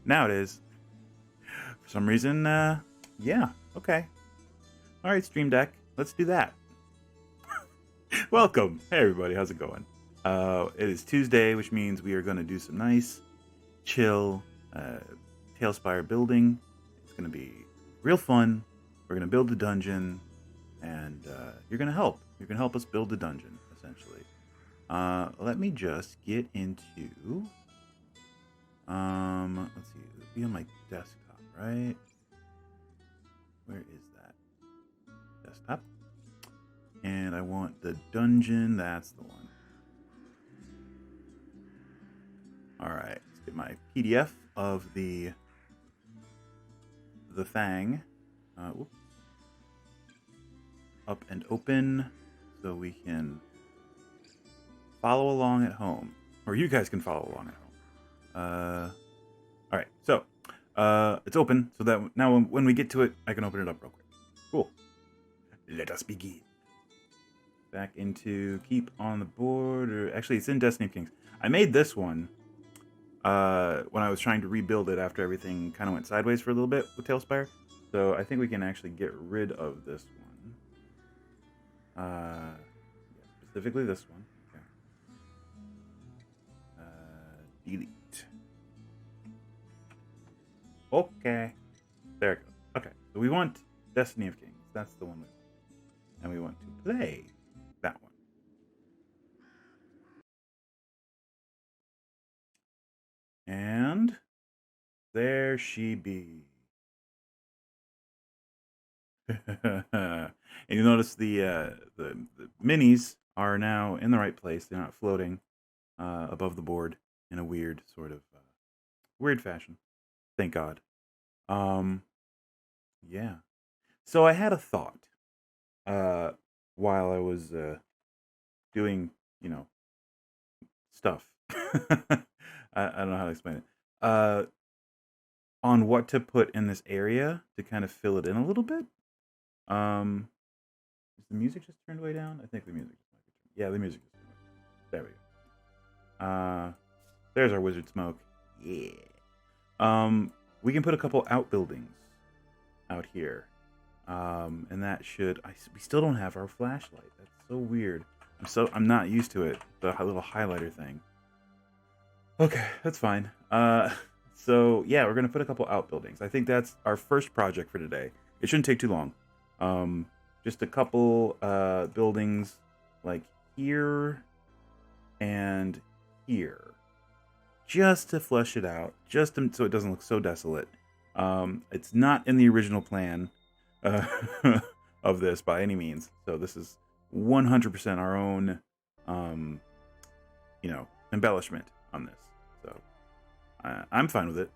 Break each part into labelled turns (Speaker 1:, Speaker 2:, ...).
Speaker 1: Now it is. For some reason, yeah, okay. All right, Stream Deck, let's do that. Welcome. Hey, everybody, how's it going? It is Tuesday, which means we are going to do some nice, chill, TaleSpire building. It's going to be real fun. We're going to build the dungeon, and you're going to help. You're going to help us build the dungeon, essentially. Let me just get into... let's see, it'll be on my desktop, right? Where is that? Desktop. And I want the dungeon, that's the one. Alright, let's get my PDF of the thing. Up and open so we can follow along at home. Or you guys can follow along at home. Alright, so it's open so that now when we get to it, I can open it up real quick. Cool. Let us begin. Back into keep on the board, or actually it's in Destiny of Kings. I made this one when I was trying to rebuild it after everything kind of went sideways for a little bit with TaleSpire. So I think we can actually get rid of this one. Specifically this one. Okay. Delete. Okay. There it goes. Okay. So we want Destiny of Kings. That's the one we want. And we want to play that one. And there she be. And you notice the minis are now in the right place. They're not floating above the board in a weird sort of weird fashion. Thank God. Yeah. So I had a thought while I was doing, stuff. I don't know how to explain it. On what to put in this area to kind of fill it in a little bit. Is the music just turned way down? I think the music just might be turned. Yeah, the music just turned way down. There we go. There's our wizard smoke. Yeah. We can put a couple outbuildings out here. And that should... we still don't have our flashlight. That's so weird. I'm not used to it. The little highlighter thing. Okay, that's fine. So yeah, we're gonna put a couple outbuildings. I think that's our first project for today. It shouldn't take too long. Just a couple buildings like here and here, just to flesh it out, so it doesn't look so desolate. It's not in the original plan of this by any means. So this is 100% our own, embellishment on this. So I'm fine with it.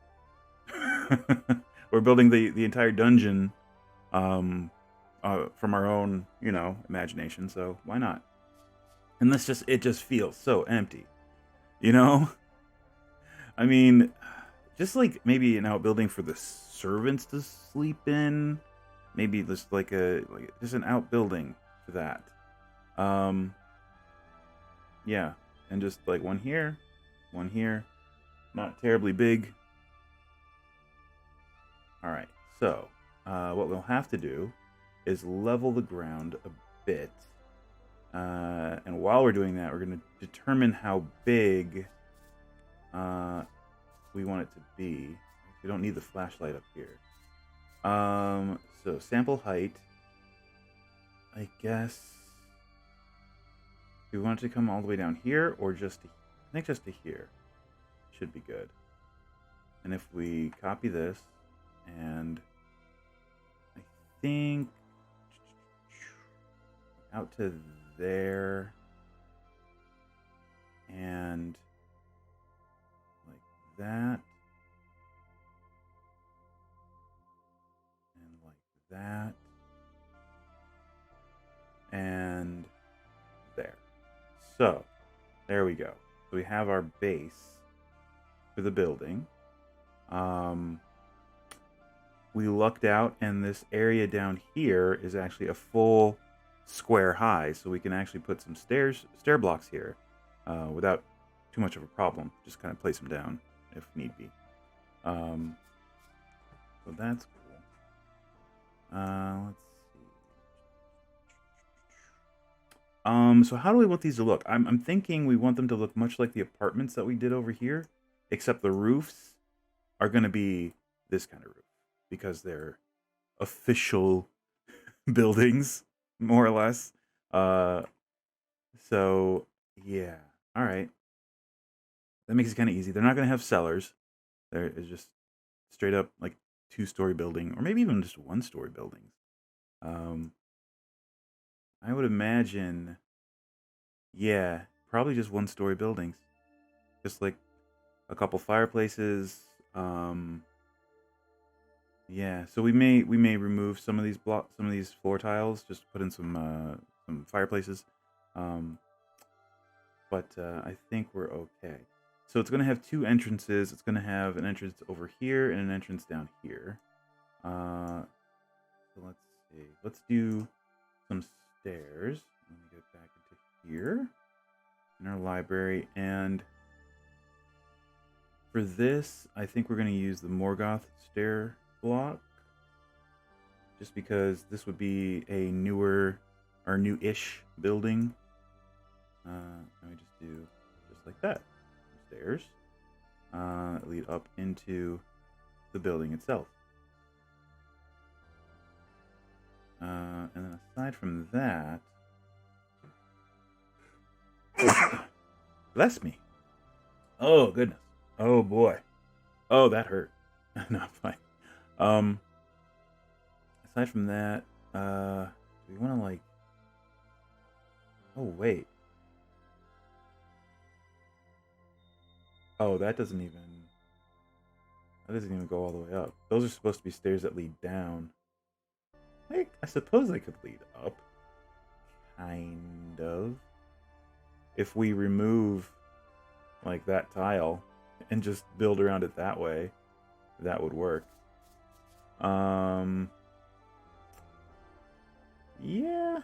Speaker 1: We're building the entire dungeon from our own, imagination. So why not? And it just feels so empty, I mean, just like maybe an outbuilding for the servants to sleep in. Maybe just just an outbuilding for that. Yeah, and just like one here, not terribly big. All right, so what we'll have to do is level the ground a bit. And while we're doing that, we're going to determine how big we want it to be. We don't need the flashlight up here. So sample height, I guess. Do we want it to come all the way down here, or I think just to here should be good. And if we copy this, and I think out to there, and like that, and like that, and there. So, there we go. So we have our base for the building. We lucked out, and this area down here is actually a full square high, so we can actually put some stair blocks here without too much of a problem. Just kind of place them down if need be. So that's cool. Let's see. So how do we want these to look? I'm thinking we want them to look much like the apartments that we did over here, except the roofs are going to be this kind of roof because they're official buildings, more or less. So yeah, all right. That makes it kind of easy. They're not going to have cellars. There is just straight up like 2-story building, or maybe even just 1-story buildings. I would imagine, yeah, probably just 1-story buildings, just like a couple fireplaces. Yeah, so we may remove some of these floor tiles, just put in some fireplaces. But I think we're okay. So it's going to have 2 entrances. It's going to have an entrance over here and an entrance down here. So let's see. Let's do some stairs. Let me get back into here in our library. And for this, I think we're going to use the Morgoth stair block. Just because this would be a newer or new-ish building. Let me just do just like that. Stairs lead up into the building itself. And then aside from that, bless me. Oh goodness. Oh boy. Oh, that hurt. No, fine. Aside from that, do we want to like? Oh wait. Oh, that doesn't even go all the way up. Those are supposed to be stairs that lead down. I suppose they could lead up. Kind of. If we remove like that tile and just build around it that way, that would work. Yeah.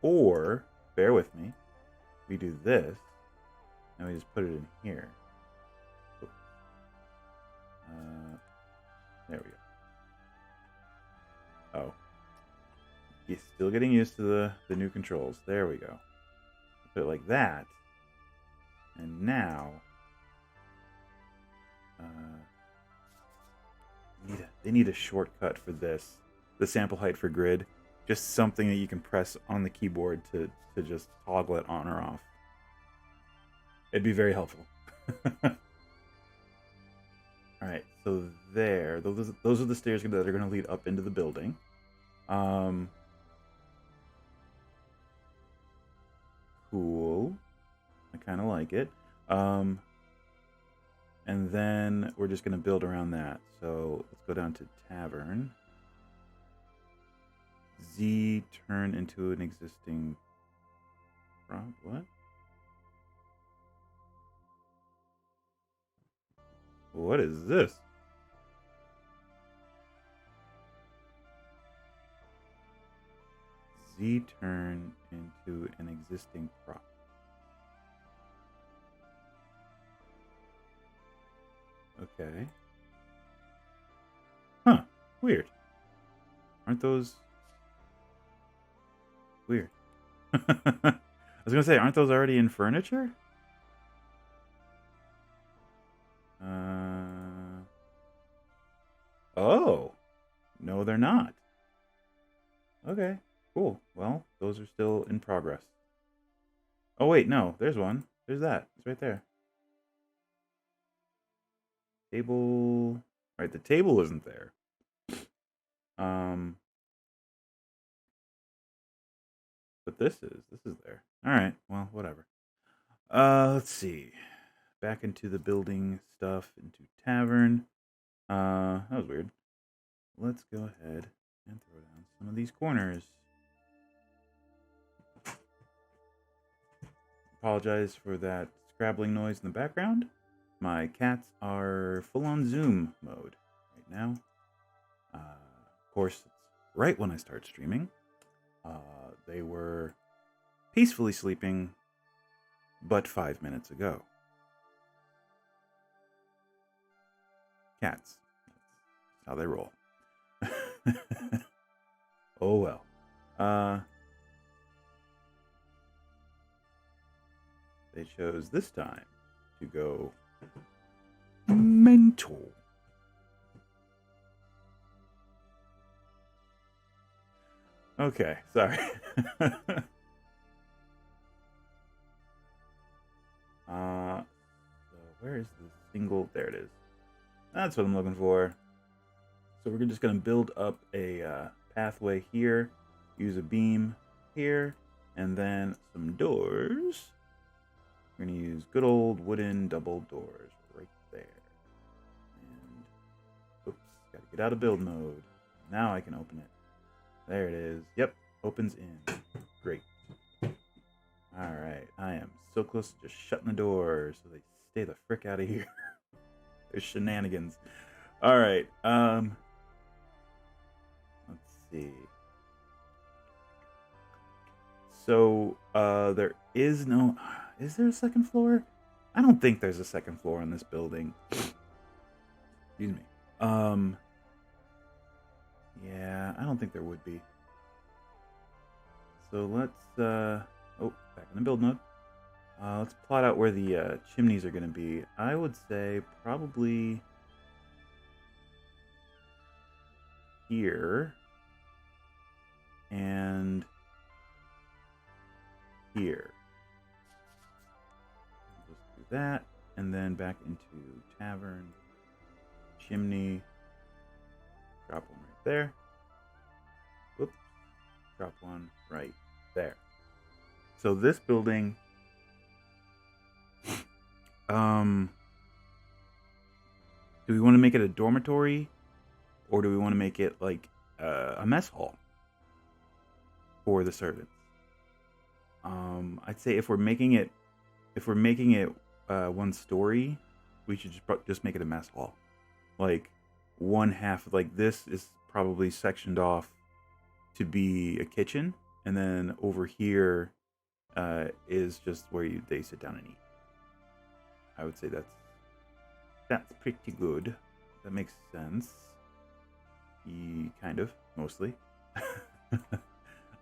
Speaker 1: Or, bear with me, we do this, and we just put it in here. There we go. Oh. He's still getting used to the new controls. There we go. Put it like that. And now... they need a shortcut for this. The sample height for grid. Just something that you can press on the keyboard to just toggle it on or off. It'd be very helpful. Alright, so there. Those are the stairs that are going to lead up into the building. Cool. I kind of like it. And then we're just going to build around that. So let's go down to Tavern. Z turn into an existing... What? What is this? Z turn into an existing prop. Okay. Huh. Weird. Aren't those... Weird. I was gonna say, aren't those already in furniture? Oh. No, they're not. Okay, cool. Well, those are still in progress. Oh, wait, no. There's one. There's that. It's right there. Table... Right, the table isn't there. But this is there. Alright, well, whatever. Let's see. Back into the building stuff, into Tavern. That was weird. Let's go ahead and throw down some of these corners. apologize for that scrabbling noise in the background. My cats are full on Zoom mode right now. Of course, it's right when I start streaming. They were peacefully sleeping but 5 minutes ago. Cats. That's how they roll. Oh well. They chose this time to go mental. Okay, sorry. So where is the single? There it is. That's what I'm looking for. So we're just going to build up a pathway here, use a beam here, and then some doors. We're going to use good old wooden double doors right there. And, oops, got to get out of build mode. Now I can open it. There it is. Yep, opens in. Great. Alright, I am so close to just shutting the door so they stay the frick out of here. There's shenanigans. Alright, let's see. So, there is no... Is there a second floor? I don't think there's a second floor on this building. Excuse me. Yeah, I don't think there would be. So let's, oh, back in the build mode. Let's plot out where the chimneys are going to be. I would say probably here and here. Let's do that, and then back into tavern, chimney, drop one right there. Whoops, drop one right there. So this building, do we want to make it a dormitory, or do we want to make it like a mess hall for the servants? I'd say if we're making it one story, we should just make it a mess hall. Like one half, like this is probably sectioned off to be a kitchen, and then over here is just where they sit down and eat. I would say that's pretty good. That makes sense. Kind of, mostly.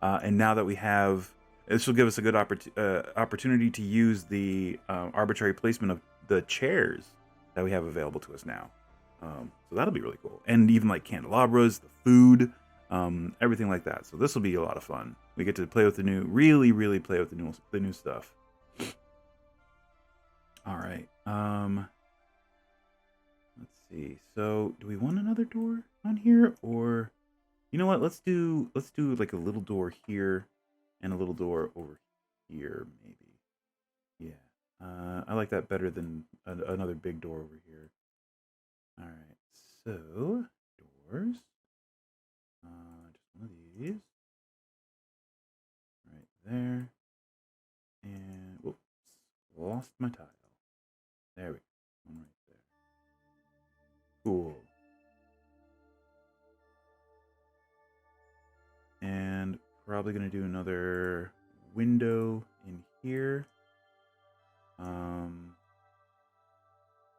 Speaker 1: And now that we have, this will give us a good opportunity to use the arbitrary placement of the chairs that we have available to us now. So that'll be really cool. And even like candelabras, the food, everything like that. So this will be a lot of fun. We get to play with the new, really play with the new stuff. All right. Let's see. So do we want another door on here, or you know what? Let's do like a little door here and a little door over here, maybe. Yeah. I like that better than another big door over here. All right. So doors. Just one of these. Right there. And whoops, lost my tile. There we go. One right there. Cool. And probably going to do another window in here.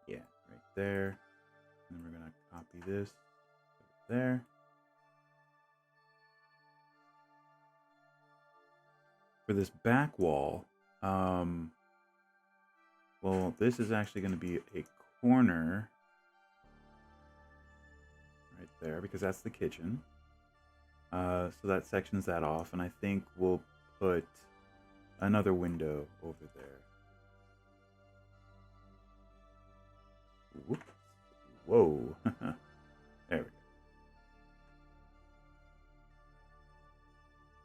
Speaker 1: Yeah, right there. And then we're going to copy this right there. For this back wall, well, this is actually going to be a corner right there because that's the kitchen. So that sections that off, and I think we'll put another window over there. Whoops. Whoa. There we go.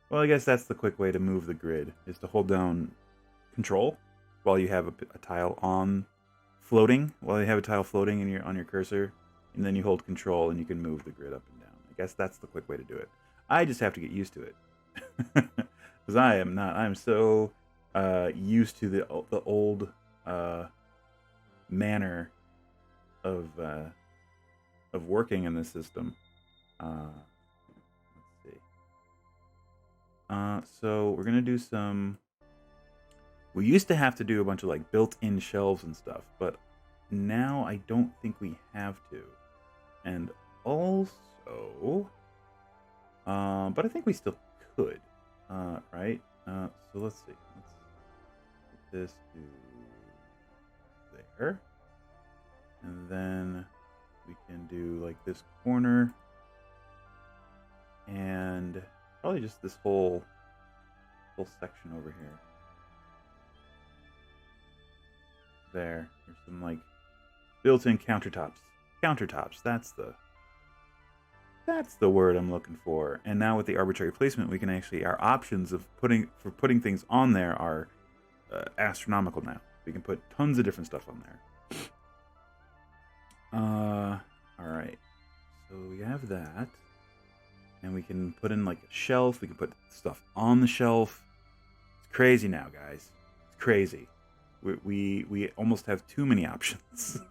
Speaker 1: Well, I guess that's the quick way to move the grid, is to hold down Control while you have a tile floating on your cursor, and then you hold Control and you can move the grid up and down. I guess that's the quick way to do it. I just have to get used to it. Because I'm so used to the old manner of working in this system. Let's see. So we're gonna do some. We used to have to do a bunch of like built-in shelves and stuff, but now I don't think we have to. And also, but I think we still could, right? So let's see. Let's put this to there, and then we can do like this corner, and probably just this whole section over here. There's some like built-in countertops. Countertops, that's the word I'm looking for. And now with the arbitrary placement, we can actually, our options of putting things on there are astronomical now. We can put tons of different stuff on there. All right. So we have that, and we can put in like a shelf. We can put stuff on the shelf. It's crazy now, guys. It's crazy. We almost have too many options.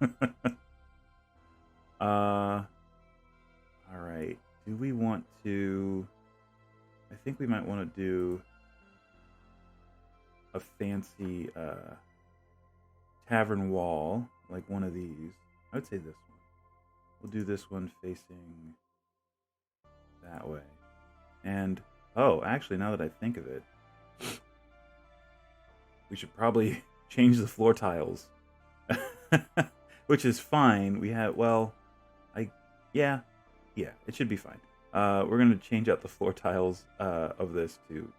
Speaker 1: All right. Do we want to? I think we might want to do a fancy tavern wall, like one of these. I would say this one. We'll do this one facing that way. And oh, actually, now that I think of it, we should probably change the floor tiles, which is fine. We have, well, yeah, it should be fine. We're gonna change out the floor tiles of this to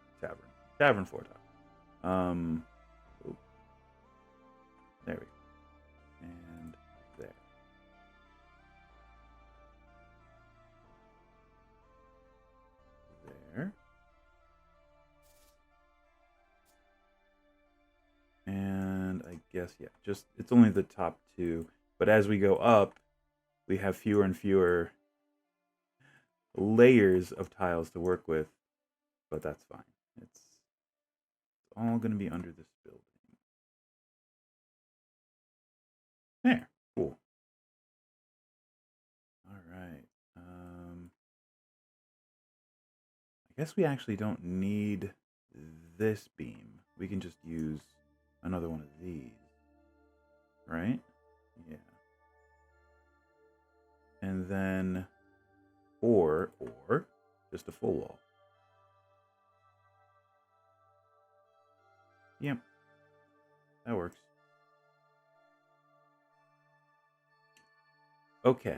Speaker 1: tavern floor tile. There we go, and there. There. And I guess, yeah, just, it's only the top two. But as we go up, we have fewer and fewer layers of tiles to work with. But that's fine. It's all going to be under this building. There. Cool. All right. I guess we actually don't need this beam. We can just use another one of these, right? Yeah. And then, or just a full wall. Yep, that works. Okay,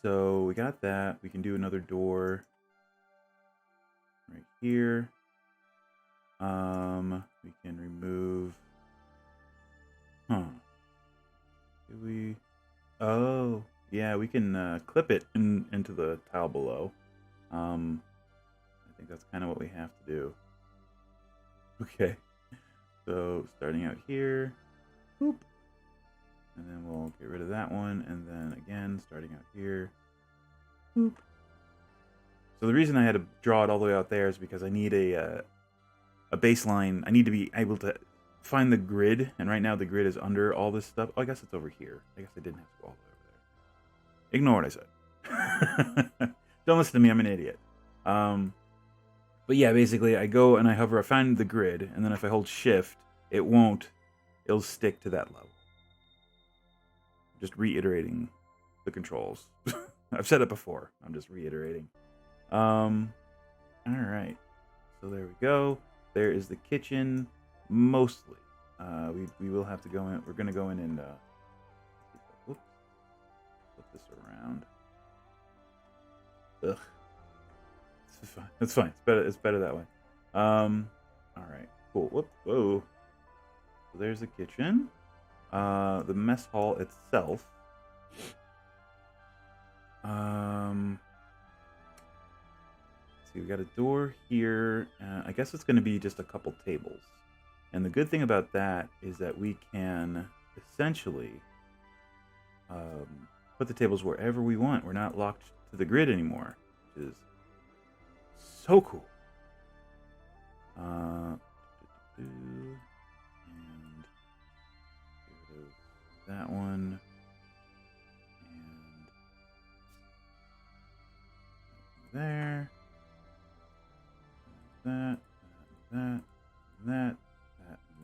Speaker 1: so we got that. We can do another door right here. We can remove. Huh. Do we? Oh, yeah, we can clip it into the tile below. I think that's kind of what we have to do. Okay. So starting out here, boop, and then we'll get rid of that one, and then again starting out here, boop. So the reason I had to draw it all the way out there is because I need a baseline. I need to be able to find the grid, and right now the grid is under all this stuff. Oh, I guess it's over here. I guess I didn't have to go all the way over there. Ignore what I said. Don't listen to me. I'm an idiot. But yeah, basically, I go and I hover, I find the grid, and then if I hold shift, it'll stick to that level. Just reiterating the controls. I've said it before. I'm just reiterating. All right. So there we go. There is the kitchen, mostly. We will have to go in. We're going to go in and flip this around. Ugh. It's fine. It's better that way. All right. Cool. Whoop. Whoa. So there's the kitchen. The mess hall itself. See, we got a door here. I guess it's going to be just a couple tables. And the good thing about that is that we can essentially put the tables wherever we want. We're not locked to the grid anymore, which is so cool.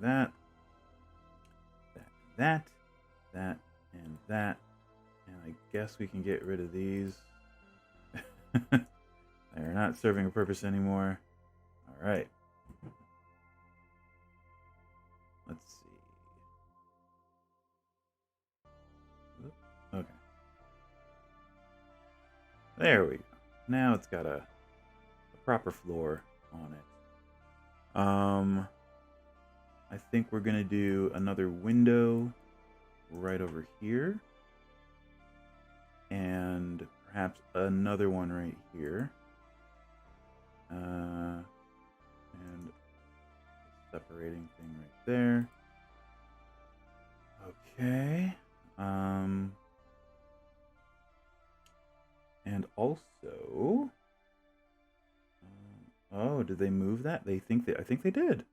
Speaker 1: that, that, that, and that. And I guess we can get rid of these. They're not serving a purpose anymore. All right. Let's see. Okay. There we go. Now it's got a proper floor on it. I think we're gonna do another window right over here. And perhaps another one right here. And separating thing right there. Okay. And also, oh, did they move that? I think they did.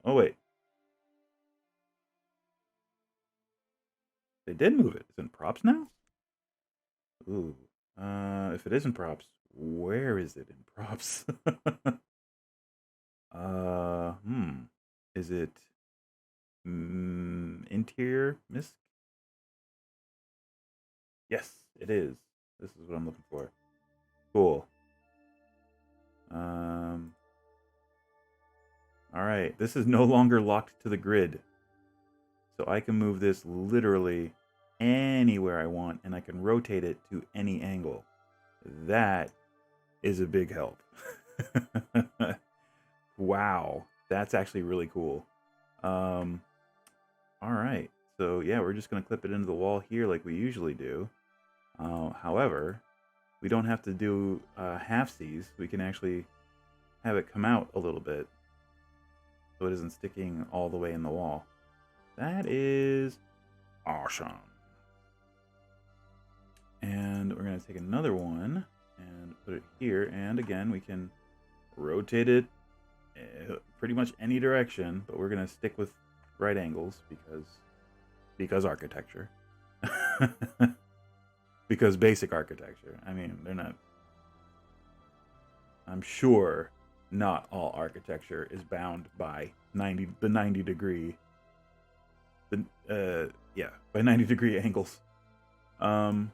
Speaker 1: Oh wait. They did move it. It's in props now? Ooh. If it isn't props, where is it in props? Is it interior misc? Yes, it is. This is what I'm looking for. Cool. All right. This is no longer locked to the grid. So I can move this literally anywhere I want, and I can rotate it to any angle. That is a big help. Wow. That's actually really cool. All right. So yeah, we're just going to clip it into the wall here like we usually do. However, we don't have to do halfsies. We can actually have it come out a little bit so it isn't sticking all the way in the wall. That is awesome. And we're going to take another one and put it here. And again, we can rotate it pretty much any direction, but we're going to stick with right angles because architecture. Because basic architecture. I mean, they're not... I'm sure not all architecture is bound by the 90 degree... by 90 degree angles. Alright,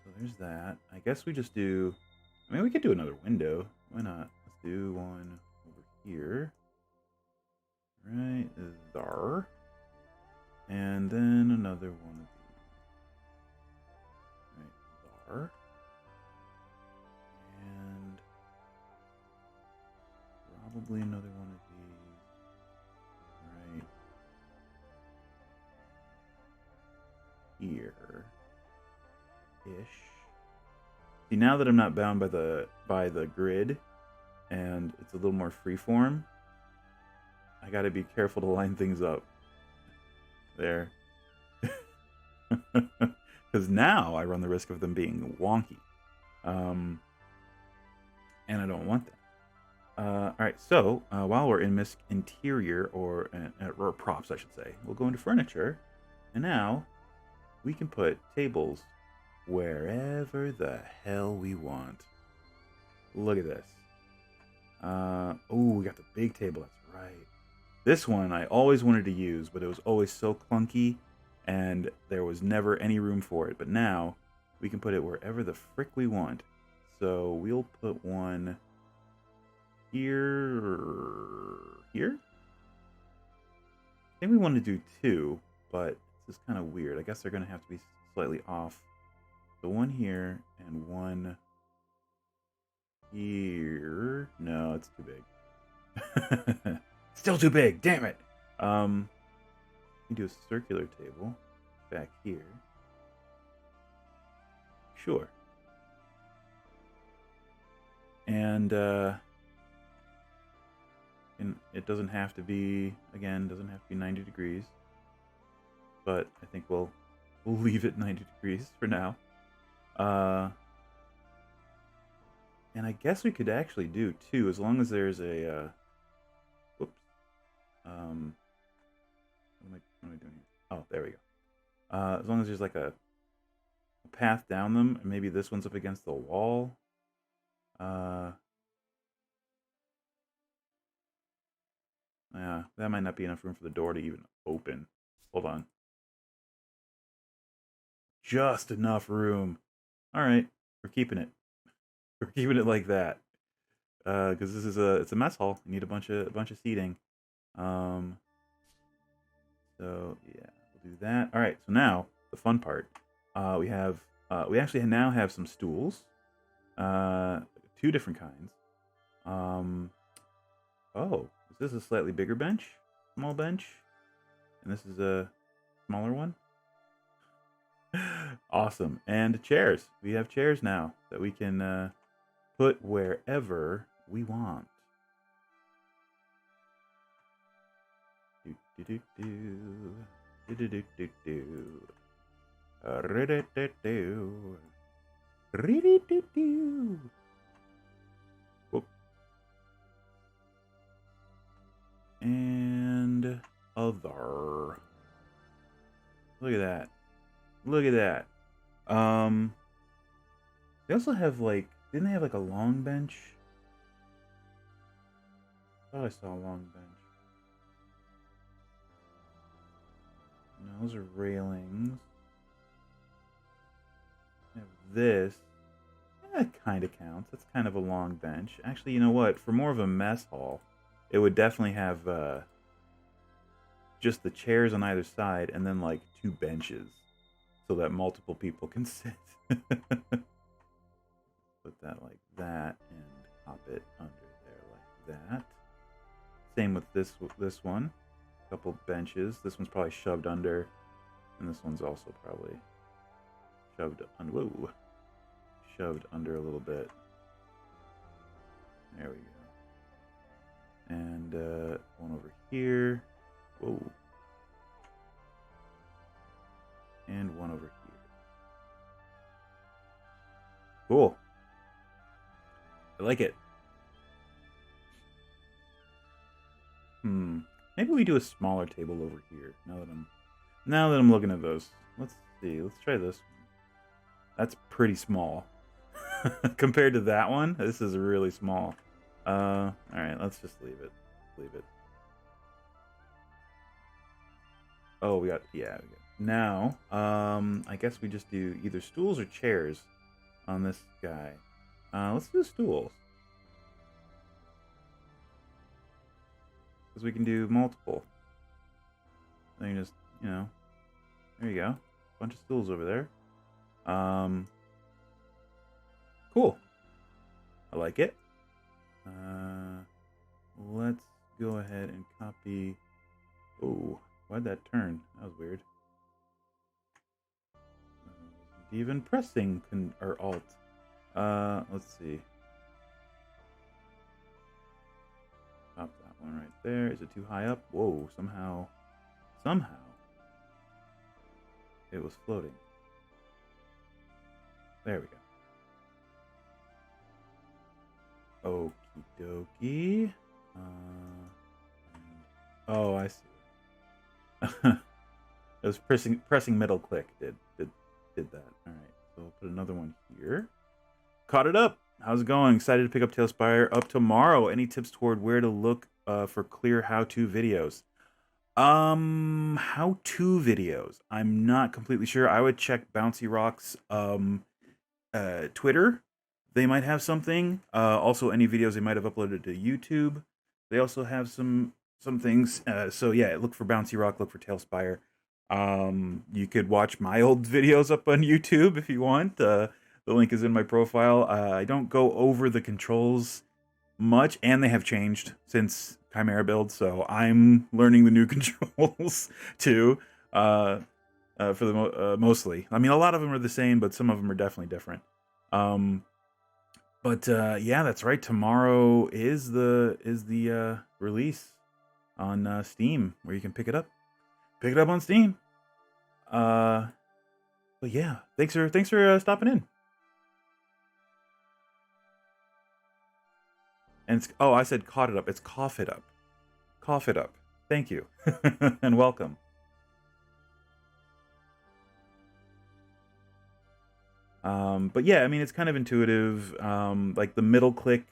Speaker 1: so there's that. I guess we just do... I mean, we could do another window. Why not? Let's do one over here. Right there. And then another one of these. Right there. And probably another one of these. Right here-ish. See, now that I'm not bound by the grid and it's a little more freeform, I gotta be careful to line things up. There. Because now I run the risk of them being wonky. And I don't want that. Alright, so while we're in Misc Interior, or props, I should say, we'll go into Furniture. And now we can put tables wherever the hell we want. Look at this. Oh, we got the big table. That's right. This one I always wanted to use, but it was always so clunky, and there was never any room for it. But now we can put it wherever the frick we want. So we'll put one here. Here? I think we want to do two, but this is kind of weird. I guess they're going to have to be slightly off. So one here and one here. No, it's too big. Still too big, damn it. We do a circular table back here. Sure. And it doesn't have to be, again, doesn't have to be 90 degrees. But I think we'll leave it 90 degrees for now. And I guess we could actually do two, as long as there's a whoops. What am I doing here? Oh, there we go. As long as there's like a path down them, and maybe this one's up against the wall. Yeah, that might not be enough room for the door to even open. Hold on. Just enough room. All right, we're keeping it. We're keeping it like that. Because this is it's a mess hall. You need a bunch of seating. Um, so yeah, we'll do that. All right. So now the fun part. We actually now have some stools. Two different kinds. Oh, is this a slightly bigger bench? Small bench? And this is a smaller one? Awesome. And chairs. We have chairs now that we can put wherever we want. Do do do do do do do do do. Whoop. And other. Look at that. Look at that. They also have like, didn't they have like a long bench? I thought I saw a long bench. No, those are railings. We have this. That kind of counts. That's kind of a long bench. Actually, you know what? For more of a mess hall, it would definitely have just the chairs on either side and then like two benches so that multiple people can sit. Put that like that and pop it under there like that. Same with this one. A couple benches. This one's probably shoved under, and this one's also probably shoved under. Whoa, shoved under a little bit. There we go. And one over here. Whoa. And one over here. Cool. I like it. Maybe we do a smaller table over here. Now that I'm looking at those. Let's see. Let's try this one. That's pretty small. Compared to that one, this is really small. All right, let's just leave it. Leave it. Oh, we got now. I guess we just do either stools or chairs on this guy. Let's do stools. Because we can do multiple. Then you just, there you go. Bunch of stools over there. Cool. I like it. Let's go ahead and copy. Oh, why'd that turn? That was weird. Even pressing or alt. Let's see. Pop that one right there. Is it too high up? Whoa, somehow it was floating. There we go. Okie dokie. Oh, I see. It was pressing middle click did that. All right, so we'll put another one here. Caught it up. How's it going? Excited to pick up TaleSpire up tomorrow. Any tips toward where to look for clear how-to videos? How-to videos. I'm not completely sure. I would check Bouncy Rock's Twitter. They might have something. Also, any videos they might have uploaded to YouTube. They also have some things. So yeah, look for Bouncy Rock. Look for TaleSpire. You could watch my old videos up on YouTube if you want. The link is in my profile. I don't go over the controls much, and they have changed since Chimera build, so I'm learning the new controls too. For the mostly, I mean, a lot of them are the same, but some of them are definitely different. But yeah, that's right. Tomorrow is the release on Steam, where you can pick it up. Pick it up on Steam. But yeah, thanks for stopping in. And I said caught it up. It's cough it up. Cough it up. Thank you. And welcome. But yeah, I mean, it's kind of intuitive. Like the middle click,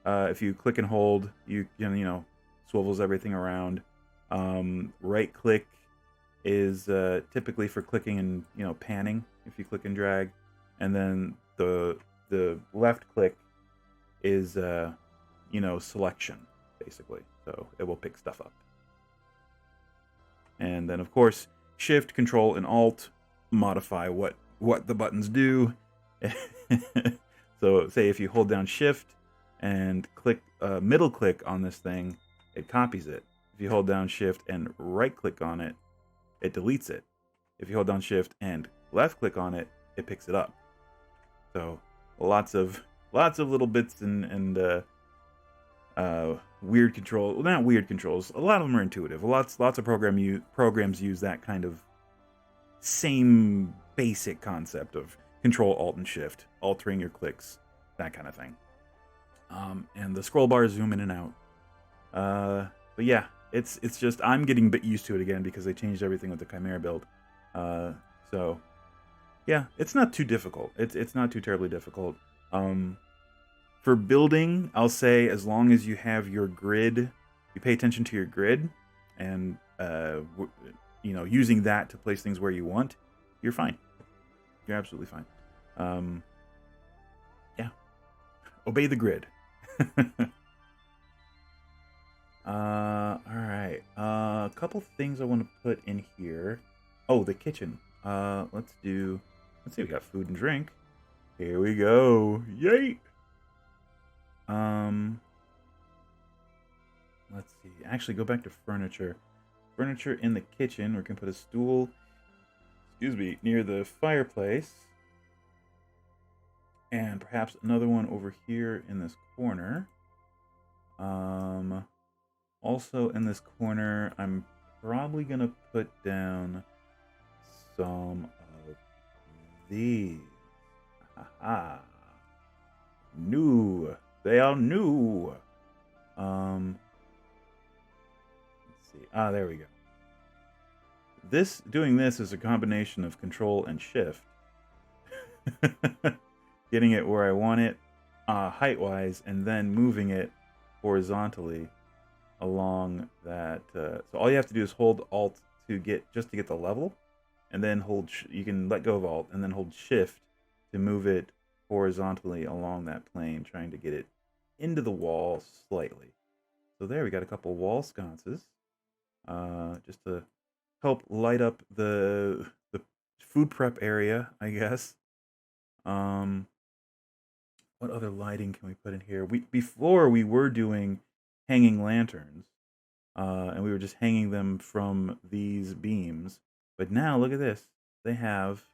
Speaker 1: if you click and hold, you can, swivels everything around. Right click is typically for clicking and panning if you click and drag, and then the left click is selection basically, so it will pick stuff up. And then of course Shift, Control, and Alt modify what the buttons do. So say if you hold down Shift and click middle click on this thing, it copies it. If you hold down Shift and right click on it, it deletes it. If you hold down Shift and left click on it, it picks it up. So lots of little bits and weird control. Well, not weird controls. A lot of them are intuitive. Lots of programs use that kind of same basic concept of Control, Alt, and Shift, altering your clicks, that kind of thing. And the scroll bars zoom in and out. But yeah, it's just I'm getting a bit used to it again because they changed everything with the Chimera build. So yeah, it's not too difficult. It's not too terribly difficult. For building, I'll say as long as you have your grid, you pay attention to your grid, and using that to place things where you want, you're fine. You're absolutely fine. Yeah, obey the grid. All right. A couple things I want to put in here. Oh, the kitchen. Let's see. We got food and drink. Here we go. Yay! Let's see. Actually, go back to furniture. Furniture in the kitchen. We can put a stool, near the fireplace. And perhaps another one over here in this corner. Also in this corner, I'm probably going to put down some of these. Haha. New. They are new. Let's see. There we go. Doing this is a combination of Control and Shift. Getting it where I want it, height-wise, and then moving it horizontally along that. So all you have to do is hold Alt to get the level, and then you can let go of Alt and then hold Shift to move it horizontally along that plane, trying to get it into the wall slightly. So there we got a couple wall sconces, just to help light up the food prep area, I guess. What other lighting can we put in here? Before we were doing hanging lanterns, and we were just hanging them from these beams. But now look at this. They have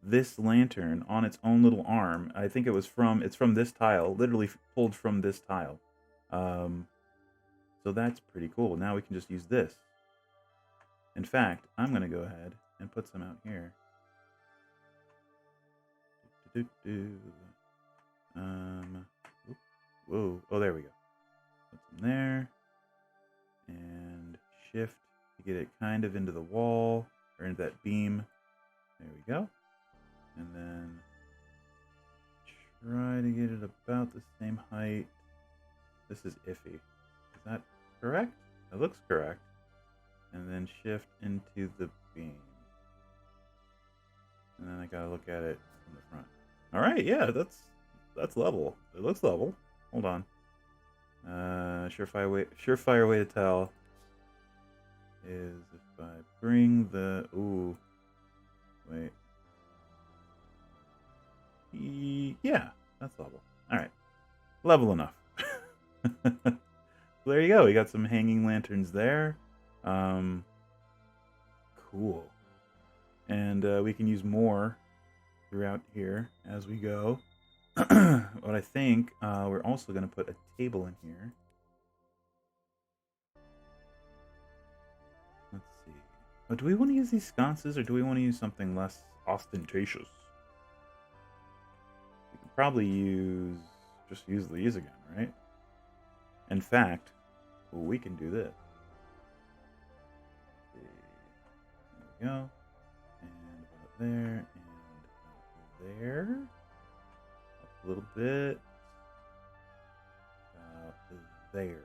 Speaker 1: this lantern on its own little arm. I think it's from this tile, literally pulled from this tile. So that's pretty cool. Now we can just use this. In fact, I'm going to go ahead and put some out here. Whoa. Oh, there we go. Put some there. And Shift to get it kind of into the wall, or into that beam. There we go. And then try to get it about the same height. This is iffy. Is that correct? It looks correct. And then Shift into the beam. And then I gotta look at it from the front. All right, yeah, that's level. It looks level. Hold on. Surefire way to tell is if I bring the wait. Yeah, that's level. All right, level enough. So there you go. We got some hanging lanterns there. Cool. And we can use more throughout here as we go. But I think we're also going to put a table in here. Let's see. Oh, do we want to use these sconces, or do we want to use something less ostentatious? We could probably just use these again, right? In fact, we can do this. There we go. And about there, and about there. Up a little bit. About there.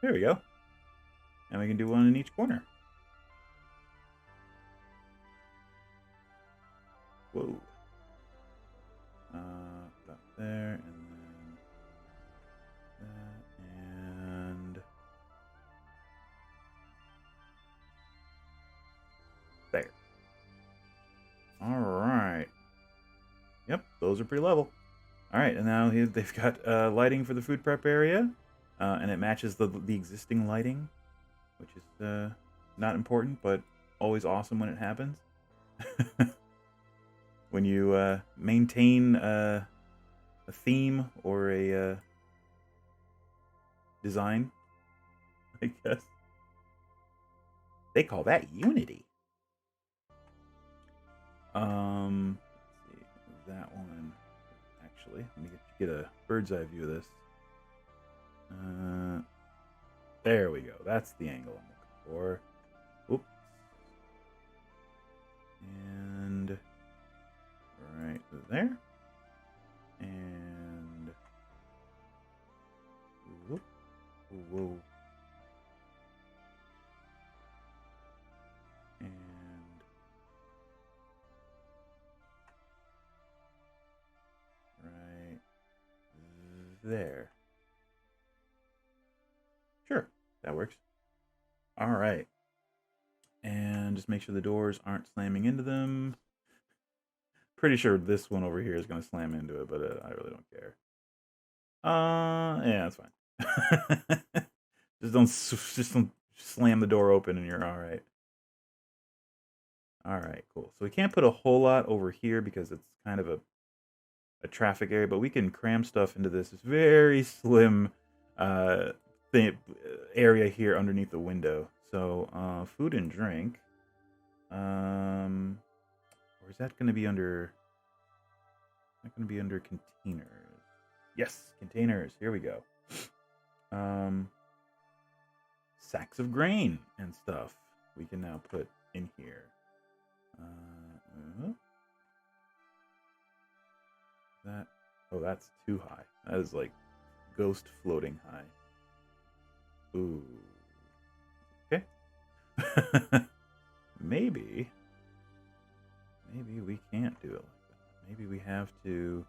Speaker 1: There we go. And we can do one in each corner. Whoa. About there, and then that, and there. All right. Yep, those are pretty level. All right, and now they've got lighting for the food prep area, and it matches the existing lighting, which is not important, but always awesome when it happens. When you maintain a theme or a design, I guess. They call that unity. Let's see, that one. Actually, let me get a bird's eye view of this. There we go. That's the angle I'm looking for. Oops. And right there. And whoop. Whoa. And right there. Sure, that works. All right. And just make sure the doors aren't slamming into them. Pretty sure this one over here is going to slam into it, but I really don't care. Yeah, that's fine. just don't slam the door open and you're all right. All right, cool. So we can't put a whole lot over here because it's kind of a traffic area, but we can cram stuff into this very slim area here underneath the window. So food and drink. Or is that going to be under? Not going to be under containers. Yes, containers. Here we go. Sacks of grain and stuff we can now put in here. That's too high. That is like ghost floating high. Ooh. Okay. Maybe we can't do it like that. Maybe we have to.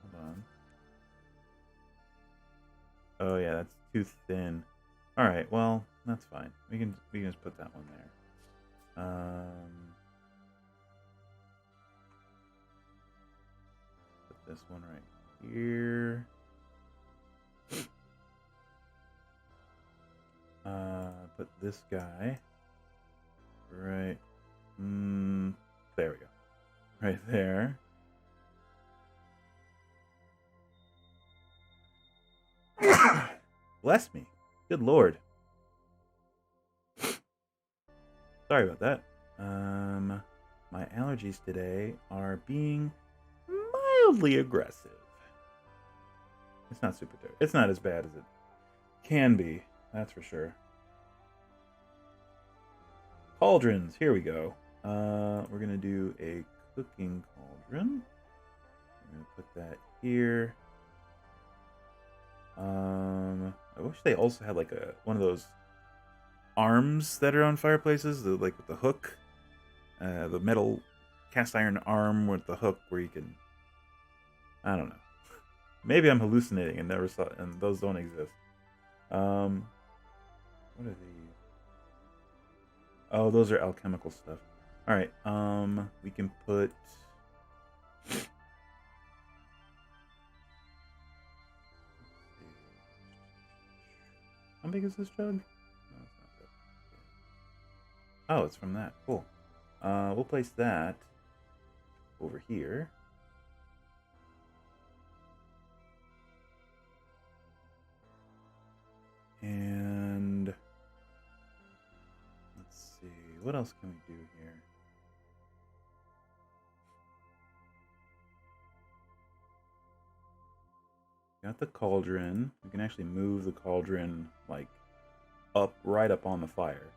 Speaker 1: Hold on. Oh yeah, that's too thin. All right, well that's fine. We can just put that one there. Put this one right here. Put this guy right. There we go. Right there. Bless me. Good Lord. Sorry about that. My allergies today are being mildly aggressive. It's not super terrible. It's not as bad as it can be, that's for sure. Cauldrons, here we go. We're gonna do a cooking cauldron. I'm gonna put that here. I wish they also had like one of those arms that are on fireplaces, like with the hook, the metal cast iron arm with the hook where you can. I don't know. Maybe I'm hallucinating and never saw, and those don't exist. What are these? Oh, those are alchemical stuff. All right. We can put. How big is this jug? No, it's not good. Oh, it's from that. Cool. We'll place that over here. And let's see, what else can we do here? Got the cauldron. We can actually move the cauldron like right up on the fire.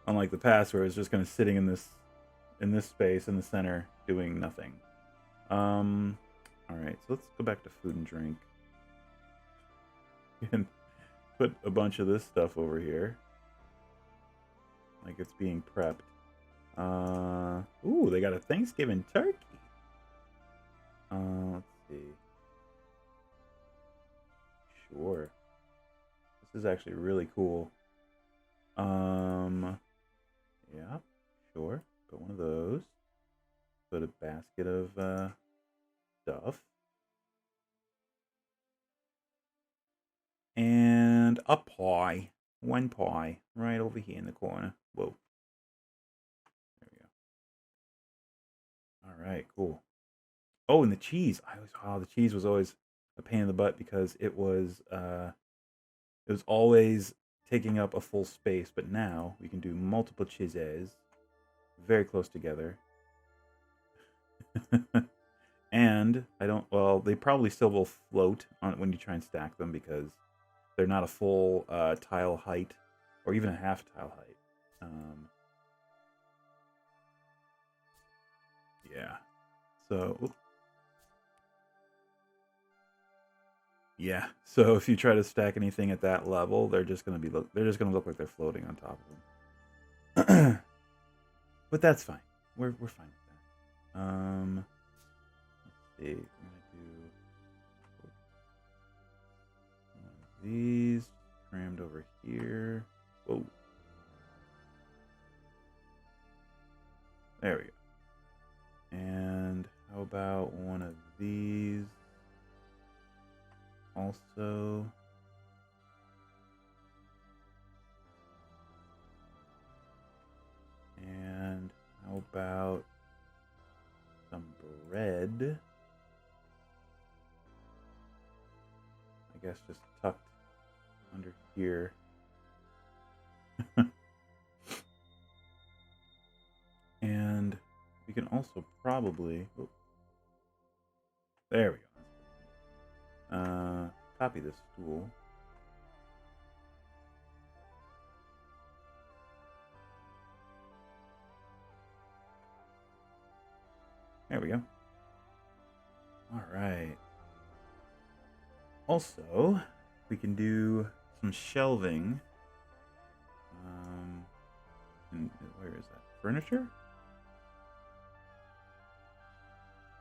Speaker 1: Unlike the past where it's just kind of sitting in this space in the center doing nothing. Alright, so let's go back to food and drink. And put a bunch of this stuff over here. Like it's being prepped. Ooh, they got a Thanksgiving turkey. Let's see. Sure. This is actually really cool. Yeah, sure. Put one of those. Put a basket of stuff. And a pie. One pie. Right over here in the corner. Whoa. There we go. Alright, cool. Oh, and the cheese. The cheese was always a pain in the butt because it was always taking up a full space, but now we can do multiple cheeses very close together. And they probably still will float on when you try and stack them because they're not a full tile height or even a half tile height. Yeah. So yeah. So if you try to stack anything at that level, they're just gonna look like they're floating on top of them. But that's fine. We're fine with that. Let's see. I'm gonna do one of these crammed over here. Whoa. There we go. And how about one of these? Also, and how about some bread? I guess just tucked under here. And we can also probably, there we go. Copy this stool. There we go. All right. Also, we can do some shelving. And where is that? Furniture?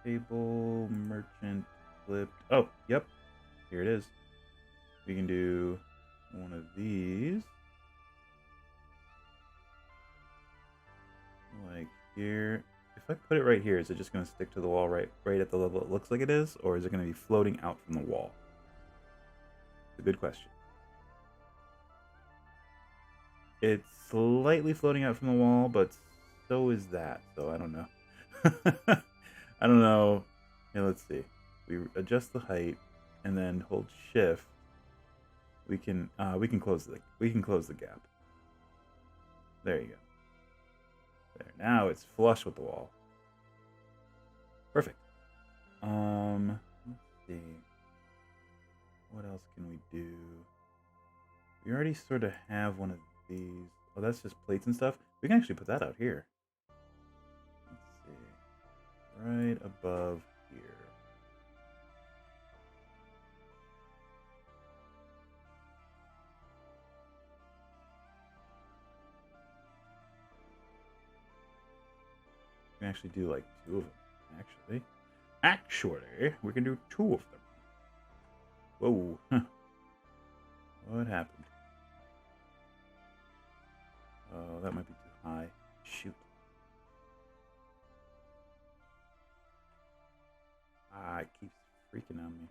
Speaker 1: Table, merchant, flipped. Oh, yep. Here it is. We can do one of these. Like here. If I put it right here, is it just going to stick to the wall right at the level it looks like it is? Or is it going to be floating out from the wall? It's a good question. It's slightly floating out from the wall, but so is that. So I don't know. I don't know. Yeah, let's see. We adjust the height and then hold shift. We can close the gap. There you go. There. Now it's flush with the wall. Perfect. Let's see. What else can we do? We already sort of have one of these. Oh, that's just plates and stuff. We can actually put that out here. Let's see. Right above here. We can actually do like two of them. Actually, we can do two of them. Whoa. What happened? Oh, that might be too high. Shoot. It keeps freaking on me.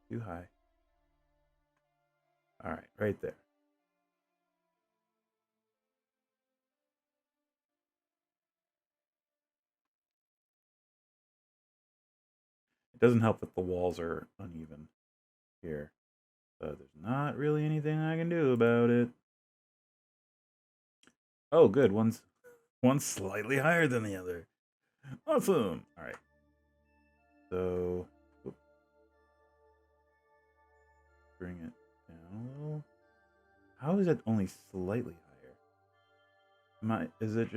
Speaker 1: Too high. Alright, right there. It doesn't help that the walls are uneven here. But there's not really anything I can do about it. Oh, good. One's slightly higher than the other. Awesome. All right. So, bring it down a little. How is it only slightly higher? Is it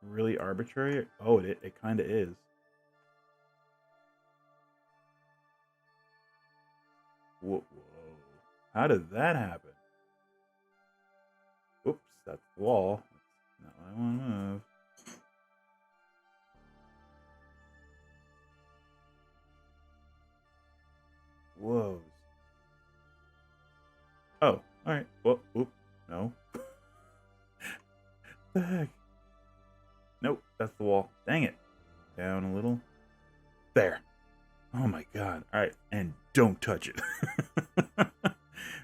Speaker 1: really arbitrary? Oh, it kind of is. Whoa. How did that happen? Oops, that's the wall. That's not what I want to move. Whoa. Oh, alright. Well, oop. No. The heck? Nope, that's the wall. Dang it. Down a little. There. Oh my god. Alright, and don't touch it.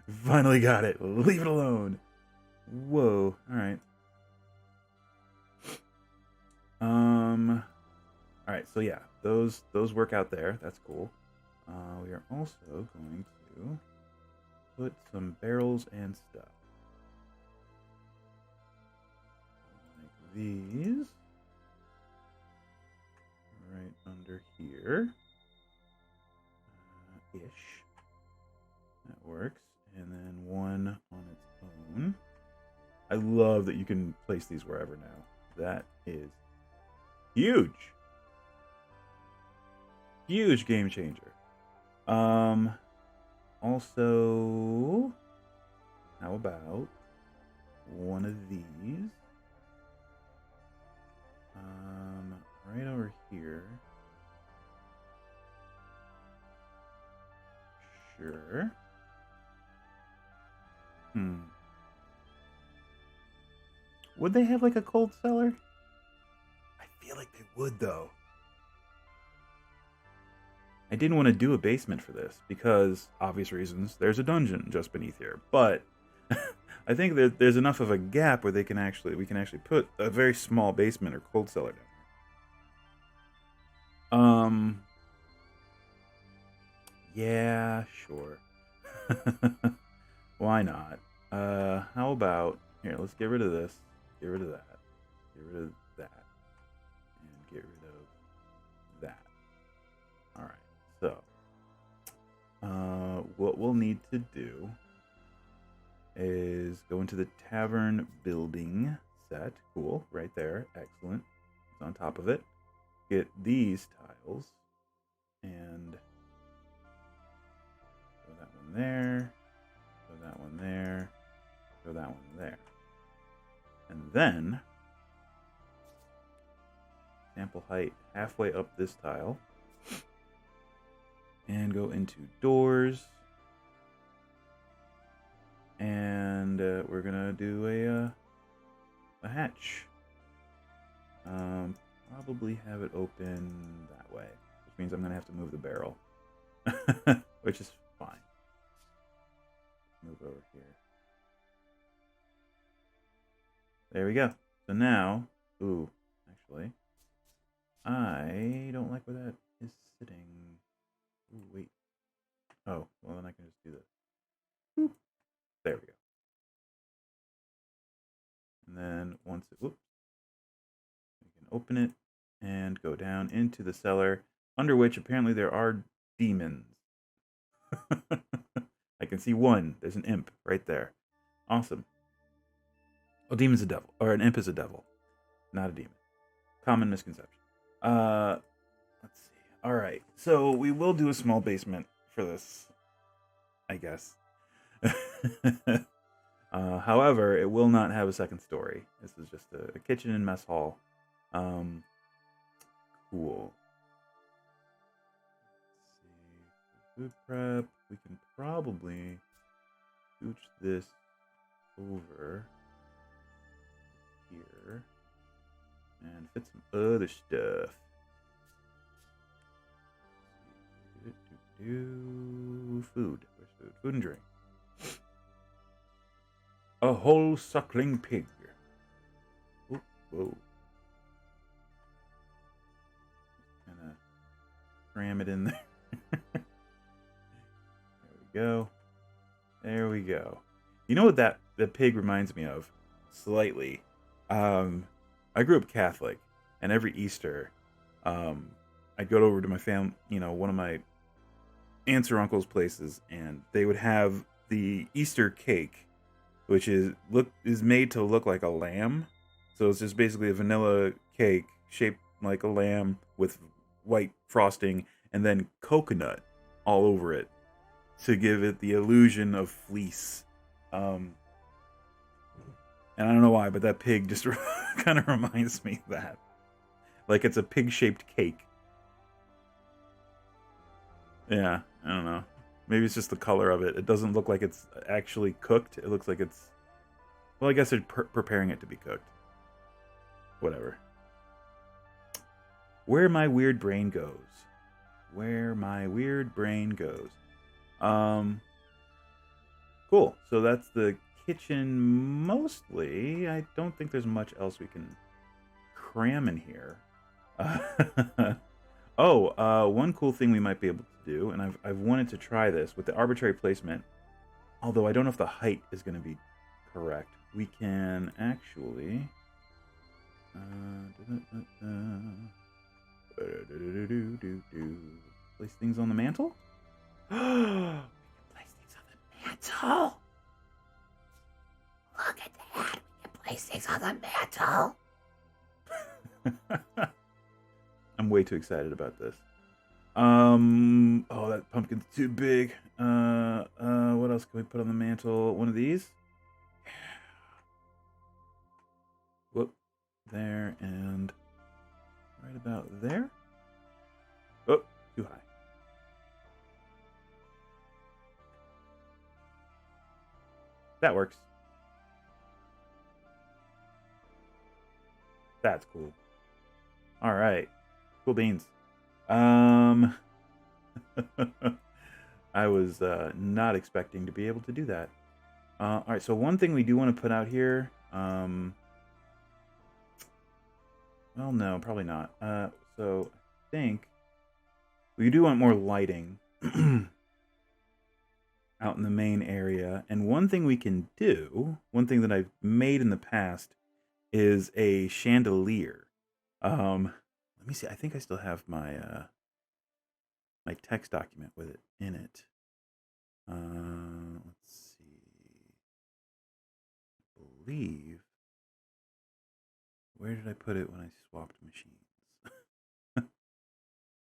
Speaker 1: Finally got it. Leave it alone. Whoa. Alright. Alright, so yeah, those work out there. That's cool. We are also going to put some barrels and stuff. Like these. Right under here. Ish. That works. And then one on its own. I love that you can place these wherever now. That is huge. Huge game changer. Also, how about one of these? Right over here. Sure. Would they have like a cold cellar? I feel like they would though. I didn't want to do a basement for this because, obvious reasons, there's a dungeon just beneath here. But I think that there's enough of a gap where we can actually put a very small basement or cold cellar down. Yeah, sure. Why not? How about here? Let's get rid of this. Get rid of that. Get rid of that. And get rid of that. All right. So, what we'll need to do is go into the tavern building set. Cool, right there. Excellent. It's on top of it. Get these tiles and throw that one there. Throw that one there. Throw that one there. And then sample height halfway up this tile. And go into doors. And we're gonna do a hatch. Probably have it open that way, which means I'm gonna have to move the barrel, which is fine. Move over here. There we go. So now, ooh, actually, I don't like where that is sitting. Ooh, wait. Oh, well then I can just do this. Boop. There we go. And then once it, whoops, we can open it and go down into the cellar, under which apparently there are demons. I can see one. There's an imp right there. Awesome. Oh, demon's a devil, or an imp is a devil, not a demon. Common misconception. Let's see. All right, so we will do a small basement for this, I guess. However, it will not have a second story. This is just a kitchen and mess hall. Cool. Let's see. Food prep. We can probably scooch this over here and fit some other stuff. Food. Where's food? Food and drink. A whole suckling pig. Ooh, whoa. Kind of cram it in there. There we go. There we go. You know what the pig reminds me of? Slightly. I grew up Catholic, and every Easter, I'd go over to my one of my aunts or uncle's places, and they would have the Easter cake, which is made to look like a lamb. So it's just basically a vanilla cake shaped like a lamb with white frosting and then coconut all over it to give it the illusion of fleece. And I don't know why, but that pig just kind of reminds me of that. Like it's a pig-shaped cake. Yeah, I don't know. Maybe it's just the color of it. It doesn't look like it's actually cooked. It looks like it's... Well, I guess they're preparing it to be cooked. Whatever. Where my weird brain goes. Where my weird brain goes. Cool. So that's the kitchen mostly. I don't think there's much else we can cram in here. One cool thing we might be able to do, and I've wanted to try this with the arbitrary placement, although I don't know if the height is going to be correct. We can actually place things on the mantle. We can place things on the mantle. Look at that. We can place things on the mantle. I'm way too excited about this. Oh, that pumpkin's too big. What else can we put on the mantle? One of these? Whoop. There and right about there. Oh, too high. That works. That's cool. All right. Cool beans. I was not expecting to be able to do that. All right, so one thing we do want to put out here. Well, no, probably not. So I think we do want more lighting out in the main area. And one thing we can do, one thing that I've made in the past, is a chandelier. Let me see. I think I still have my my text document with it in it. Let's see. I believe. Where did I put it when I swapped machines?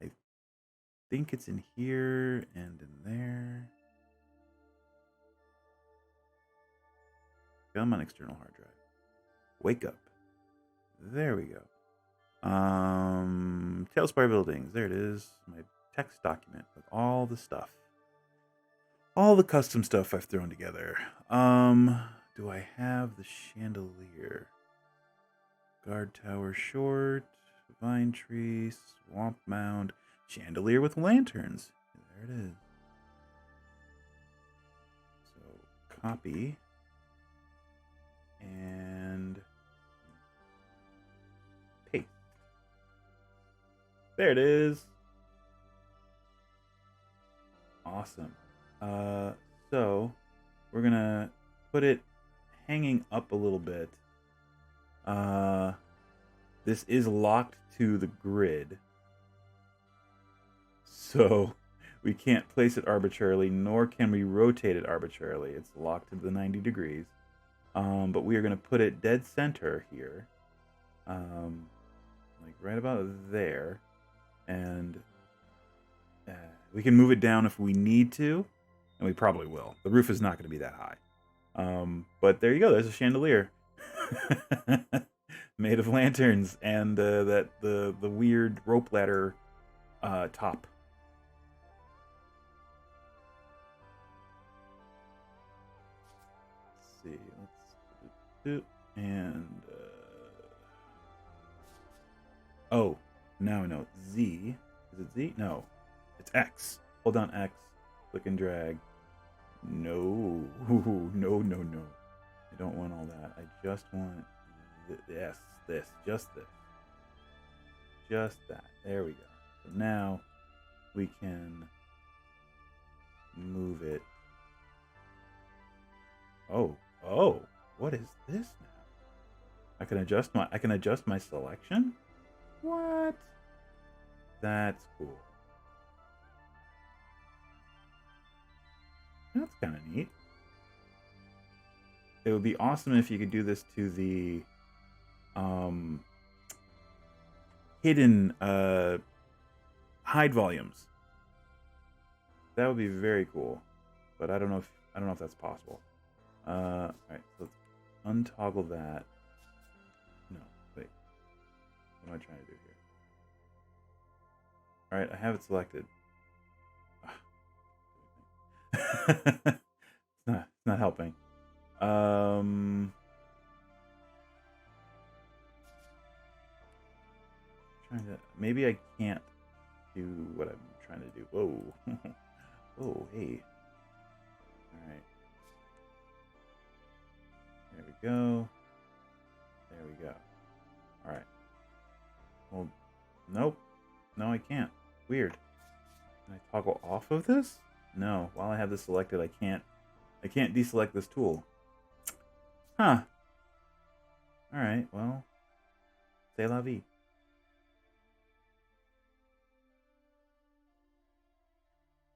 Speaker 1: I think it's in here and in there. Come on, external hard drive. Wake up. There we go. TaleSpire buildings. There it is. My text document with all the stuff. All the custom stuff I've thrown together. Do I have the chandelier? Guard tower short. Vine tree. Swamp mound. Chandelier with lanterns. There it is. So, copy. And paste. There it is. Awesome. So we're gonna put it hanging up a little bit. This is locked to the grid, so we can't place it arbitrarily, nor can we rotate it arbitrarily. It's locked to the 90 degrees. But we are going to put it dead center here, like right about there, and we can move it down if we need to, and we probably will. The roof is not going to be that high. But there you go. There's a chandelier made of lanterns and the weird rope ladder top. Let's see. And oh, now I know. Z. Is it Z? No, it's X. Hold down X. Click and drag. No, no. I don't want all that. I just want this, just that. There we go. So now we can move it. Oh, what is this now? I can adjust my selection? What? That's cool. That's kind of neat. It would be awesome if you could do this to the hidden hide volumes. That would be very cool, but I don't know if that's possible. All right, so let's untoggle that. No, wait. What am I trying to do here? All right, I have it selected. It's not helping. Maybe I can't do what I'm trying to do. Whoa. Oh, hey. Alright. There we go. There we go. Alright. Well, nope. No, I can't. Weird. Can I toggle off of this? No. While I have this selected, I can't deselect this tool. Huh. Alright, well. C'est la vie.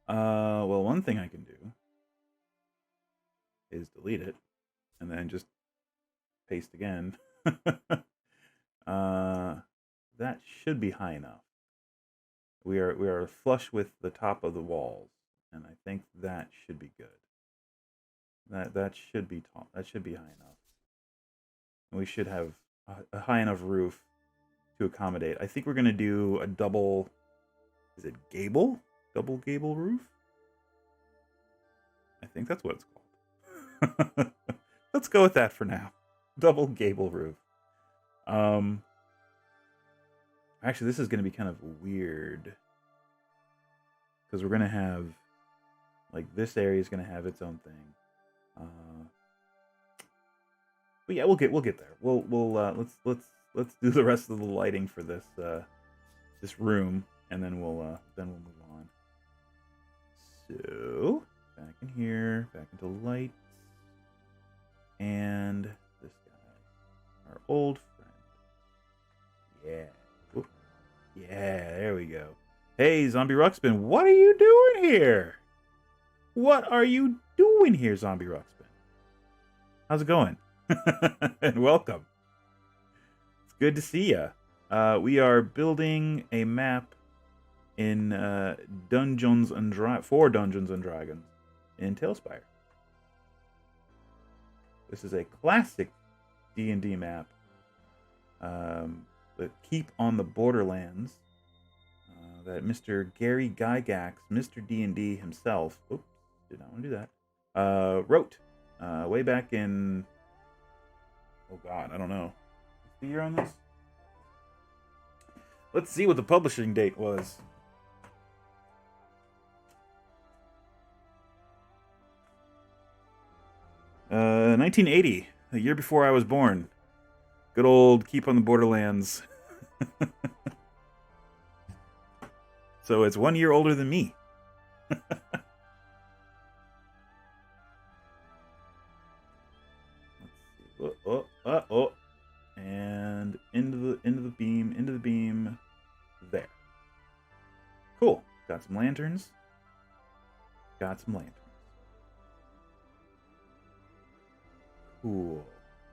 Speaker 1: Well, one thing I can do is delete it and then just paste again. That should be high enough. We are flush with the top of the walls, and I think that should be good. That should be tall. That should be high enough. And we should have a high enough roof to accommodate. I think we're gonna do a double. Is it gable? Double gable roof? I think that's what it's called. Let's go with that for now. Double gable roof. Actually, this is going to be kind of weird. Because we're going to have... Like, this area is going to have its own thing. But yeah, we'll get there. Let's do the rest of the lighting for this this room, and then we'll move on. So, back in here, back into lights, and this guy, our old friend. Yeah, yeah, there we go. Hey, Zombie Ruxpin, what are you doing here? What are you doing here, Zombie Ruxpin? How's it going? And welcome. It's good to see ya. We are building a map in Dungeons and Dragons in TaleSpire. This is a classic D&D map. The Keep on the Borderlands that Mr. Gary Gygax, Mr. D&D himself, oops, did not want to do that, wrote way back in, oh god, I don't know. What's the year on this? Let's see what the publishing date was. 1980, the year before I was born. Good old Keep on the Borderlands. So it's 1 year older than me. Let's see. Oh. And into the beam. There. Cool. Got some lanterns. Cool.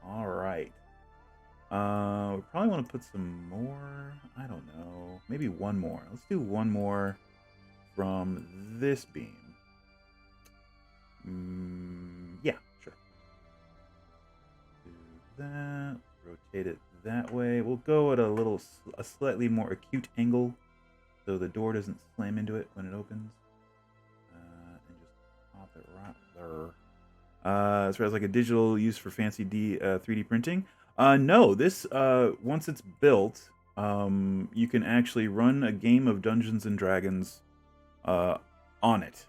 Speaker 1: All right. We probably want to put some more. I don't know. Maybe one more. Let's do one more from this beam. Yeah, sure. Do that. Rotate it that way. We'll go at a slightly more acute angle, so the door doesn't slam into it when it opens. And just pop it right there. As far as like a digital use for fancy 3D printing. No, this once it's built, you can actually run a game of Dungeons and Dragons on it.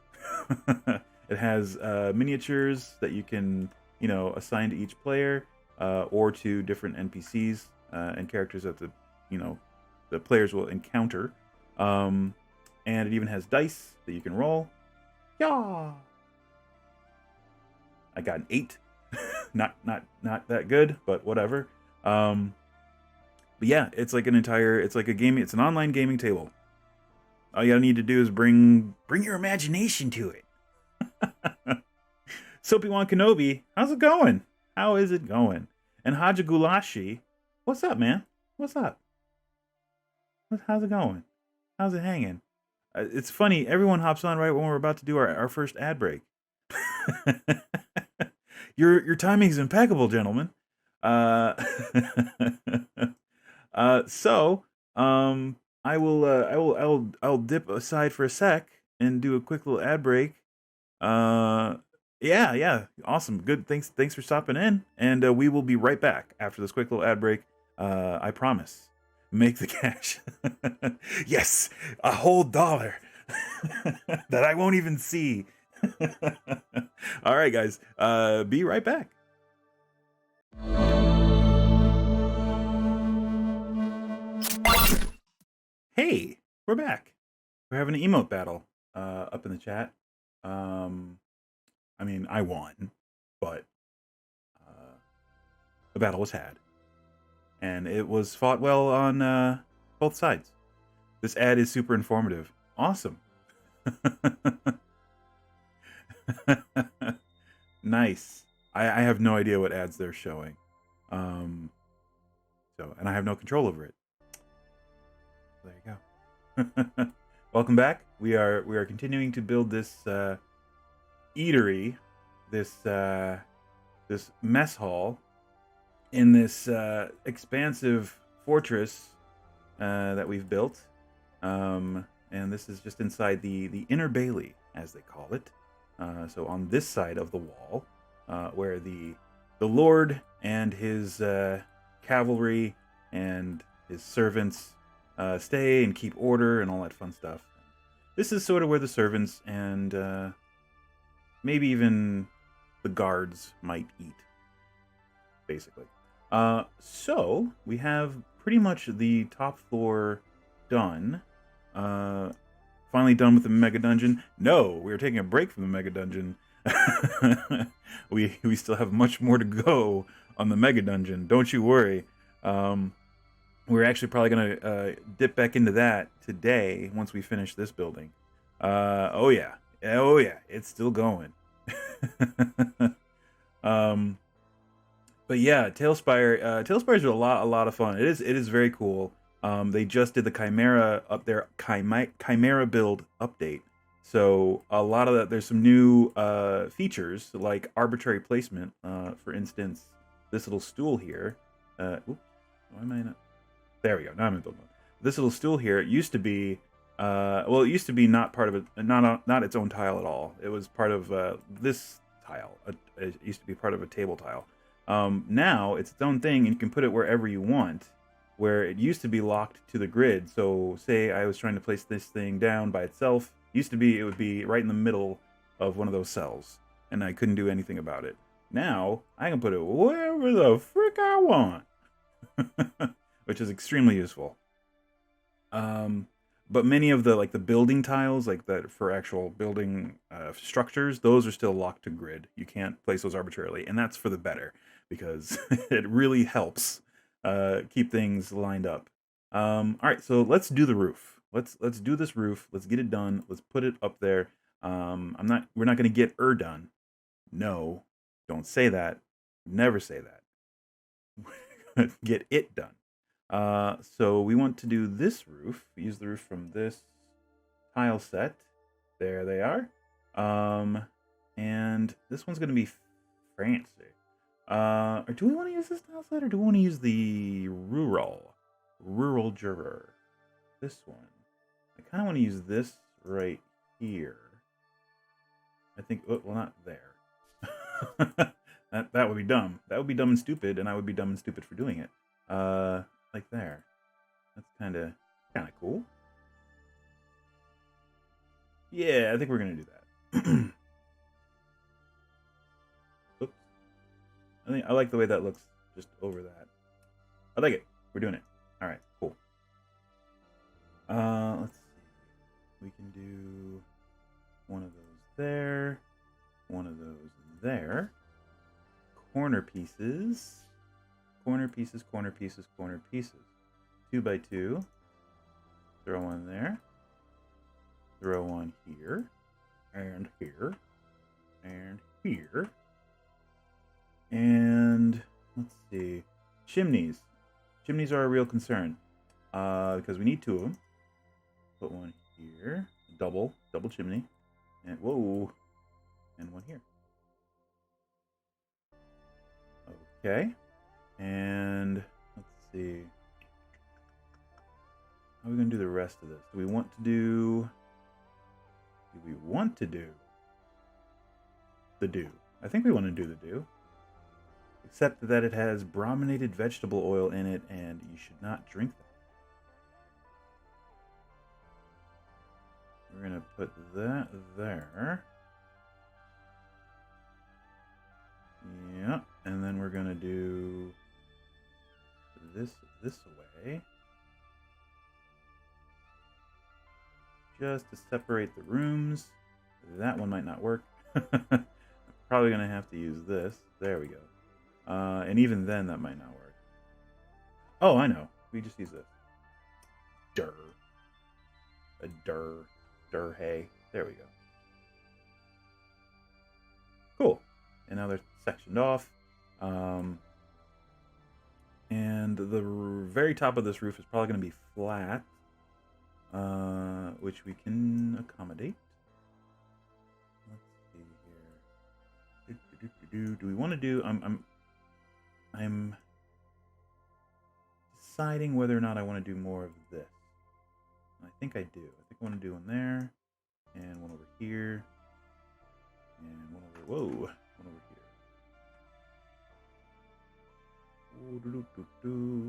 Speaker 1: It has miniatures that you can, assign to each player, or to different NPCs and characters that the players will encounter. And it even has dice that you can roll. Yeah. I got an 8. not that good, but whatever. But yeah, it's like a game. It's an online gaming table. All you need to do is bring your imagination to it. Soapy Wan Kenobi, how's it going? How is it going? And Haja Gulashi, What's up, man? What's up? How's it going? How's it hanging? It's funny. Everyone hops on right when we're about to do our first ad break. Your timing is impeccable, gentlemen. Uh, so I'll dip aside for a sec and do a quick little ad break. Yeah, awesome, good. Thanks for stopping in, and we will be right back after this quick little ad break. I promise. Make the cash. Yes, a whole dollar that I won't even see. All right, guys. Be right back. Hey, we're back. We're having an emote battle up in the chat. I mean, I won, but the battle was had, and it was fought well on both sides. This ad is super informative. Awesome. Nice. I have no idea what ads they're showing. And I have no control over it. There you go. Welcome back. We are continuing to build this eatery, this mess hall in this expansive fortress that we've built. And this is just inside the inner bailey, as they call it. So on this side of the wall, where the Lord and his cavalry and his servants stay and keep order and all that fun stuff. This is sort of where the servants and maybe even the guards might eat, basically. So we have pretty much the top floor done. Finally done with the mega dungeon. No, we were taking a break from the mega dungeon. we still have much more to go on the mega dungeon. Don't you worry. We're actually probably gonna dip back into that today once we finish this building. Oh yeah, it's still going. But yeah, TaleSpire is a lot of fun. It is very cool. They just did the Chimera Chimera build update. So a lot of that, there's some new features like arbitrary placement. For instance, this little stool here. Oops, why am I not? There we go. Now I'm in build mode. This little stool here, it used to be, well, it used to be not part of it, not its own tile at all. It was part of this tile. It used to be part of a table tile. Now it's its own thing, and you can put it wherever you want. Where it used to be locked to the grid. So say I was trying to place this thing down by itself. Used to be, it would be right in the middle of one of those cells, and I couldn't do anything about it. Now I can put it wherever the frick I want. Which is extremely useful. But many of the building tiles, like that for actual building structures, those are still locked to grid. You can't place those arbitrarily, and that's for the better because it really helps keep things lined up. All right, so let's do the roof. Let's do this roof. Let's get it done. Let's put it up there. We're not gonna get done. No, don't say that. Never say that. Get it done. So we want to do this roof. Use the roof from this tile set. There they are. And this one's gonna be fancy. Or do we want to use this tile set, or do we want to use the rural juror? This one. I kind of want to use this right here. I think. Oh, well, not there. that would be dumb. That would be dumb and stupid, and I would be dumb and stupid for doing it. Like there. That's kind of cool. Yeah, I think we're gonna do that. Oops. I like the way that looks just over that. I like it. We're doing it. All right, cool. Let's see. We can do one of those there, one of those there. Corner pieces. Corner pieces, corner pieces, corner pieces. 2 by 2. Throw one there. Throw one here. And here. And here. And let's see. Chimneys. Chimneys are a real concern. Because we need 2 of them. Put one here. Double chimney. And whoa. And one here. Okay. And let's see. How are we going to do the rest of this? Do we want to do the dew? I think we want to do the dew. Except that it has brominated vegetable oil in it, and you should not drink that. We're going to put that there. Yeah, and then we're going to do this way. Just to separate the rooms. That one might not work. I'm probably going to have to use this. There we go. And even then, that might not work. Oh, I know. We just use this. Dur hay. There we go. Cool. And now they're sectioned off. And the very top of this roof is probably going to be flat. Which we can accommodate. Let's see here. Do we want to do? I'm deciding whether or not I want to do more of this. I think I do. I think I want to do one there, and one over here, and one over. Whoa, one over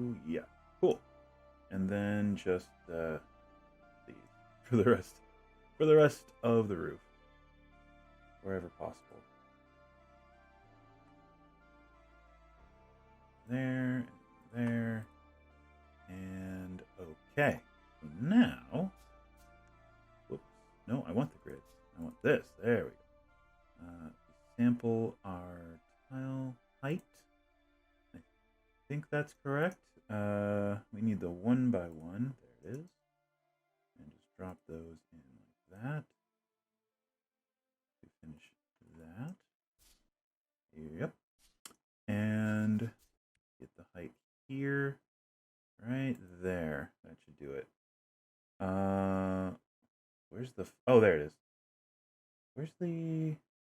Speaker 1: here. Yeah, cool. And then just these for the rest of the roof, wherever possible. There, and okay. Now, whoops, no, I want the grids. I want this. There we go. Sample our tile height. I think that's correct. We need the 1 by 1. There it is. And just drop those in like that. To finish that. Yep. And get the height here. Right there. That should do it. Where's the... Oh, there it is. Where's the...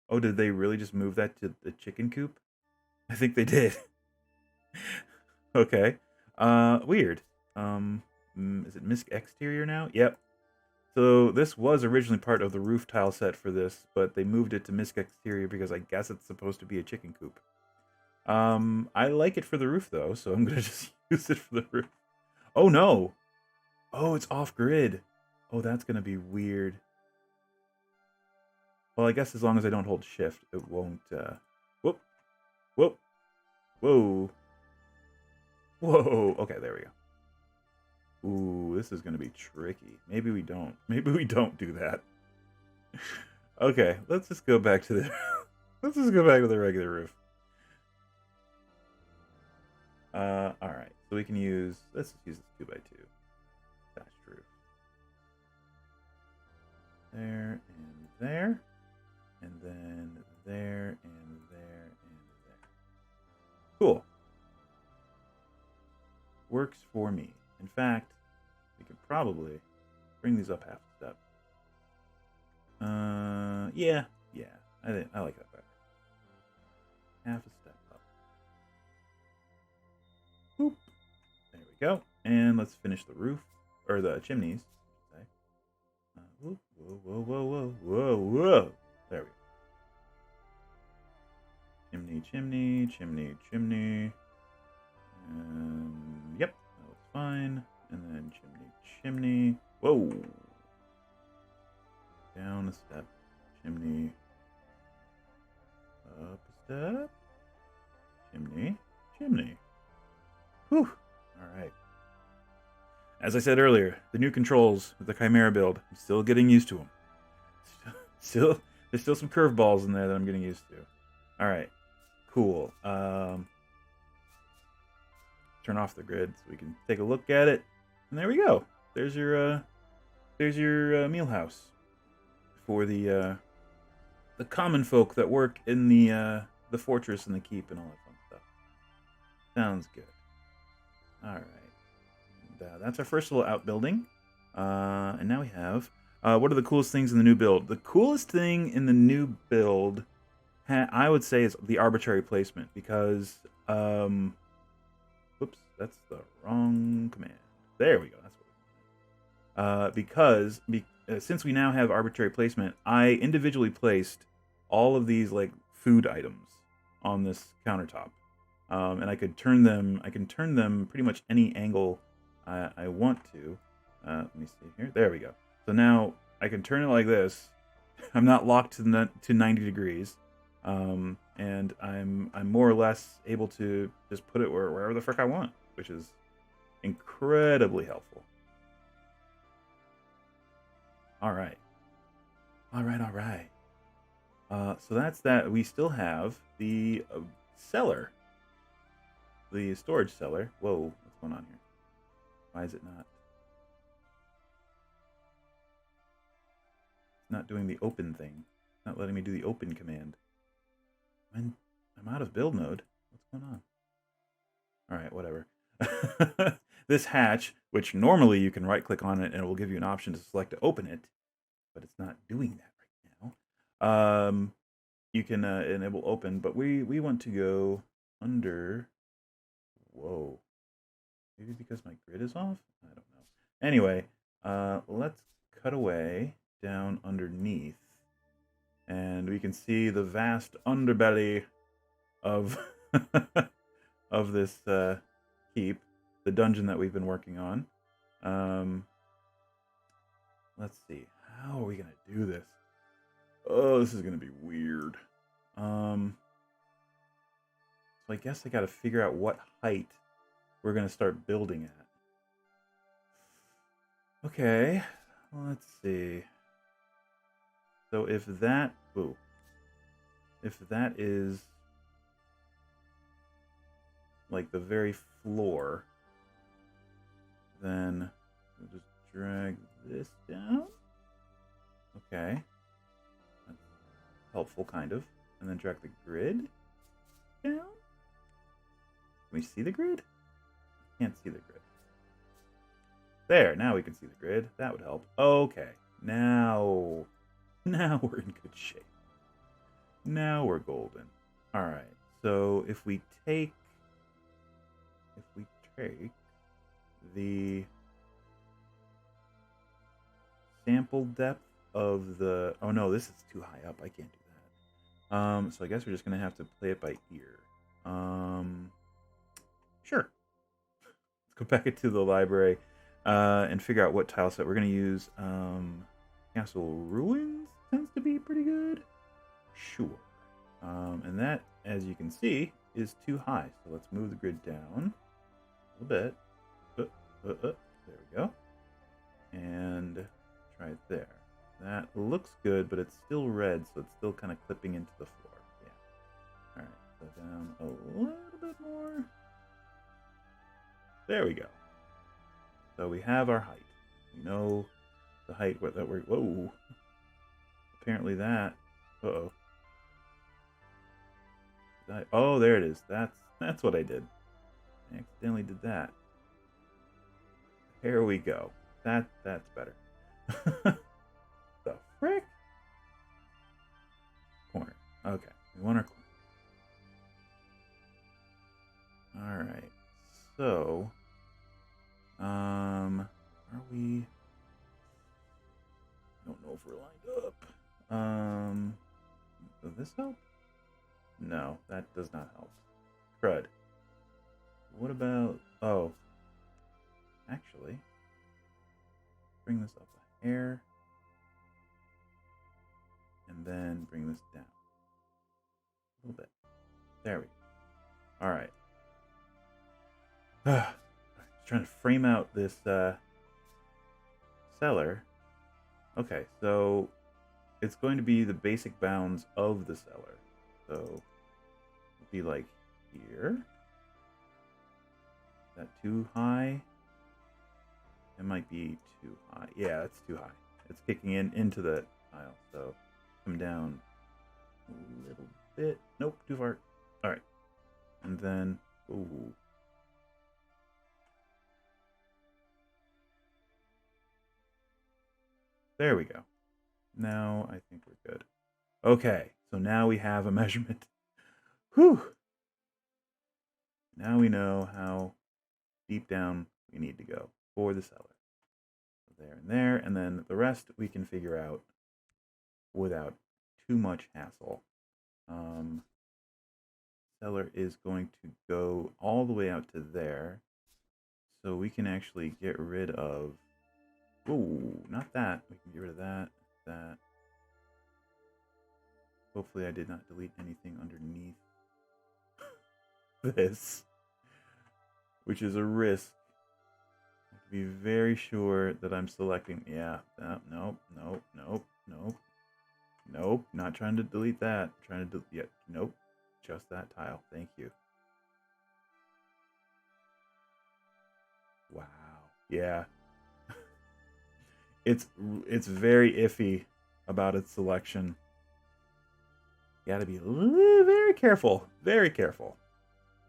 Speaker 1: Oh, did they really just move that to the chicken coop? I think they did. Okay. Weird. Is it misc exterior now? Yep. So this was originally part of the roof tile set for this, but they moved it to misc exterior because I guess it's supposed to be a chicken coop. I like it for the roof though, so I'm gonna just use it for the roof. Oh no! Oh, it's off grid. Oh, that's gonna be weird. Well, I guess as long as I don't hold shift, it won't, whoop. Whoop. Whoa. Whoa. Okay, there we go. Ooh, this is gonna be tricky. Maybe we don't. Maybe we don't do that. Okay, let's just go back to the... let's just go back to the regular roof. Alright, so we can use... Let's just use this 2x2. Thatched roof. There, and there. And then there, and there, and there. Cool. Works for me. In fact, we could probably bring these up half a step. Yeah. I like that better. Half a step up. Boop. There we go. And let's finish the roof, or the chimneys. Whoa, whoa, whoa, whoa, whoa, whoa. There we go. Chimney, chimney, chimney, chimney. Yep, that looks fine. And then chimney, chimney. Whoa. Down a step. Chimney. Up a step. Chimney, chimney. Whew. Alright. As I said earlier, the new controls with the Chimera build, I'm still getting used to them. There's still some curveballs in there that I'm getting used to. Alright. Cool. Turn off the grid so we can take a look at it. And there we go. There's your meal house for the common folk that work in the fortress and the keep and all that fun stuff. Sounds good. All right. And, that's our first little outbuilding. And now we have... what are the coolest things in the new build? The coolest thing in the new build, I would say, is the arbitrary placement. Because... whoops, that's the wrong command. There we go. That's what because since we now have arbitrary placement, I individually placed all of these like food items on this countertop, and I could turn them. I can turn them pretty much any angle I want to. Let me see here. There we go. So now I can turn it like this. I'm not locked to 90 degrees, and I'm more or less able to just put it wherever the frick I want, which is incredibly helpful. All right. All right, all right. So that's that. We still have the cellar. The storage cellar. Whoa, what's going on here? Why is it not? It's not doing the open thing. It's not letting me do the open command. I'm out of build mode. What's going on? All right, whatever. This hatch, which normally you can right-click on it and it will give you an option to select to open it, but it's not doing that right now. You can enable open, but we want to go under. Whoa. Maybe because my grid is off? I don't know. Anyway, let's cut away down underneath. And we can see the vast underbelly of of this keep, the dungeon that we've been working on. Let's see. How are we going to do this? Oh, this is going to be weird. So I guess I got to figure out what height we're going to start building at. Okay, let's see. So if that is like the very floor, then we'll just drag this down. Okay. That's helpful, kind of. And then drag the grid down. Can we see the grid? Can't see the grid. There, now we can see the grid. That would help. Okay. Now we're in good shape. Now we're golden. All right. So if we take the sample depth of the... Oh no, this is too high up. I can't do that. So I guess we're just gonna have to play it by ear. Sure. Let's go back into the library and figure out what tile set we're gonna use. Castle Ruins tends to be pretty good. Sure. And that, as you can see, is too high. So let's move the grid down a little bit. There we go. And try it there. That looks good, but it's still red, so it's still kind of clipping into the floor. Yeah. All right. So down a little bit more. There we go. So we have our height. We know the height that we're... Whoa. Apparently that... Uh-oh. Oh, there it is. That's what I did. I accidentally did that. Here we go. That's better. The frick? Corner. Okay. We want our corner. Alright. So... are we... I don't know if we're lined up. Does this help? No, that does not help. Crud. What about... Oh. Actually. Bring this up a hair. And then bring this down. A little bit. There we go. Alright. Just trying to frame out this cellar. Okay, so it's going to be the basic bounds of the cellar. So it'll be like here. Is that too high? It might be too high. Yeah, it's too high. It's kicking into the tile. So come down a little bit. Nope, too far. All right. And then, ooh. There we go. Now I think we're good. Okay, so now we have a measurement. Whew. Now we know how deep down we need to go for the cellar. There, and then the rest we can figure out without too much hassle. Cellar is going to go all the way out to there, so we can actually get rid of. Ooh, not that. We can get rid of that. That. Hopefully, I did not delete anything underneath this, which is a risk. I have to be very sure that I'm selecting. Yeah. Nope. Not trying to delete that. Trying to yeah. Nope. Just that tile. Thank you. Wow. Yeah. It's very iffy about its selection. You gotta be very careful. Very careful.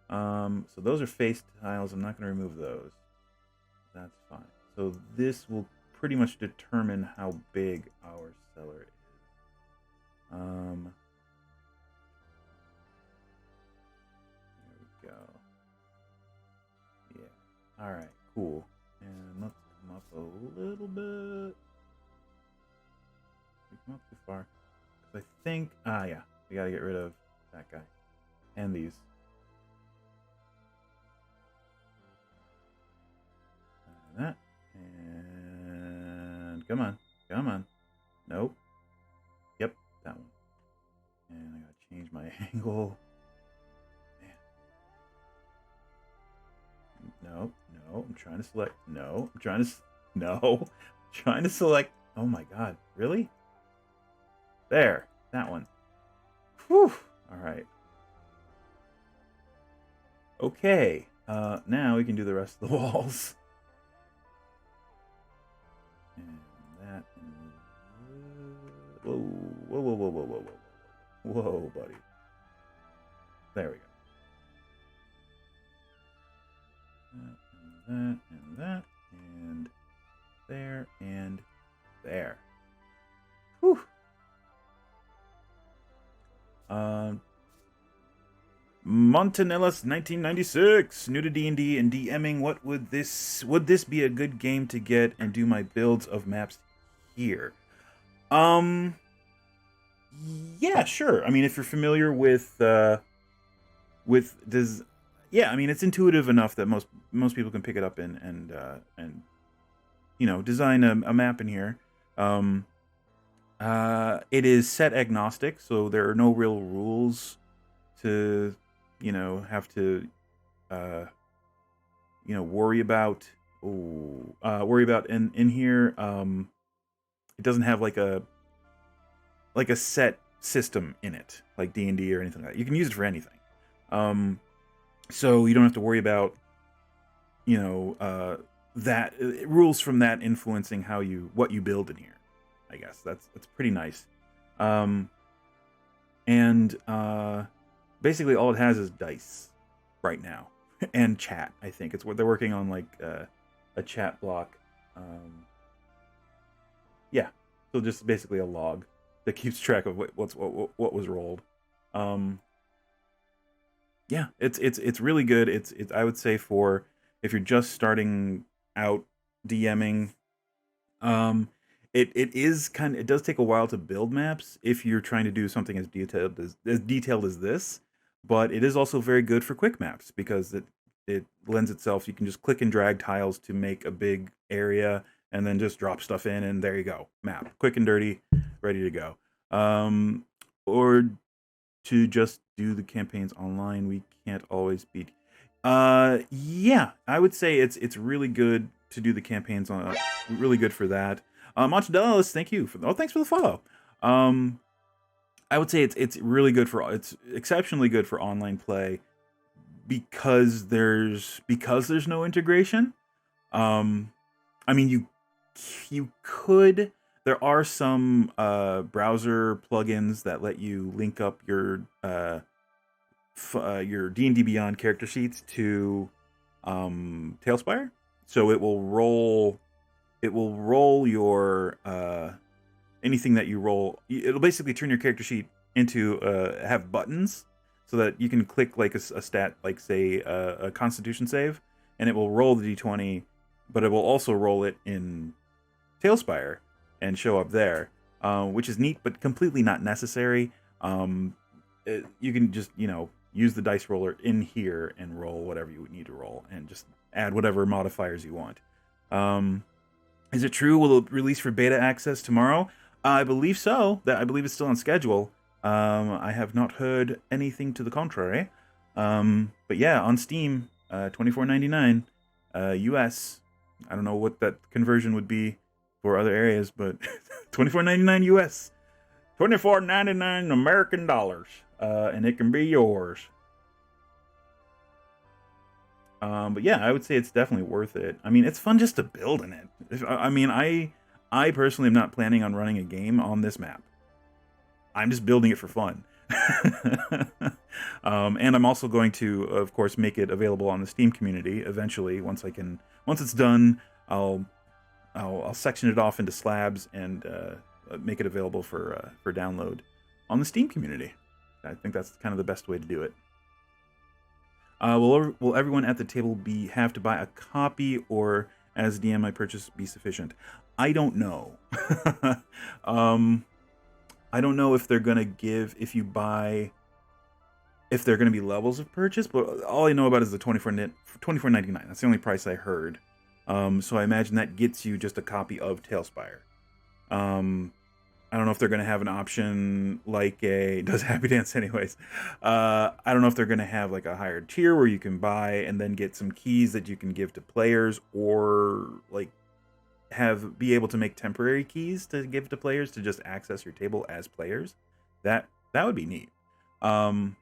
Speaker 1: So those are face tiles. I'm not gonna remove those. That's fine. So this will pretty much determine how big our cellar is. There we go. Yeah. All right. Cool. And let's come up a little bit. We come up too far. Because I think, yeah, we gotta get rid of that guy and these. And that. And come on. Nope. Yep, that one. And I gotta change my angle. Man. No, I'm trying to select. No, I'm trying to select. Oh my god, really? There, that one. Whew. All right. Okay. Now we can do the rest of the walls. And that. Whoa, buddy. There we go. And that, and there, and there. Whew. Montanellis 1996, new to D&D and DMing. What would this be a good game to get and do my builds of maps here? Yeah, sure. I mean, if you're familiar with does, yeah, I mean, it's intuitive enough that most people can pick it up and design a map in here. It is set agnostic, so there are no real rules to have to worry about. In here. It doesn't have like a set system in it, like D&D or anything like that. You can use it for anything. So you don't have to worry about that rules from that influencing what you build in here. I guess that's pretty nice. Basically all it has is dice right now and chat. I think it's what they're working on, like a chat block. Yeah, so just basically a log that keeps track of what was rolled. Yeah, it's really good. It's I would say for if you're just starting out DMing, it does take a while to build maps if you're trying to do something as detailed as this, but it is also very good for quick maps because it lends itself. You can just click and drag tiles to make a big area and then just drop stuff in, and there you go, map, quick and dirty, ready to go. Or to just do the campaigns online. We can't always beat. Yeah, I would say it's really good to do the campaigns on. Really good for that. Montadelis, thank you thanks for the follow. I would say it's really good it's exceptionally good for online play because there's no integration. I mean, you could. There are some browser plugins that let you link up your D&D Beyond character sheets to TaleSpire, so it will roll it will roll your anything that you roll. It'll basically turn your character sheet into have buttons so that you can click like a stat, like say a Constitution save, and it will roll the d20, but it will also roll it in TaleSpire and show up there, which is neat, but completely not necessary. You can just, use the dice roller in here and roll whatever you need to roll, and just add whatever modifiers you want. Is it true? Will it release for beta access tomorrow? I believe so. I believe it's still on schedule. I have not heard anything to the contrary. But yeah, on Steam, $24.99 US. I don't know what that conversion would be for other areas, but $24.99 US. $24.99 American dollars. And it can be yours. But yeah, I would say it's definitely worth it. I mean, it's fun just to build in it. I personally am not planning on running a game on this map. I'm just building it for fun. And I'm also going to, of course, make it available on the Steam community eventually. Once it's done, I'll section it off into slabs and make it available for download on the Steam community. I think that's kind of the best way to do it. Will everyone at the table have to buy a copy, or as DM my purchase be sufficient? I don't know. I don't know if they're gonna give, if they're gonna be levels of purchase, but all I know about is the $24.99. That's the only price I heard. So I imagine that gets you just a copy of TaleSpire. I don't know if they're going to have an option like does Happy Dance anyways. I don't know if they're going to have like a higher tier where you can buy and then get some keys that you can give to players, or like be able to make temporary keys to give to players to just access your table as players. That would be neat. But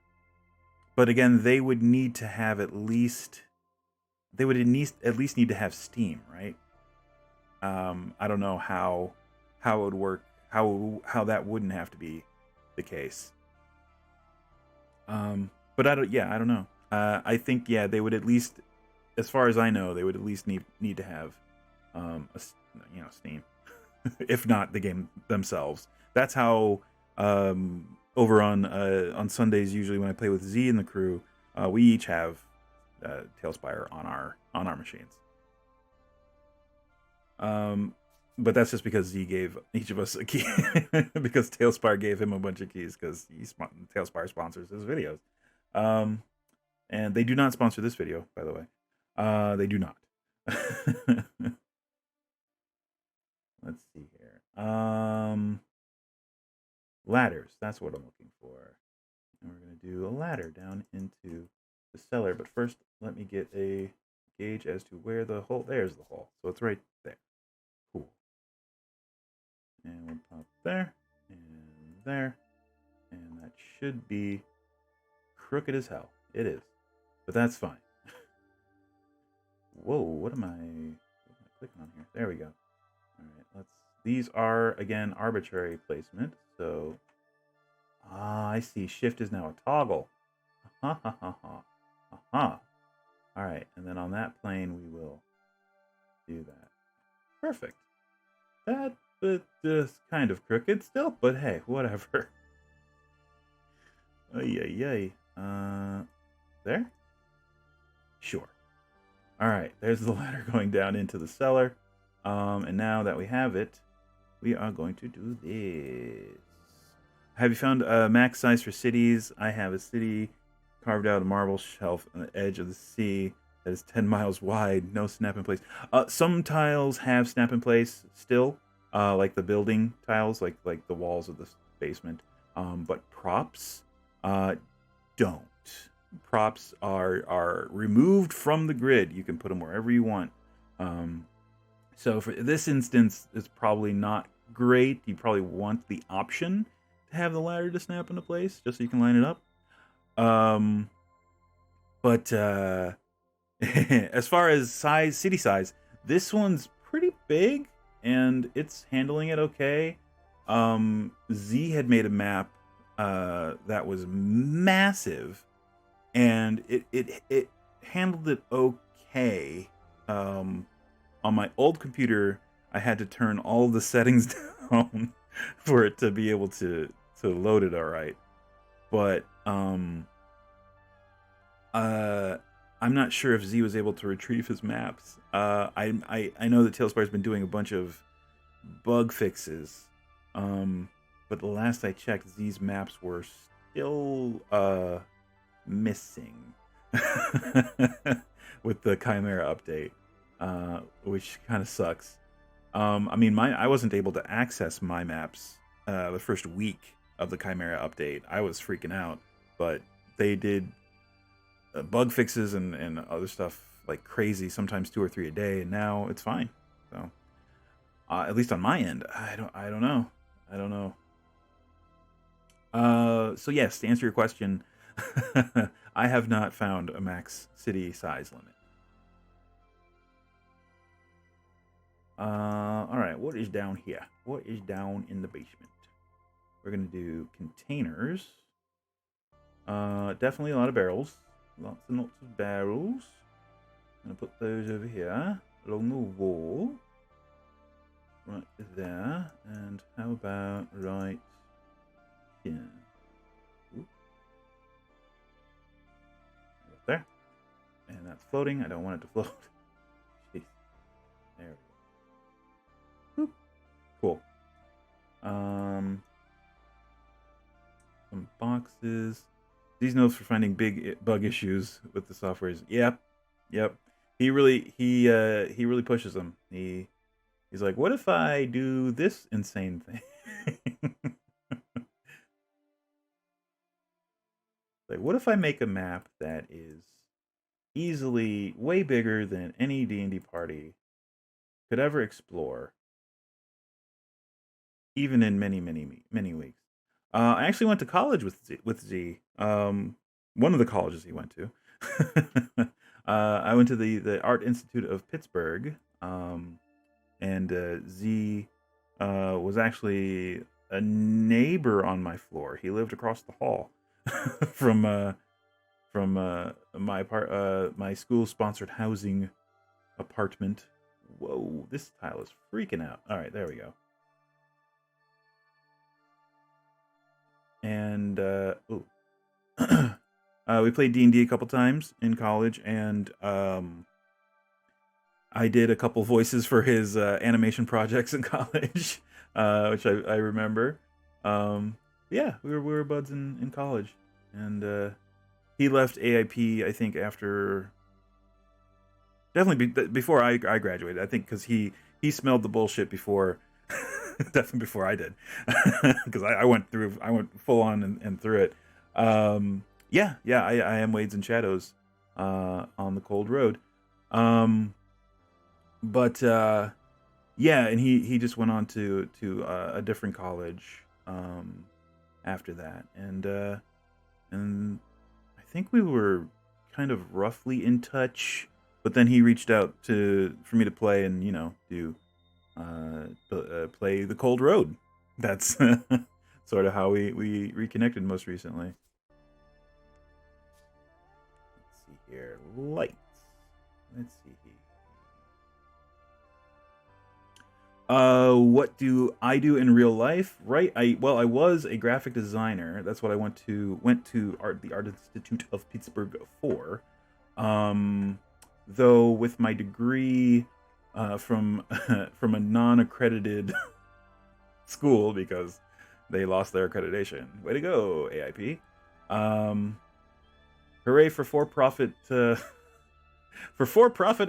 Speaker 1: again, they would need to have at least need to have Steam, right? I don't know how it would work. How that wouldn't have to be the case. But I don't know. I think they would at least, as far as I know, they would at least need to have Steam, if not the game themselves. That's how over on Sundays, usually when I play with Z and the crew, we each have TaleSpire on our machines. But that's just because Z gave each of us a key, because TaleSpire gave him a bunch of keys, because TaleSpire sponsors his videos. And they do not sponsor this video, by the way. They do not. Let's see here. Ladders, that's what I'm looking for. And we're going to do a ladder down into the cellar. But first, let me get a gauge as to where the hole, there's the hole. So it's right there. Cool. And we'll pop there, and that should be crooked as hell. It is, but that's fine. Whoa, what am I clicking on here? There we go. All right, these are, again, arbitrary placement, so, I see, shift is now a toggle. Ha ha ha ha. Aha. All right, and then on that plane, we will do that. Perfect. That, but just kind of crooked still, but hey, whatever. Ay. There? Sure. Alright, there's the ladder going down into the cellar. And now that we have it, we are going to do this. Have you found a max size for cities? I have a city carved out of marble shelf on the edge of the sea that is 10 miles wide. No snap in place. Some tiles have snap in place still. Like the building tiles, like the walls of the basement. But props don't. Props are removed from the grid. You can put them wherever you want. So for this instance, it's probably not great. You probably want the option to have the ladder to snap into place, just so you can line it up. But as far as city size, this one's pretty big. And it's handling it okay. Z had made a map that was massive, and it handled it okay. On my old computer, I had to turn all the settings down for it to be able to load it all right. But I'm not sure if Z was able to retrieve his maps. I know that TaleSpire's been doing a bunch of bug fixes, but the last I checked, Z's maps were still missing with the Chimera update, which kind of sucks. I mean, I wasn't able to access my maps the first week of the Chimera update. I was freaking out, but they did bug fixes and other stuff like crazy, sometimes 2 or 3 a day, and now it's fine. So at least on my end, I don't know. So yes, to answer your question, I have not found a max city size limit. All right, what is down here? What is down in the basement? We're gonna do containers. Definitely a lot of barrels. Lots and lots of barrels. I'm gonna put those over here along the wall. Right there. And how about right here? Ooh. Right there. And that's floating. I don't want it to float. Jeez. There we go. Boop. Cool. Some boxes. These notes for finding big bug issues with the softwares. Yep. He really pushes them. He's like, what if I do this insane thing? Like, what if I make a map that is easily way bigger than any D&D party could ever explore, even in many weeks. I actually went to college with Z. One of the colleges he went to. I went to the Art Institute of Pittsburgh, and Z was actually a neighbor on my floor. He lived across the hall from my school sponsored housing apartment. Whoa, this tile is freaking out. All right, there we go. And we played D&D a couple times in college, and I did a couple voices for his animation projects in college, which I remember. Yeah, we were buds in college, and he left AIP, I think, after definitely before I graduated. I think because he smelled the bullshit before. Definitely before I did, because I went full on and through it. Yeah, I am Wades and Shadows on the Cold Road. But yeah, and he just went on to a different college after that, and I think we were kind of roughly in touch. But then he reached out for me to play and do. Play the Cold Road. That's sort of how we reconnected most recently. Let's see here. Lights. Let's see here. What do I do in real life? Right. I was a graphic designer. That's what I went to the Art Institute of Pittsburgh for. Though with my degree from a non-accredited school because they lost their accreditation. Way to go, AIP! Hooray for for-profit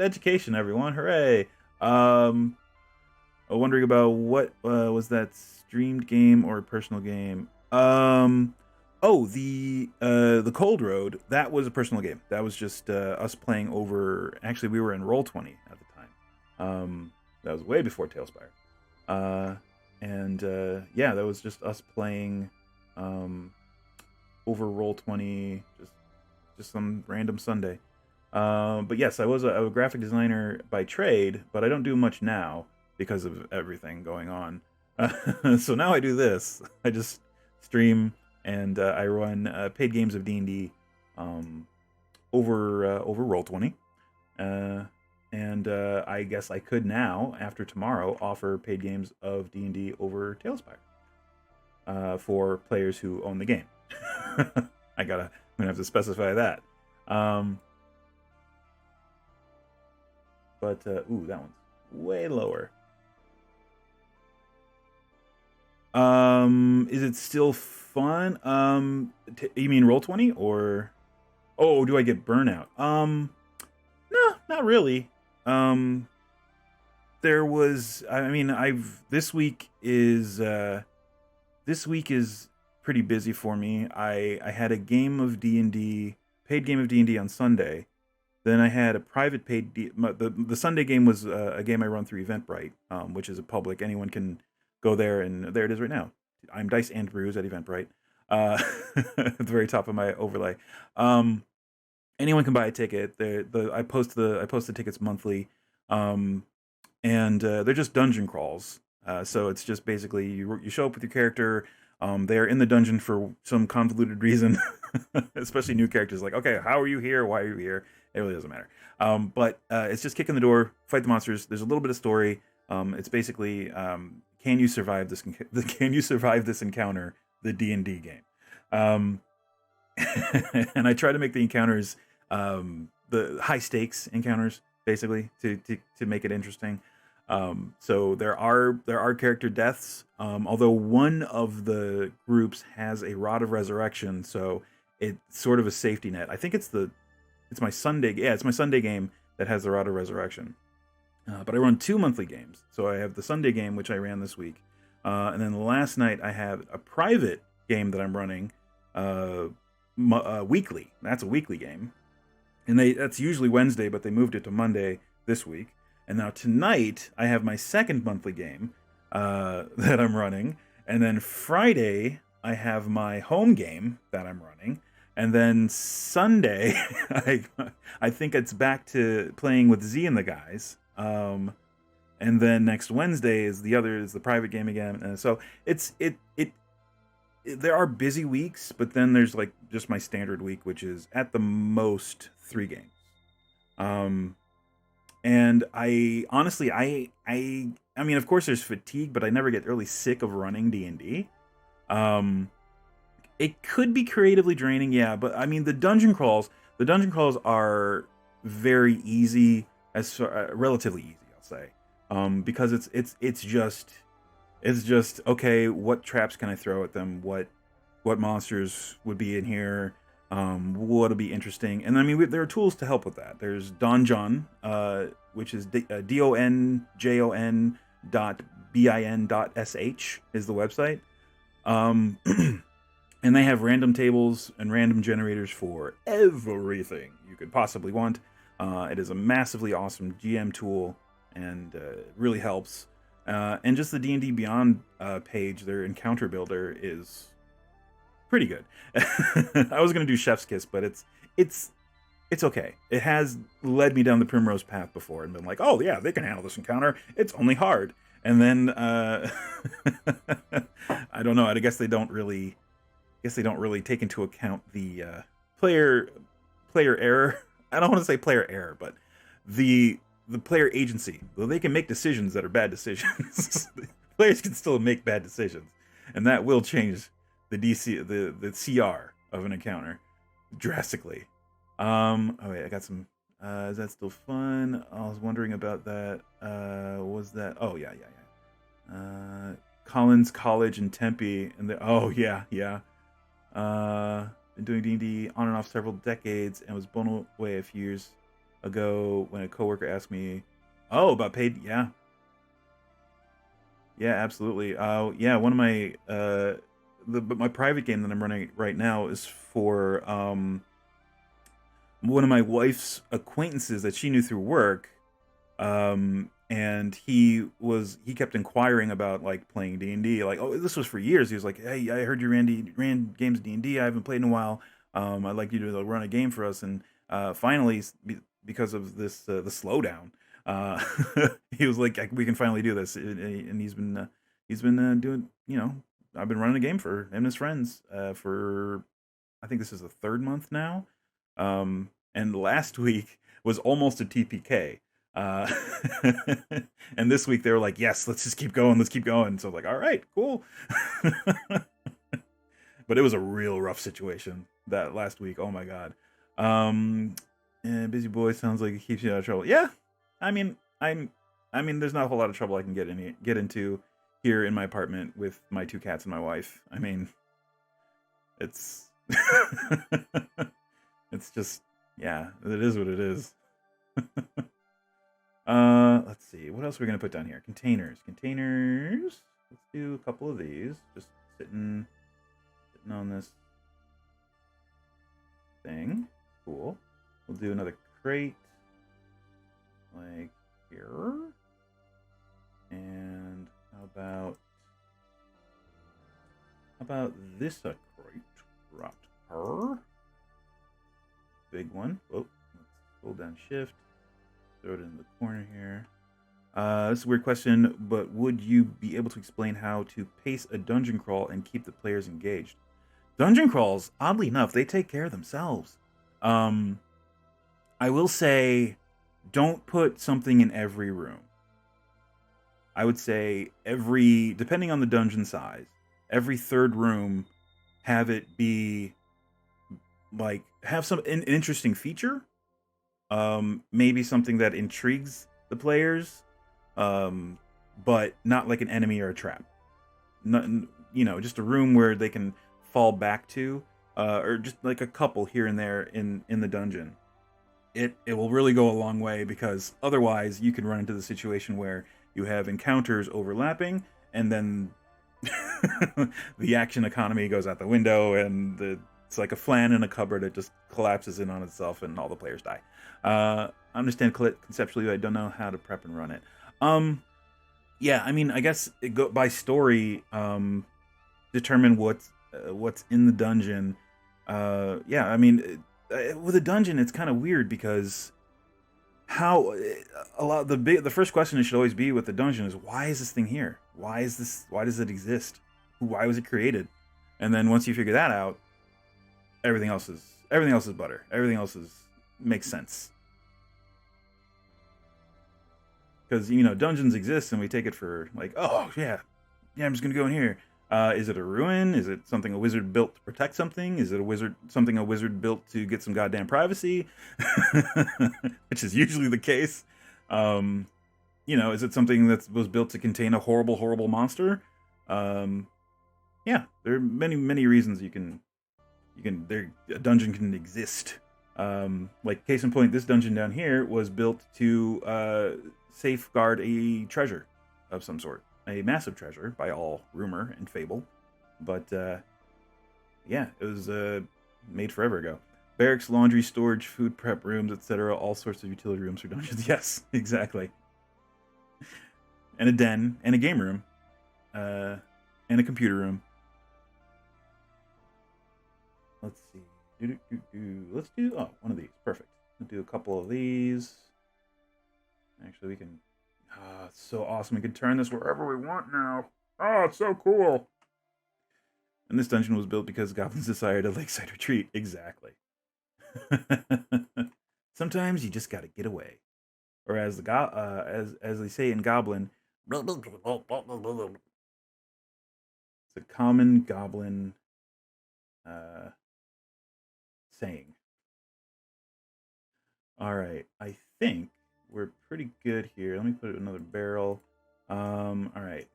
Speaker 1: education, everyone! Hooray! Wondering about what was that streamed game or personal game? Oh, the Cold Road. That was a personal game. That was just us playing over. Actually, we were in Roll20 at the time. That was way before TaleSpire. Yeah, that was just us playing over Roll20, just some random Sunday. But yes, I was a graphic designer by trade, but I don't do much now because of everything going on. So now I do this. I just stream and I run paid games of D&D over Roll20. And I guess I could now, after tomorrow, offer paid games of D&D over TaleSpire for players who own the game. I'm gonna have to specify that. But ooh, that one's way lower. Is it still fun? You mean Roll20 or? Oh, do I get burnout? No, not really. There was. I mean, this week is pretty busy for me. I had a game of D&D, paid game of D&D on Sunday. Then I had a private paid. The Sunday game was a game I run through Eventbrite, which is a public. Anyone can go there, and there it is right now. I'm Dice and Brews at Eventbrite. At the very top of my overlay. Anyone can buy a ticket. I post the tickets monthly, and they're just dungeon crawls. So it's just basically you show up with your character. They're in the dungeon for some convoluted reason, especially new characters. Like, okay, how are you here? Why are you here? It really doesn't matter. But it's just kick in the door, fight the monsters. There's a little bit of story. It's basically can you survive this? Can you survive this encounter? The D&D game. And I try to make the encounters the high stakes encounters, basically, to make it interesting. So there are character deaths, although one of the groups has a Rod of Resurrection, so it's sort of a safety net. I think it's my Sunday game that has the Rod of Resurrection. But I run 2 monthly games, so I have the Sunday game, which I ran this week, and then last night I have a private game that I'm running weekly. That's a weekly game, and that's usually Wednesday, but they moved it to Monday this week. And now tonight, I have my second monthly game that I'm running. And then Friday, I have my home game that I'm running. And then Sunday, I think it's back to playing with Z and the guys. And then next Wednesday is the private game again. And so there are busy weeks, but then there's like just my standard week, which is at the most 3 games. And I honestly, I mean, of course there's fatigue, but I never get really sick of running D&D. It could be creatively draining, yeah, but I mean, the dungeon crawls are very easy, relatively easy, I'll say. Because it's just okay, what traps can I throw at them? What monsters would be in here? What'll be interesting? And I mean, there are tools to help with that. There's Donjon, which is donjon.bin.sh is the website. And they have random tables and random generators for everything you could possibly want. It is a massively awesome GM tool, and really helps. And just the D&D Beyond page, their encounter builder is pretty good. I was gonna do Chef's Kiss, but it's okay. It has led me down the primrose path before and been like, oh yeah, they can handle this encounter. It's only hard. And then I don't know. I guess they don't really take into account the player error. I don't want to say player error, but the player agency. Well, they can make decisions that are bad decisions. Players can still make bad decisions, and that will change the CR of an encounter drastically. Oh wait, I got some. Is that still fun? I was wondering about that. Was that? Oh yeah. Collins College in Tempe, and oh yeah. Been doing D&D on and off several decades, and was blown away a few years ago when a coworker asked me, "Oh, about paid?" Yeah, absolutely. Yeah, one of my my private game that I'm running right now is for one of my wife's acquaintances that she knew through work, and he kept inquiring about like playing D&D. Like, oh, this was for years. He was like, hey, I heard you ran games of D&D. I haven't played in a while. I'd like you to run a game for us. And finally, because of this the slowdown, he was like, we can finally do this. And he's been doing, I've been running a game for him and his friends for, I think this is the 3rd month now. And last week was almost a TPK. Uh, and this week they were like, yes, let's just keep going. Let's keep going. So I'm like, all right, cool. But it was a real rough situation that last week. Oh my God. And Busy Boy sounds like it keeps you out of trouble. Yeah. I mean, there's not a whole lot of trouble I can get into here in my apartment with my 2 cats and my wife. I mean, it's it's just, yeah, it is what it is. Let's see. What else are we gonna put down here? Containers. Let's do a couple of these. Just sitting on this thing. Cool. We'll do another crate like here. And how about this a crate right her? Big one. Oh, let's hold down shift. Throw it in the corner here. This is a weird question, but would you be able to explain how to pace a dungeon crawl and keep the players engaged? Dungeon crawls, oddly enough, they take care of themselves. I will say, don't put something in every room. I would say depending on the dungeon size, every third room, have it be like have an interesting feature. Maybe something that intrigues the players, but not like an enemy or a trap. Not, just a room where they can fall back to, or just like a couple here and there in the dungeon. It will really go a long way, because otherwise you can run into the situation where you have encounters overlapping, and then the action economy goes out the window, and it's like a flan in a cupboard. It just collapses in on itself, and all the players die. I understand conceptually, but I don't know how to prep and run it. Yeah, I mean, I guess it go by story. Determine what's in the dungeon. Yeah, I mean, with a dungeon, it's kind of weird, because the first question it should always be with the dungeon is, why is this thing here? Why does it exist? Why was it created? And then once you figure that out, everything else is butter. Everything else makes sense. Because dungeons exist, and we take it for like, oh yeah, I'm just gonna go in here. Is it a ruin? Is it something a wizard built to protect something? Is it something a wizard built to get some goddamn privacy? Which is usually the case. Is it something that was built to contain a horrible, horrible monster? Yeah, there are many reasons a dungeon can exist. Like case in point, this dungeon down here was built to safeguard a treasure of some sort. A massive treasure, by all rumor and fable. But, yeah, it was made forever ago. Barracks, laundry, storage, food prep rooms, etc. All sorts of utility rooms for dungeons. Yes, exactly. And a den, and a game room, and a computer room. Let's see. Let's do one of these. Perfect. We'll do a couple of these. Actually, we can. It's so awesome. We can turn this wherever we want now. Oh, it's so cool. And this dungeon was built because goblins desired a lakeside retreat. Exactly. Sometimes you just gotta get away. Or as they say in Goblin, it's a common Goblin saying. All right, I think we're pretty good here. Let me put another barrel. All right.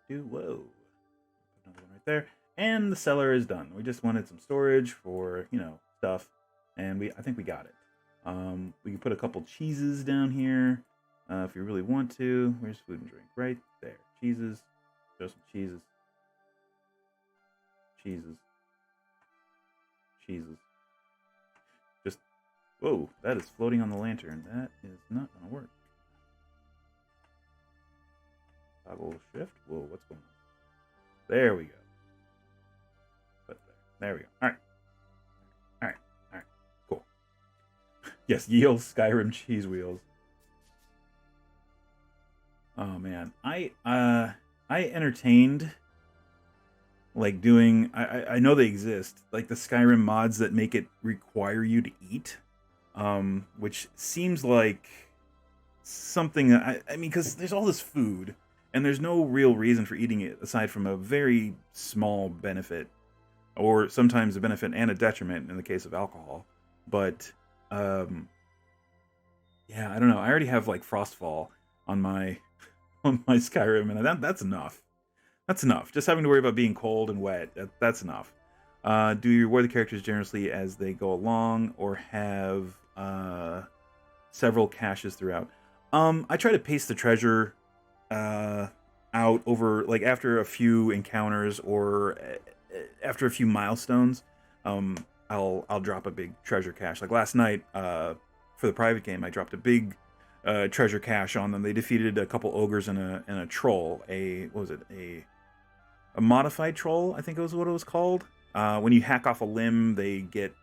Speaker 1: Whoa. Put another one right there. And the cellar is done. We just wanted some storage for, stuff. And I think we got it. We can put a couple cheeses down here if you really want to. Where's food and drink? Right there. Cheeses. Throw some cheeses. Cheeses. Just, whoa, that is floating on the lantern. That is not going to work. Toggle shift. Whoa, what's going on? There we go. But there we go. All right. Cool. Yes, Yield Skyrim cheese wheels. Oh man, I entertained like doing. I know they exist, like the Skyrim mods that make it require you to eat. which seems like something. I mean, because there's all this food, and there's no real reason for eating it aside from a very small benefit, or sometimes a benefit and a detriment in the case of alcohol. But yeah, I don't know. I already have like frostfall on my on my Skyrim, and that's enough. That's enough. Just having to worry about being cold and wet, that's enough. Do you reward the characters generously as they go along, or have several caches throughout? I try to pace the treasure out over, like, after a few encounters or after a few milestones. I'll drop a big treasure cache. Like last night, for the private game, I dropped a big treasure cache on them. They defeated a couple ogres and a troll. What was it? A modified troll, I think it was what it was called. When you hack off a limb, they get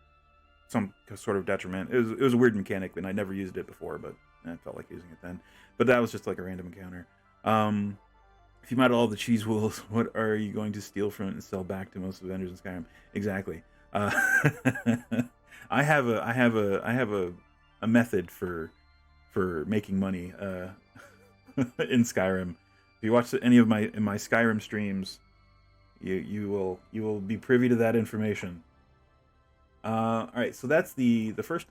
Speaker 1: some sort of detriment. It was a weird mechanic, and I never used it before, but I felt like using it then. But that was just like a random encounter. If you might all the cheese wheels, what are you going to steal from it and sell back to most vendors in Skyrim? Exactly. I have a method for making money in Skyrim. If you watch any of my Skyrim streams, you will be privy to that information. All right, so that's the first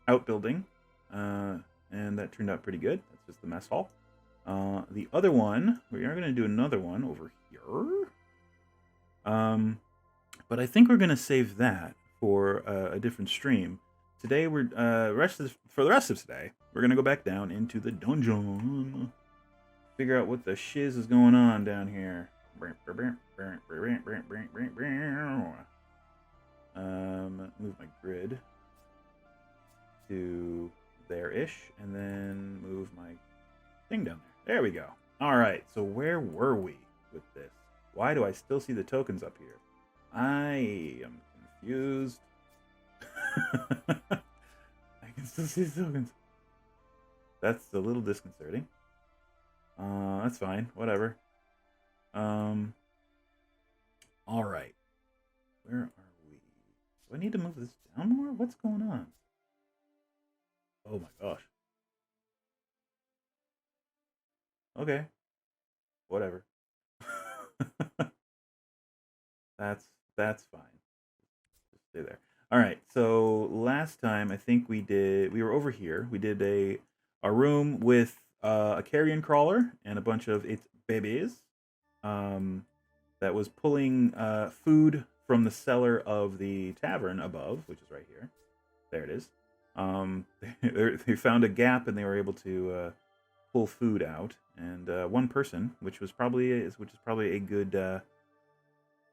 Speaker 1: outbuilding, and that turned out pretty good. That's just the mess hall. The other one, we are going to do another one over here. But I think we're going to save that for a different stream. Today, for the rest of today, we're going to go back down into the dungeon. Figure out what the shiz is going on down here. Move my grid to there-ish, and then move my thing down there. There we go. All right, so where were we with this? Why do I still see the tokens up here? I am confused. I can still see the tokens. That's a little disconcerting. That's fine. Whatever. All right. Where are we? Do I need to move this down more? What's going on? Oh my gosh. Okay. Whatever. That's fine. Just stay there. All right. So last time I think we were over here. We did a room with a carrion crawler and a bunch of its babies. That was pulling food from the cellar of the tavern above, which is right here. There it is. They found a gap and they were able to pull food out. And one person, which is probably a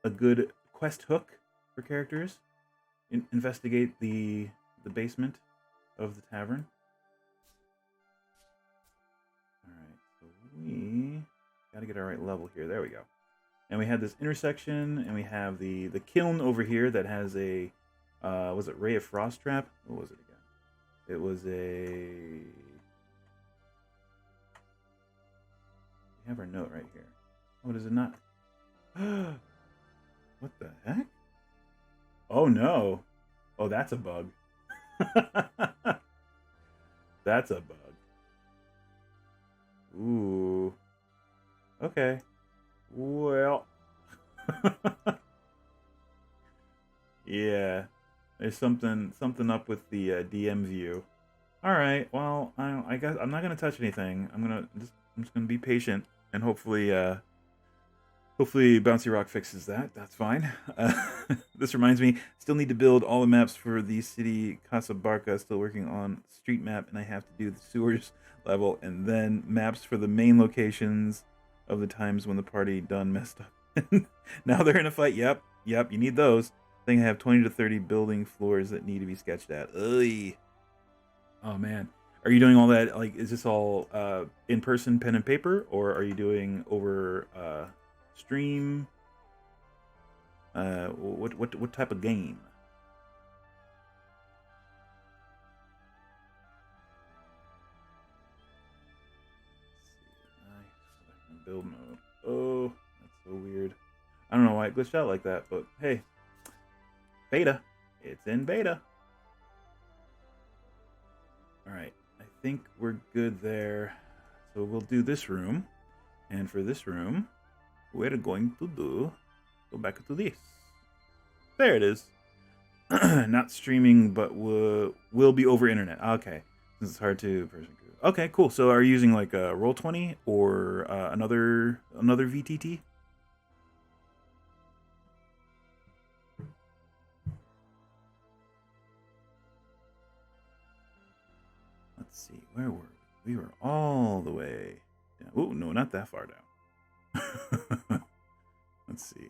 Speaker 1: good quest hook for characters, investigate the basement of the tavern. All right, so we got to get our right level here. There we go. And we had this intersection, and we have the kiln over here that has a was it Ray of Frost Trap? What was it again? It was a. We have our note right here. Oh, does it not? What the heck? Oh no! Oh, that's a bug. That's a bug. Ooh. Okay. Well. Yeah. There's something up with the DM view. All right. Well, I guess I'm not gonna touch anything. I'm just gonna be patient, and hopefully Bouncy Rock fixes that. That's fine. This reminds me, still need to build all the maps for the city Casablanca. Still working on street map, and I have to do the sewers level, and then maps for the main locations of the times when the party done messed up. Now they're in a fight. Yep. You need those. I think I have 20 to 30 building floors that need to be sketched out. Ugh. Oh man, are you doing all that? Like, is this all in person, pen and paper, or are you doing over stream? What type of game? Nice. Build mode. Oh, that's so weird. I don't know why it glitched out like that, but hey, beta. It's in beta. All right, I think we're good there. So we'll do this room, and for this room, we're going to go back to this. There it is. Not streaming, but will be over internet. Okay, since it's hard to person. Okay, cool. So are you using like a Roll20 or another VTT? Let's see, where were we? We were all the way down. Oh no, not that far down. Let's see.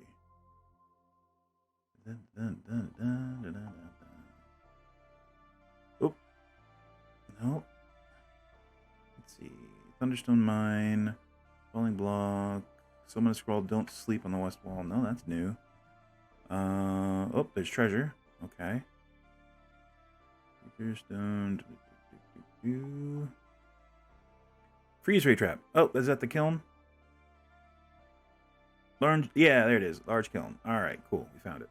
Speaker 1: Oh no. Let's see. Thunderstone Mine, Falling Block, Summon a Scroll, Don't Sleep on the West Wall. No, that's new. Oh, there's treasure. Okay. Stone. Freeze ray trap. Oh, is that the kiln? Large, yeah, there it is. Large kiln. All right, cool. We found it.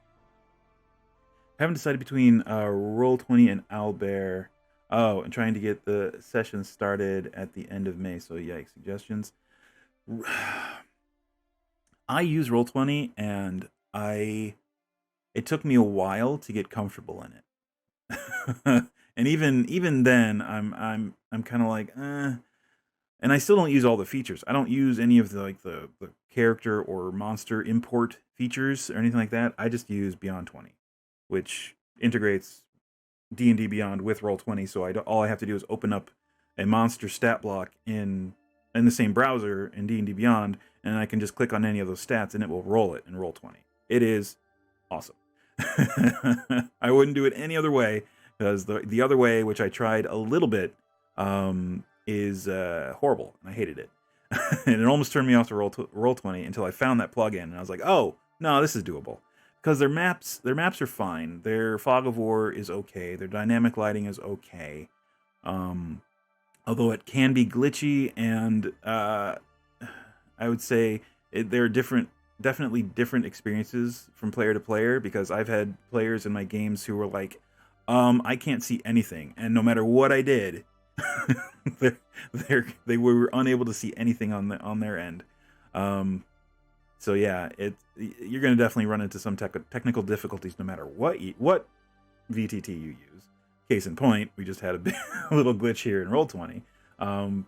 Speaker 1: Haven't decided between Roll20 and Owlbear. Oh, and trying to get the session started at the end of May. So, yikes. Suggestions. I use Roll20, and it took me a while to get comfortable in it. And even then, I'm kind of like, and I still don't use all the features. I don't use any of the character or monster import features or anything like that. I just use Beyond 20, which integrates D&D Beyond with Roll20. So all I have to do is open up a monster stat block in the same browser in D&D Beyond, and I can just click on any of those stats, and it will roll it in Roll20. It is awesome. I wouldn't do it any other way, because the other way, which I tried a little bit, is horrible, and I hated it. And it almost turned me off to Roll20 until I found that plugin, and I was like, oh, no, this is doable. Because their maps are fine. Their Fog of War is okay. Their dynamic lighting is okay. Although it can be glitchy, and I would say there are definitely different experiences from player to player, because I've had players in my games who were like, I can't see anything, and no matter what I did, they were unable to see anything on their end. So yeah, you're going to definitely run into some technical difficulties no matter what VTT you use. Case in point, we just had a little glitch here in Roll20,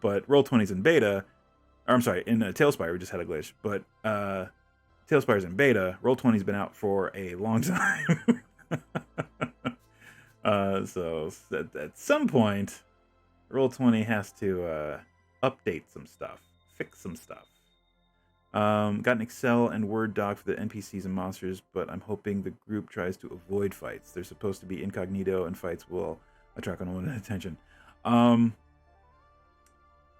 Speaker 1: but Roll20's in beta. Or I'm sorry, in TaleSpire we just had a glitch, but TaleSpire's in beta. Roll20's been out for a long time. So at some point, Roll20 has to update some stuff, fix some stuff. Got an Excel and Word doc for the NPCs and monsters, but I'm hoping the group tries to avoid fights. They're supposed to be incognito, and fights will attract unwanted attention.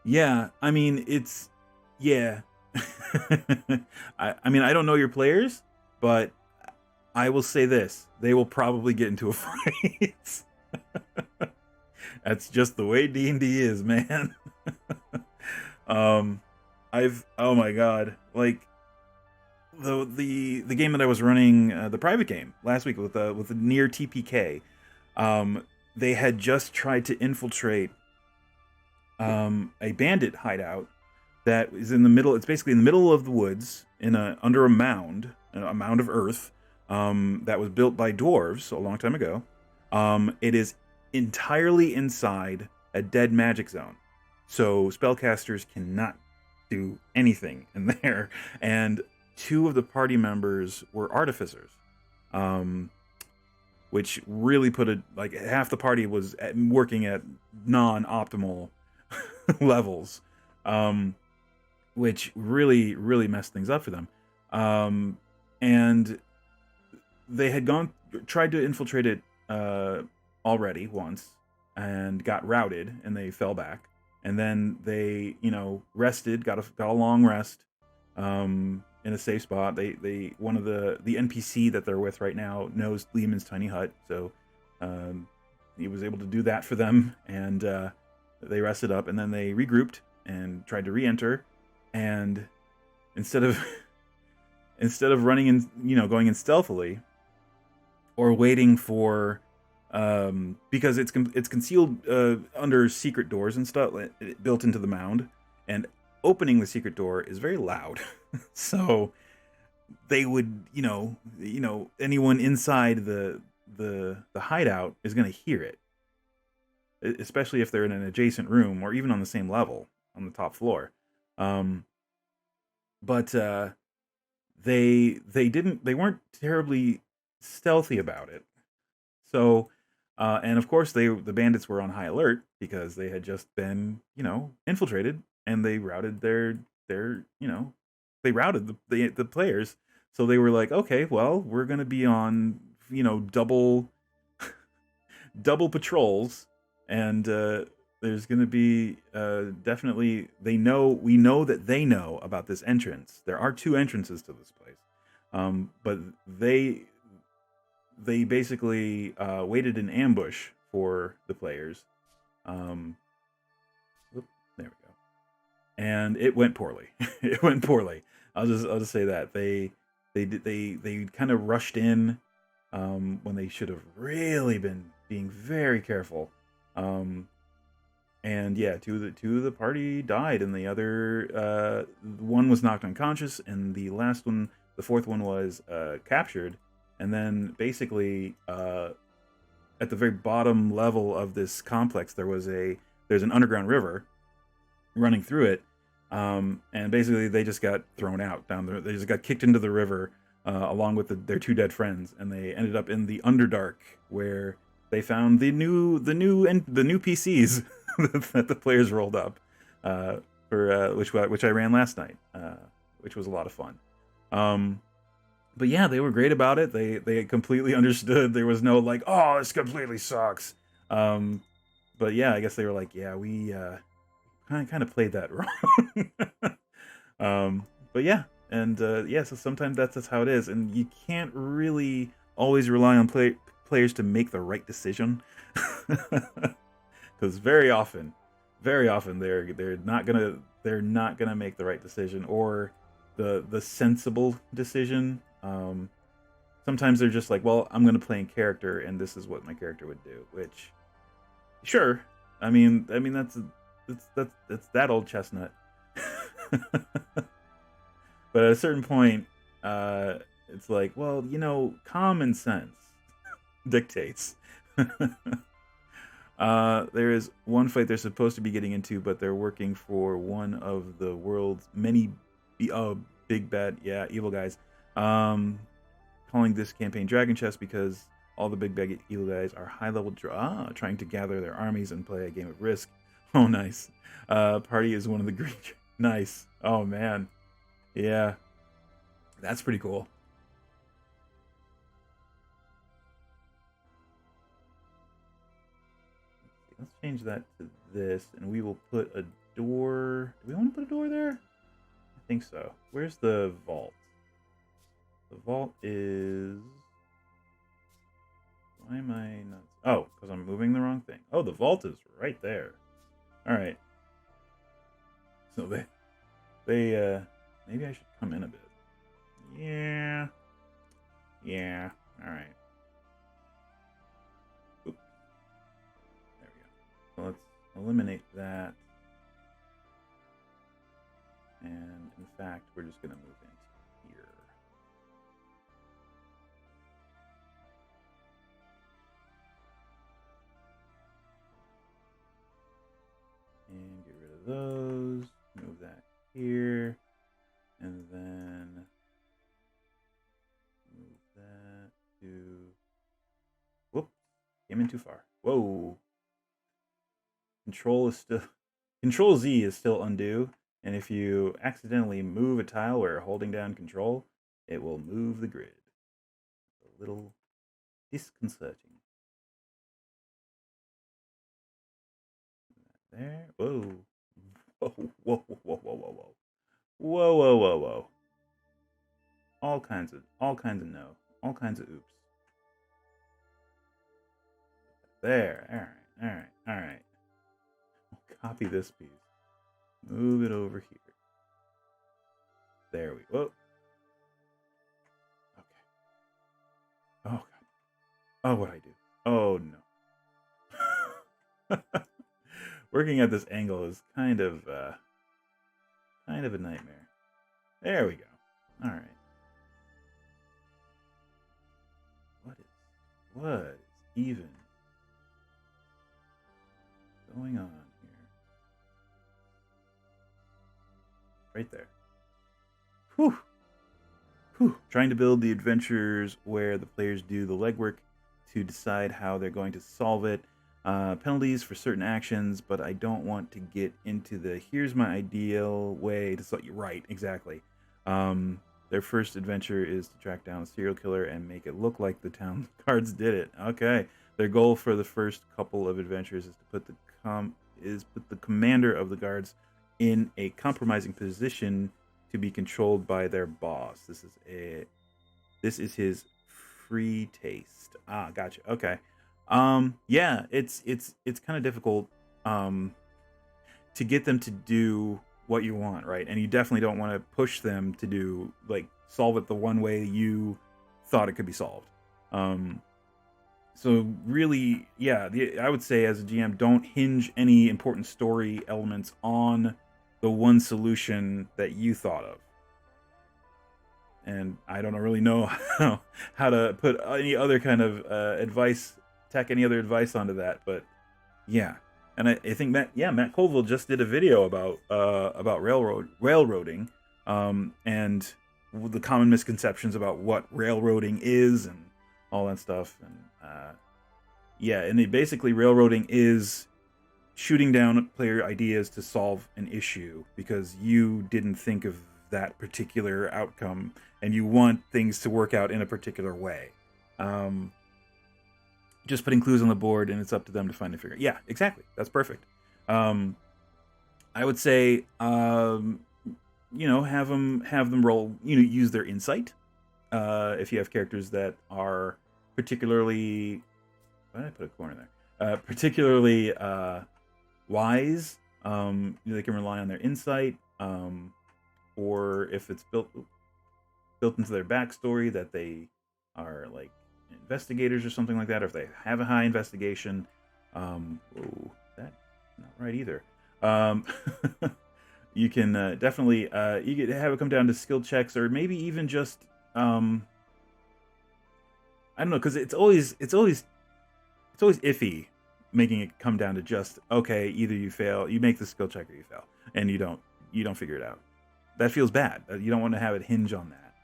Speaker 1: Yeah, I mean, it's... Yeah. I mean, I don't know your players, but I will say this. They will probably get into a fight. That's just the way D&D is, man. Oh my god, like the game that I was running, the private game last week with the near TPK, they had just tried to infiltrate a bandit hideout that is in the middle. It's basically in the middle of the woods, under a mound of earth, that was built by dwarves a long time ago. It is entirely inside a dead magic zone, so spellcasters cannot do anything in there. And two of the party members were artificers, which really put half the party was working at non-optimal levels, which really messed things up for them. And they had tried to infiltrate it already once and got routed, and they fell back. And then they, rested, got a long rest, in a safe spot. One of the NPC that they're with right now knows Lehman's tiny hut, so he was able to do that for them, and they rested up, and then they regrouped and tried to re-enter, and instead of running in, going in stealthily, or waiting for because it's concealed under secret doors and stuff built into the mound, and opening the secret door is very loud. So they would, anyone inside the hideout is going to hear it, especially if they're in an adjacent room or even on the same level on the top floor. But they weren't terribly stealthy about it. So, and of course the bandits were on high alert because they had just been, infiltrated, and they routed they routed the players. So they were like, okay, well, we're gonna be on, double double patrols, and there's gonna be definitely we know that they know about this entrance. There are two entrances to this place, but they basically waited in ambush for the players. There we go. And it went poorly. It went poorly. I'll just say that they kind of rushed in when they should have really been being very careful. And yeah, two of the party died, and the other one was knocked unconscious, and the fourth one was captured. And then basically, at the very bottom level of this complex, there's an underground river running through it, and basically they just got thrown out down there. They just got kicked into the river along with their two dead friends, and they ended up in the Underdark, where they found the new PCs that the players rolled up for which I ran last night, which was a lot of fun. But yeah, they were great about it. They completely understood. There was no like, oh, this completely sucks. But yeah, I guess they were like, yeah, we kind of played that wrong. But yeah, and yeah, so sometimes that's how it is, and you can't really always rely on players to make the right decision, because very often they're not gonna make the right decision or the sensible decision. Sometimes they're just like, well, I'm gonna play in character, and this is what my character would do. Which, sure, I mean that's that old chestnut. But at a certain point, it's like, well, common sense dictates. There is one fight they're supposed to be getting into, but they're working for one of the world's many big bad, evil guys. Calling this campaign Dragon Chess because all the big bad evil guys are high-level trying to gather their armies and play a game of Risk. Oh, nice. Party is one of the green. Nice. Oh, man. Yeah. That's pretty cool. Let's change that to this, and we will put a door. Do we want to put a door there? I think so. Where's the vault? The vault is... Why am I not... Oh, because I'm moving the wrong thing. Oh, the vault is right there. Alright. So they maybe I should come in a bit. Yeah. Yeah. Alright. Oops. There we go. So let's eliminate that. And in fact, we're just going to move into here. And get rid of those. Move that here. And then move that to... Whoop. Came in too far. Whoa. Control Z is still undo. And if you accidentally move a tile where holding down Control, it will move the grid. A little disconcerting. There. Whoa. Whoa, whoa, whoa, whoa, whoa, whoa. Whoa, whoa, whoa, whoa. All kinds of no. All kinds of oops. There. Alright. Copy this piece. Move it over here. There we go. Okay. Oh, God. Oh, what'd I do? Oh no. Working at this angle is kind of a nightmare. There we go. All right. What is even going on here? Right there. Whew. Whew. Trying to build the adventures where the players do the legwork to decide how they're going to solve it. Penalties for certain actions, but I don't want to get into the here's my ideal way to solve. You're right, exactly. Their first adventure is to track down a serial killer and make it look like the town guards did it. Okay. Their goal for the first couple of adventures is to put the commander of the guards in a compromising position to be controlled by their boss. This is his free taste. Ah, gotcha. Okay. Yeah, it's kind of difficult to get them to do what you want, right? And you definitely don't want to push them to do, like, solve it the one way you thought it could be solved. So really, yeah, I would say as a GM, don't hinge any important story elements on the one solution that you thought of. And I don't really know how to put any other kind of tack any other advice onto that, but yeah. And I think Matt Colville just did a video about railroading, and the common misconceptions about what railroading is and all that stuff. And basically railroading is shooting down player ideas to solve an issue because you didn't think of that particular outcome and you want things to work out in a particular way. Just putting clues on the board and it's up to them to find and figure. Yeah, exactly. That's perfect. I would say, have them roll, use their insight. If you have characters that are particularly, why did I put a corner there? Particularly wise, they can rely on their insight, or if it's built into their backstory that they are like investigators or something like that, or if they have a high investigation. That's not right either. You can definitely you could have it come down to skill checks, or maybe even just I don't know, because it's always iffy making it come down to just, okay, either you fail, you make the skill check, or you fail, and you don't figure it out. That feels bad. You don't want to have it hinge on that.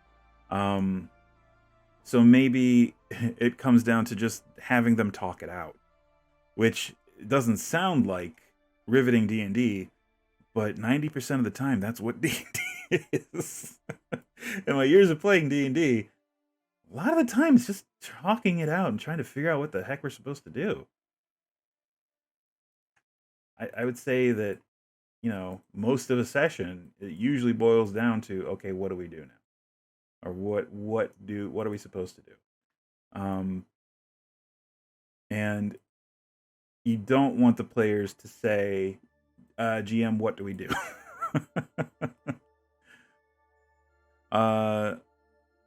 Speaker 1: So maybe it comes down to just having them talk it out, which doesn't sound like riveting D&D, but 90% of the time, that's what D&D is. In my years of playing D&D, a lot of the time it's just talking it out and trying to figure out what the heck we're supposed to do. I would say that, most of a session, it usually boils down to, okay, what do we do now? Or what are we supposed to do? And you don't want the players to say, GM, what do we do? A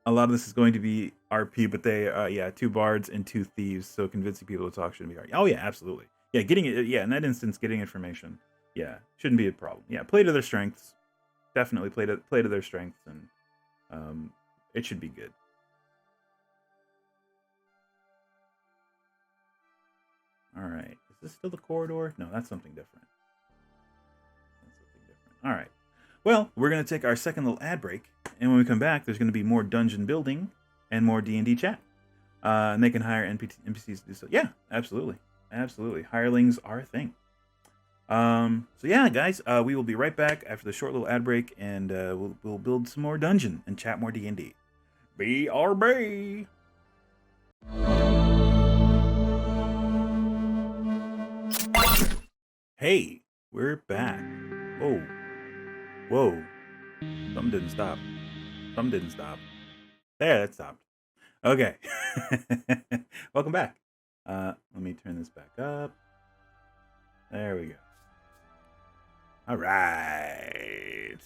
Speaker 1: lot of this is going to be RP, but they, 2 bards and 2 thieves, so convincing people to talk shouldn't be hard. Oh yeah, absolutely. Yeah, in that instance, getting information, shouldn't be a problem. Yeah, play to their strengths. Definitely play to their strengths, and it should be good. All right, is this still the corridor? No, that's something different. All right. Well, we're going to take our second little ad break, and when we come back, there's going to be more dungeon building and more D&D chat. And they can hire NPCs to do so. Yeah, absolutely. Absolutely. Hirelings are a thing. So yeah, guys, we will be right back after the short little ad break, and we'll build some more dungeon and chat more D&D. BRB! Hey, we're back. Whoa. Something didn't stop. There, that stopped. Okay. Welcome back. Let me turn this back up. There we go. All right.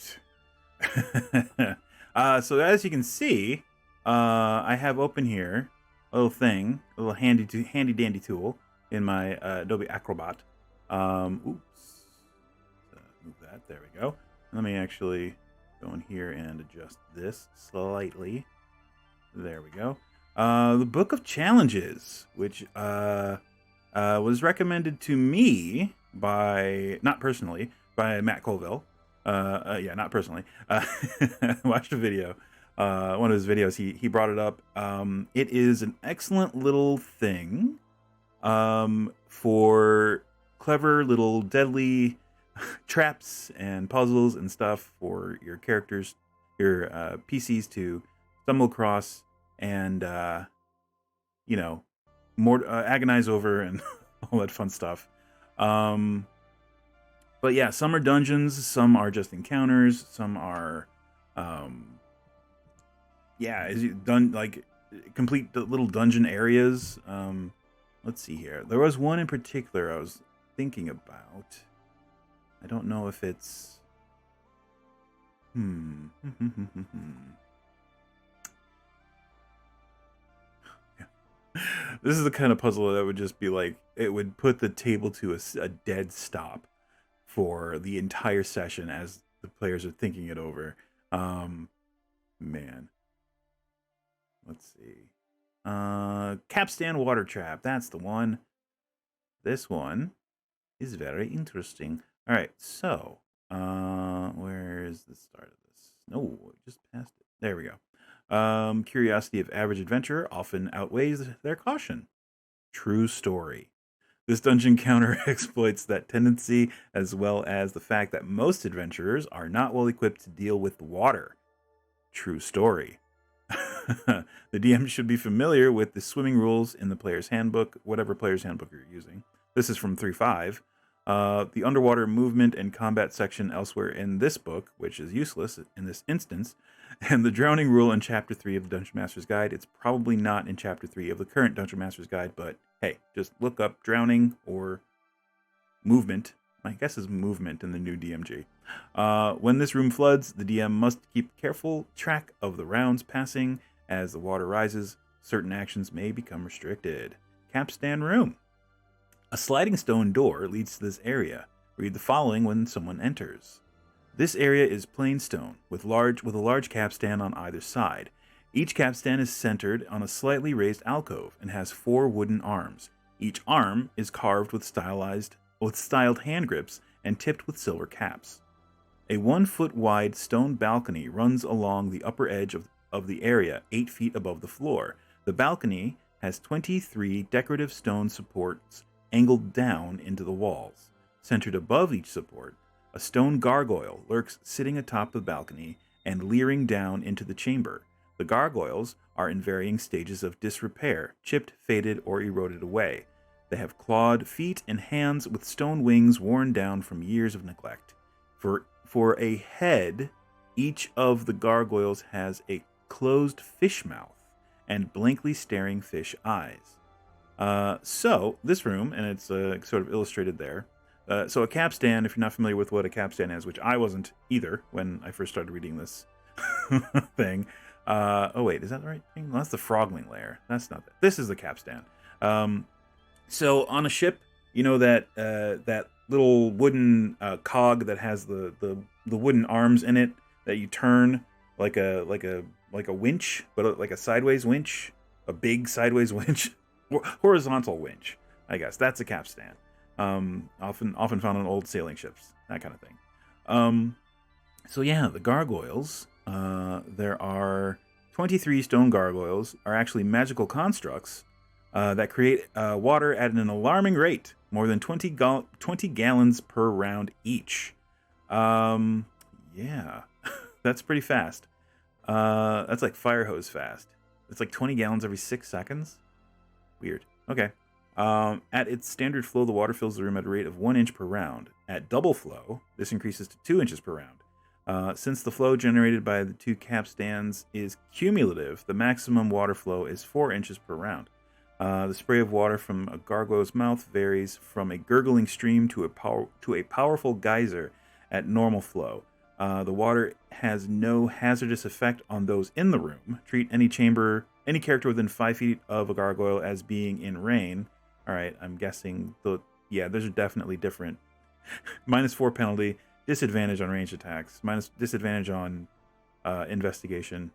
Speaker 1: So as you can see, I have open here little thing, a little handy dandy tool in my Adobe Acrobat. Oops. Move that. There we go. Let me actually go in here and adjust this slightly. There we go. The Book of Challenges, which was recommended to me by, not personally, by Matt Colville. Yeah, not personally. Watched a video. One of his videos, he brought it up. It is an excellent little thing for clever little deadly traps and puzzles and stuff for your characters, your PCs to stumble across and more agonize over and all that fun stuff. But yeah, some are dungeons, some are just encounters, some are is it done like complete little dungeon areas. Let's see here. There was one in particular I was thinking about. I don't know if it's This is the kind of puzzle that would just be like, it would put the table to a dead stop for the entire session as the players are thinking it over. Man. Let's see. Capstan Water Trap. That's the one. This one is very interesting. All right, so where is the start of this? No, just past it. There we go. Curiosity of average adventurer often outweighs their caution. True story. This dungeon counter exploits that tendency, as well as the fact that most adventurers are not well equipped to deal with the water. True story. The DM should be familiar with the swimming rules in the player's handbook, whatever player's handbook you're using. This is from 3.5. The underwater movement and combat section elsewhere in this book, which is useless in this instance, and the drowning rule in Chapter 3 of the Dungeon Master's Guide. It's probably not in Chapter 3 of the current Dungeon Master's Guide, but hey, just look up drowning or movement. My guess is movement in the new DMG. When this room floods, the DM must keep careful track of the rounds passing. As the water rises, certain actions may become restricted. Capstan Room. A sliding stone door leads to this area. Read the following when someone enters. This area is plain stone, with a large capstan on either side. Each capstan is centered on a slightly raised alcove and has 4 wooden arms. Each arm is carved with styled hand grips and tipped with silver caps. A 1-foot wide stone balcony runs along the upper edge of the area, 8 feet above the floor. The balcony has 23 decorative stone supports angled down into the walls. Centered above each support, a stone gargoyle lurks sitting atop the balcony and leering down into the chamber. The gargoyles are in varying stages of disrepair, chipped, faded, or eroded away. They have clawed feet and hands with stone wings worn down from years of neglect. For a head, each of the gargoyles has a closed fish mouth and blankly staring fish eyes. So this room, and it's sort of illustrated there. So a capstan, if you're not familiar with what a capstan is, which I wasn't either when I first started reading this thing. Oh wait, is that the right thing? No, that's the frogling layer. That's not that. This is the capstan. So on a ship, you know that that little wooden cog that has the wooden arms in it that you turn like a winch, but like a sideways winch, a big sideways winch, horizontal winch. I guess that's a capstan. Often found on old sailing ships, that kind of thing. So yeah, the gargoyles. There are 23 stone gargoyles are actually magical constructs that create water at an alarming rate, more than 20 gallons per round each. Yeah, that's pretty fast. That's like fire hose fast. It's like 20 gallons every 6 seconds. Weird. Okay. At its standard flow, the water fills the room at a rate of 1 inch per round. At double flow, this increases to 2 inches per round. Since the flow generated by the 2 capstans is cumulative, the maximum water flow is 4 inches per round. The spray of water from a gargoyle's mouth varies from a gurgling stream to a powerful geyser at normal flow. The water has no hazardous effect on those in the room. Treat any chamber any character within 5 feet of a gargoyle as being in rain. All right, I'm guessing yeah, those are definitely different. -4 penalty, disadvantage on ranged attacks, disadvantage on investigation,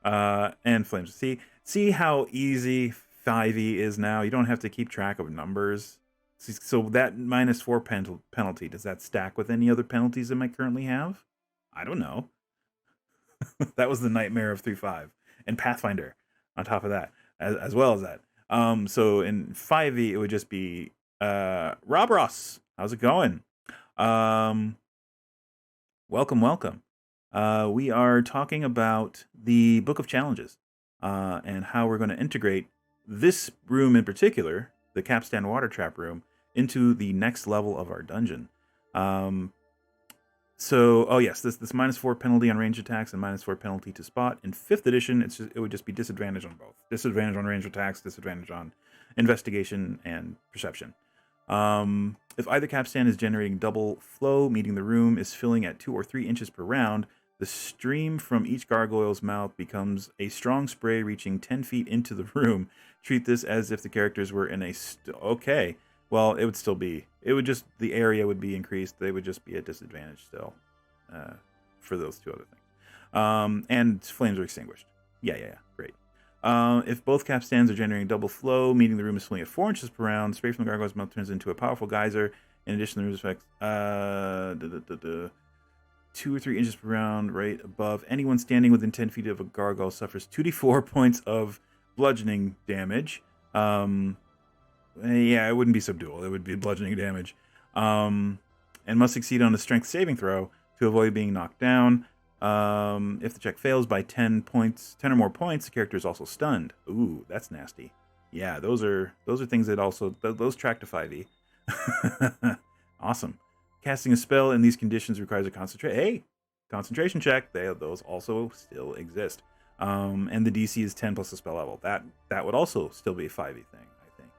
Speaker 1: and flames. See how easy 5e is now. You don't have to keep track of numbers. So that -4 penalty, does that stack with any other penalties I might currently have? I don't know. That was the nightmare of 3.5 and Pathfinder on top of that, as well as that. So in 5e, it would just be Rob Ross. How's it going? Welcome. We are talking about the Book of Challenges and how we're going to integrate this room in particular, the Capstan Water Trap room, into the next level of our dungeon. So, oh yes, this -4 penalty on range attacks and -4 penalty to spot. In 5th edition, it would just be disadvantage on both. Disadvantage on range attacks, disadvantage on investigation and perception. If either capstan is generating double flow, meaning the room is filling at 2 or 3 inches per round, the stream from each gargoyle's mouth becomes a strong spray reaching 10 feet into the room. Treat this as if the characters were in a... okay. Well, it would still be... It would just... The area would be increased. They would just be at disadvantage still for those two other things. And flames are extinguished. Yeah. Great. If both capstans are generating double flow, meaning the room is filling at 4 inches per round, spray from the gargoyle's mouth turns into a powerful geyser. In addition, the room's effects... 2 or 3 inches per round, right above. Anyone standing within 10 feet of a gargoyle suffers 2d4 points of bludgeoning damage. Yeah, it wouldn't be subdual. It would be bludgeoning damage. And must succeed on a strength saving throw to avoid being knocked down. If the check fails by 10 or more points, the character is also stunned. Ooh, that's nasty. Yeah, those are things that also... Those track to 5e. Awesome. Casting a spell in these conditions requires a concentration check. Those also still exist. And the DC is 10 plus the spell level. That would also still be a 5e thing, I think.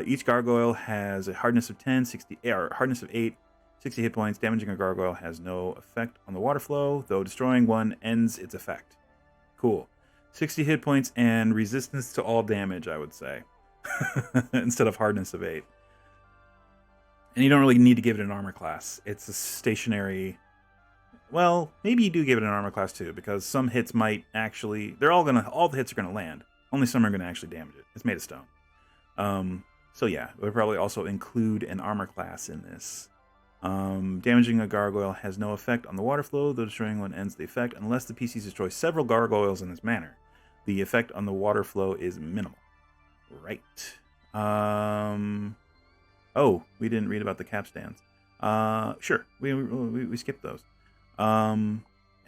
Speaker 1: Each gargoyle has a hardness of 10, 60, or hardness of 8, 60 hit points. Damaging a gargoyle has no effect on the water flow, though destroying one ends its effect. Cool. 60 hit points and resistance to all damage, I would say, instead of hardness of 8. And you don't really need to give it an armor class. It's a stationary... Well, maybe you do give it an armor class too, because some hits might actually... All the hits are gonna land. Only some are gonna actually damage it. It's made of stone. So yeah, we'll probably also include an armor class in this. Damaging a gargoyle has no effect on the water flow, though destroying one ends the effect, unless the PCs destroy several gargoyles in this manner. The effect on the water flow is minimal. Right. Oh, we didn't read about the capstans. Sure, we skipped those. And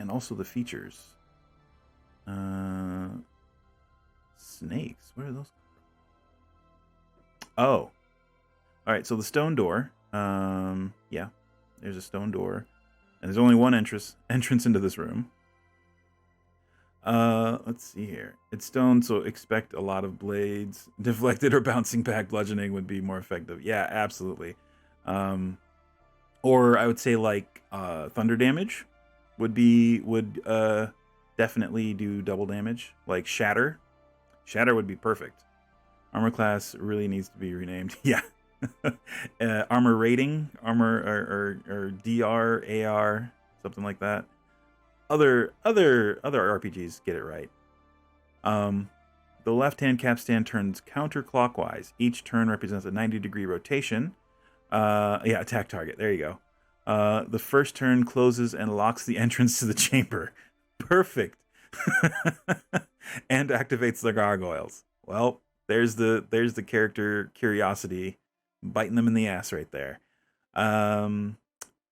Speaker 1: also the features. Snakes, where are those? Oh, all right. So the stone door. Yeah, there's a stone door, and there's only one entrance into this room. Let's see here. It's stone, so expect a lot of blades. Deflected or bouncing back bludgeoning would be more effective. Yeah, absolutely. Or I would say like thunder damage would definitely do double damage. Like shatter. Shatter would be perfect. Armor class really needs to be renamed. Yeah. Armor rating, armor or DR, AR, something like that. Other RPGs get it right. The left-hand capstan turns counterclockwise. Each turn represents a 90-degree rotation. Yeah, attack target. There you go. The first turn closes and locks the entrance to the chamber. Perfect. And activates the gargoyles. Well, there's the character curiosity biting them in the ass right there.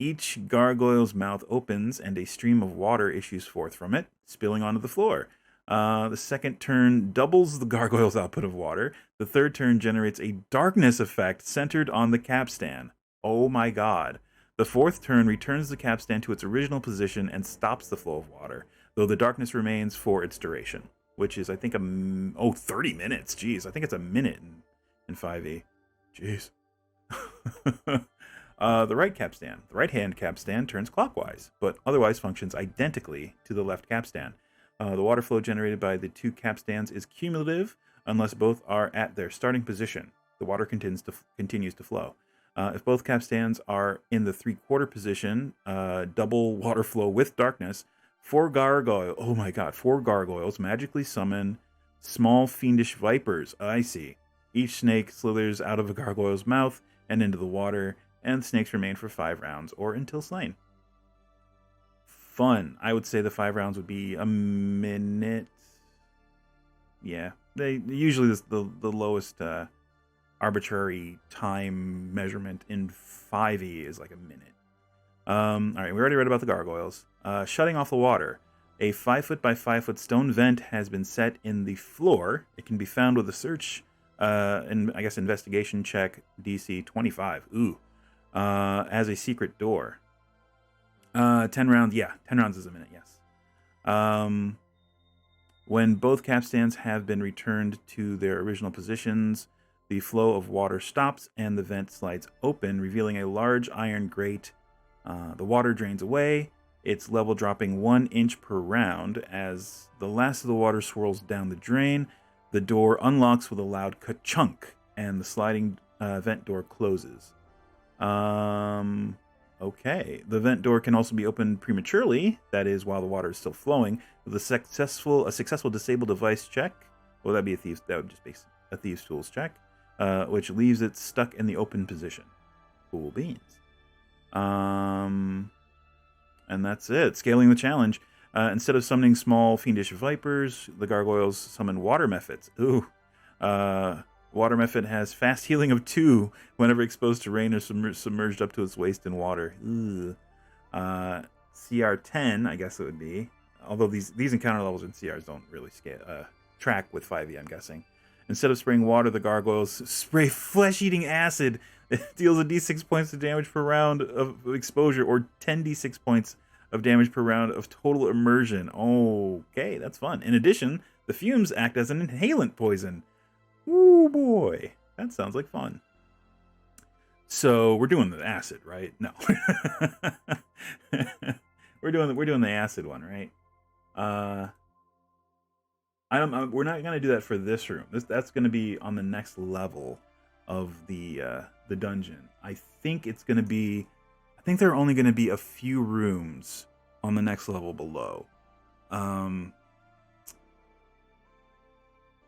Speaker 1: Each gargoyle's mouth opens and a stream of water issues forth from it, spilling onto the floor. The second turn doubles the gargoyle's output of water. The third turn generates a darkness effect centered on the capstan. Oh my god. The fourth turn returns the capstan to its original position and stops the flow of water, though the darkness remains for its duration, which is, I think, 30 minutes. Jeez, I think it's a minute in 5e. Jeez. The right-hand capstan turns clockwise, but otherwise functions identically to the left capstan. The water flow generated by the 2 capstans is cumulative unless both are at their starting position. The water continues to flow. If both capstans are in the 3/4 position, double water flow with darkness, 4 gargoyles magically summon small fiendish vipers. I see. Each snake slithers out of a gargoyle's mouth and into the water, and the snakes remain for 5 rounds or until slain. Fun. I would say the 5 rounds would be a minute. Yeah, they usually the lowest arbitrary time measurement in 5e is like a minute. All right, we already read about the gargoyles. Shutting off the water. A 5-foot by 5-foot stone vent has been set in the floor. It can be found with a search and I guess investigation check DC 25. Ooh, as a secret door. 10 rounds. Yeah, 10 rounds is a minute. Yes. When both capstans have been returned to their original positions, the flow of water stops and the vent slides open, revealing a large iron grate. The water drains away, its level dropping 1 inch per round. As the last of the water swirls down the drain, the door unlocks with a loud ka-chunk, and the sliding vent door closes. Okay. The vent door can also be opened prematurely, that is, while the water is still flowing, with a successful disable device check. Well, that would just be a thieves' tools check, which leaves it stuck in the open position. Cool beans. And that's it. Scaling the challenge. Instead of summoning small fiendish vipers, the gargoyles summon water mephits. Ooh. Water mephit has fast healing of 2 whenever exposed to rain or submerged up to its waist in water. CR 10, I guess it would be. Although these encounter levels in CRs don't really track with 5e, I'm guessing. Instead of spraying water, the gargoyles spray flesh-eating acid. It deals a d6 points of damage per round of exposure, or 10 d6 points of damage per round of total immersion. Okay, that's fun. In addition, the fumes act as an inhalant poison. Ooh boy, that sounds like fun. So we're doing the acid, right? No, we're doing the acid one, right? We're not gonna do that for this room. That's gonna be on the next level of the dungeon. I think there are only gonna be a few rooms on the next level below.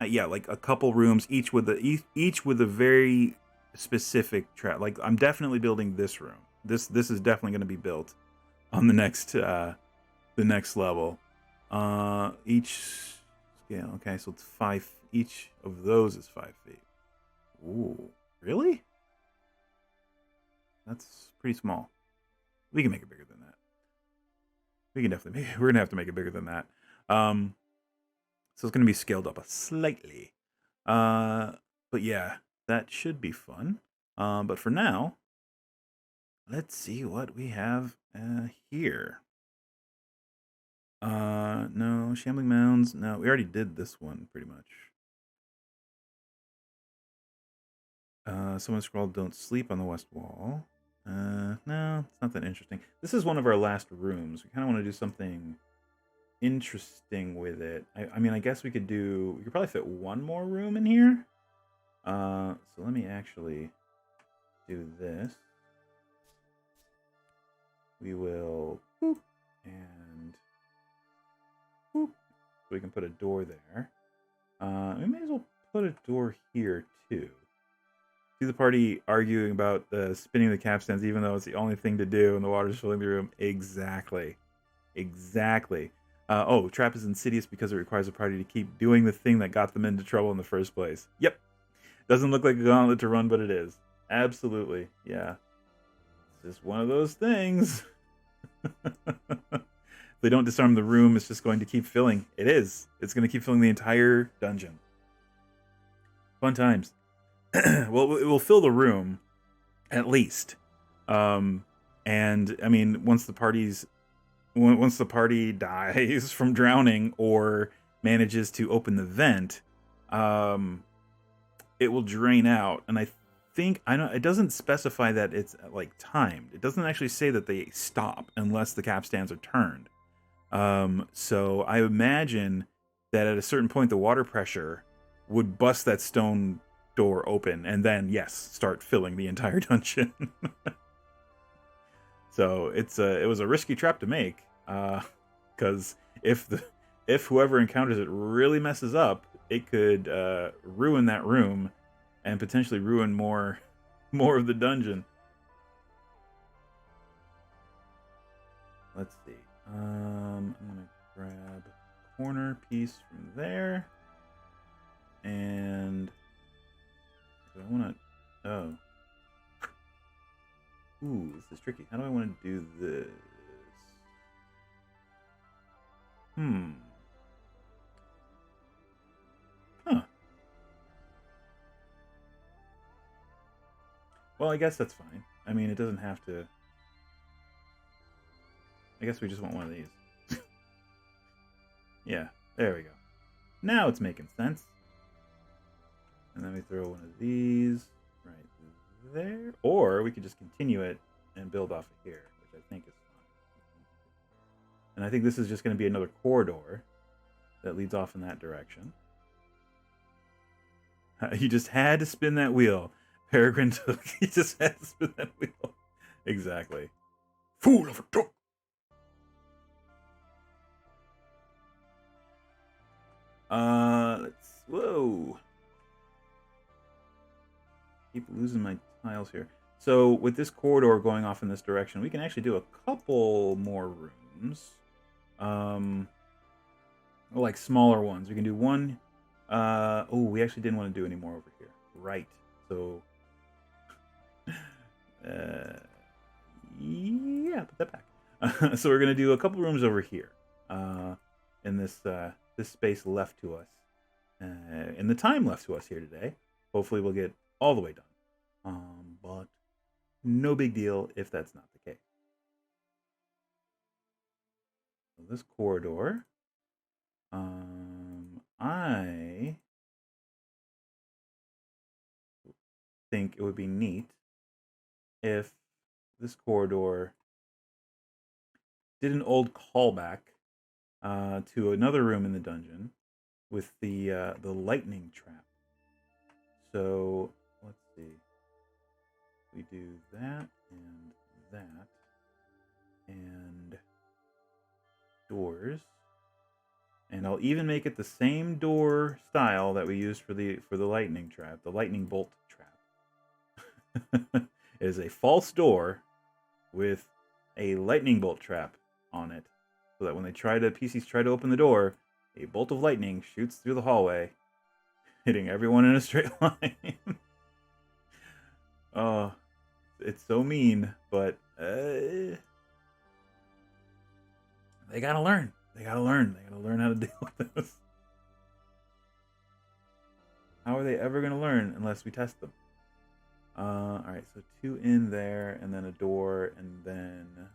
Speaker 1: Yeah, like a couple rooms, each with a very specific trap. Like, I'm definitely building this room. This is definitely going to be built on the next level. Each scale. Okay, so it's 5. Each of those is 5 feet. Ooh, really? That's pretty small. We can make it bigger than that. We're gonna have to make it bigger than that. So it's going to be scaled up slightly. But yeah, that should be fun. But for now, let's see what we have here. No, shambling mounds. No, we already did this one pretty much. Someone scrawled, "Don't sleep on the west wall." No, it's not that interesting. This is one of our last rooms. We kind of want to do something interesting with it. I mean, I guess we could probably fit one more room in here. So let me actually do this. We will boop and boop. So we can put a door there. We may as well put a door here too. See the party arguing about spinning the capstans, even though it's the only thing to do and the water's filling the room. Exactly. Trap is insidious because it requires a party to keep doing the thing that got them into trouble in the first place. Yep. Doesn't look like a gauntlet to run, but it is. Absolutely. Yeah. It's just one of those things. If they don't disarm the room, it's just going to keep filling. It is. It's going to keep filling the entire dungeon. Fun times. Well, it will fill the room, at least. And, I mean, once the party dies from drowning or manages to open the vent, it will drain out. And it doesn't specify that it's like timed. It doesn't actually say that they stop unless the capstans are turned. So I imagine that at a certain point the water pressure would bust that stone door open, and then yes, start filling the entire dungeon. So it was a risky trap to make, because if whoever encounters it really messes up, it could ruin that room and potentially ruin more of the dungeon. Let's see. I'm gonna grab a corner piece from there, and I want to. Oh. Ooh, this is tricky. How do I want to do this? Huh. Well, I guess that's fine. I mean, it doesn't have to. I guess we just want one of these. Yeah, there we go. Now it's making sense. And then we throw one of these right there. Or we could just continue it and build off of here, which I think is fine. And I think this is just going to be another corridor that leads off in that direction. You just had to spin that wheel. Peregrine took. He just had to spin that wheel. Exactly. Fool of a took. Whoa. Keep losing my tiles here. So with this corridor going off in this direction, we can actually do a couple more rooms. Like smaller ones. We can do one. Oh, we actually didn't want to do any more over here. Right. So yeah, put that back. So we're gonna do a couple rooms over here. In this this space left to us, in the time left to us here today. Hopefully we'll get all the way done. But no big deal if that's not the case. So this corridor, I think it would be neat if this corridor did an old callback to another room in the dungeon with the lightning trap. So let's see. We do that and doors, and I'll even make it the same door style that we used for the lightning trap, the lightning bolt trap. It is a false door with a lightning bolt trap on it, so that when PCs try to open the door, a bolt of lightning shoots through the hallway, hitting everyone in a straight line. Oh, it's so mean, but they gotta learn. They gotta learn how to deal with this. How are they ever gonna learn unless we test them? All right, so 2 in there, and then a door, and then a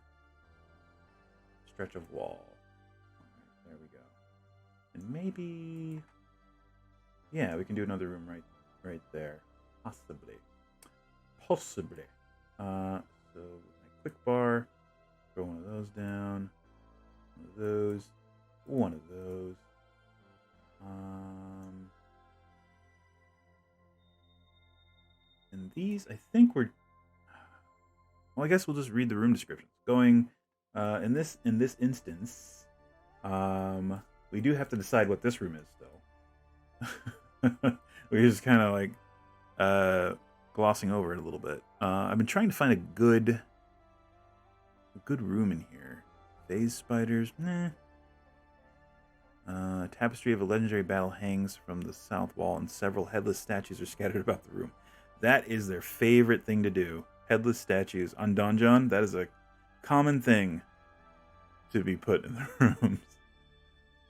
Speaker 1: stretch of wall. All right, there we go. And maybe, yeah, we can do another room right there, possibly. So my quick bar, throw one of those down, one of those. And these, I think well, I guess we'll just read the room descriptions. Going in this instance, we do have to decide what this room is still. We're just kind of like glossing over it a little bit. I've been trying to find a good room in here. Phase spiders, nah. Tapestry of a legendary battle hangs from the south wall, and several headless statues are scattered about the room. That is their favorite thing to do. Headless statues on Donjon. That is a common thing to be put in the rooms.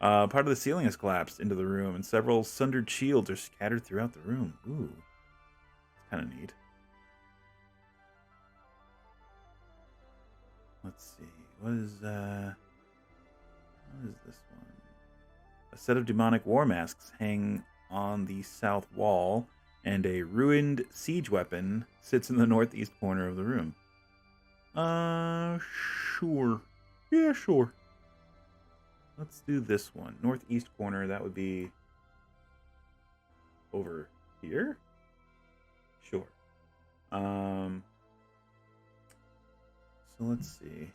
Speaker 1: Part of the ceiling has collapsed into the room, and several sundered shields are scattered throughout the room. Ooh, it's kind of neat. Let's see. What is this one? A set of demonic war masks hang on the south wall, and a ruined siege weapon sits in the northeast corner of the room. Sure. Yeah, sure. let's do this one. Northeast corner, that would be over here? Sure. So let's see.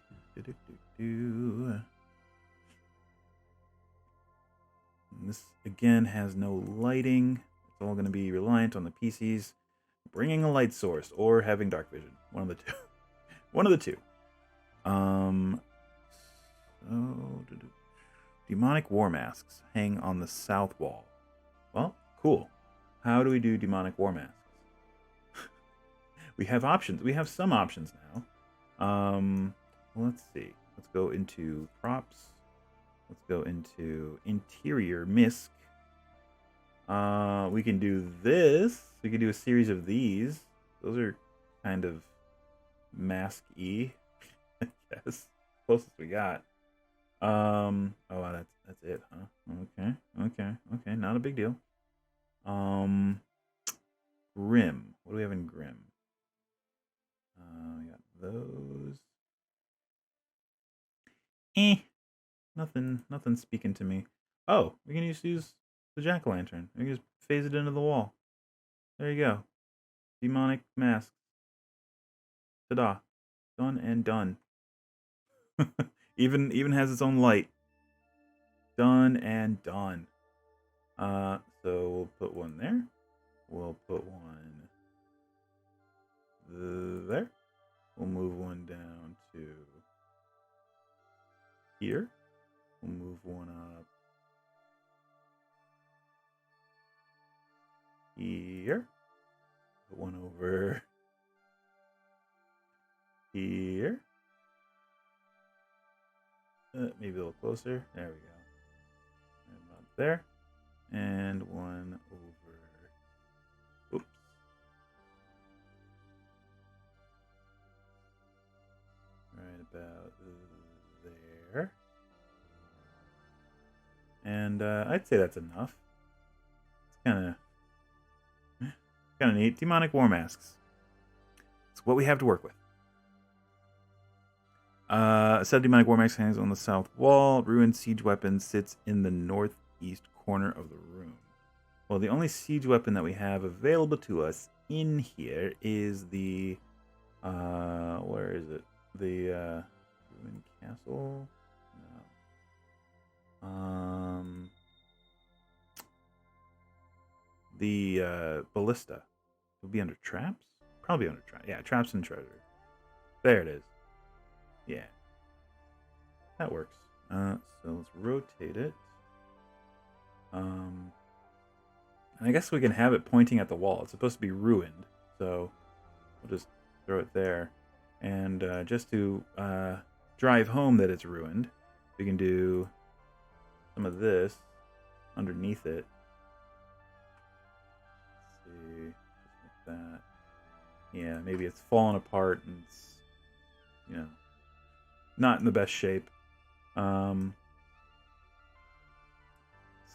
Speaker 1: This, again, has no lighting. It's all going to be reliant on the PCs bringing a light source or having dark vision. One of the two. One of the two. So, demonic war masks hang on the south wall. Well, cool. How do we do demonic war masks? We have options. We have some options now. Let's see. Let's go into props. Let's go into interior misc. We can do this. We can do a series of these. Those are kind of mask-y, I guess. Closest we got. Oh, wow, that's it, huh? Okay. Not a big deal. Grim. What do we have in Grim? We got those. Nothing speaking to me. Oh, we can just use the jack-o'-lantern. We can just phase it into the wall. There you go. Demonic mask. Ta-da. Done and done. even has its own light. Done and done. So we'll put one there. We'll put one there. We'll move one down to here. We'll move one up here. Put one over here. Maybe a little closer. There we go. And about there. And one over. Oops. Right about there. And I'd say that's enough. It's kind of neat. Demonic war masks. It's what we have to work with. A set of demonic war masks hangs on the south wall. Ruined siege weapon sits in the northeast corner of the room. Well, the only siege weapon that we have available to us in here is the where is it? The ruined castle? No. The ballista. It'll be under traps? Probably under traps. Yeah, traps and treasure. There it is. Yeah. That works. So let's rotate it. I guess we can have it pointing at the wall. It's supposed to be ruined, so we'll just throw it there. And just to drive home that it's ruined, we can do some of this underneath it. Let's see, just like that. Yeah, maybe it's fallen apart and it's, not in the best shape.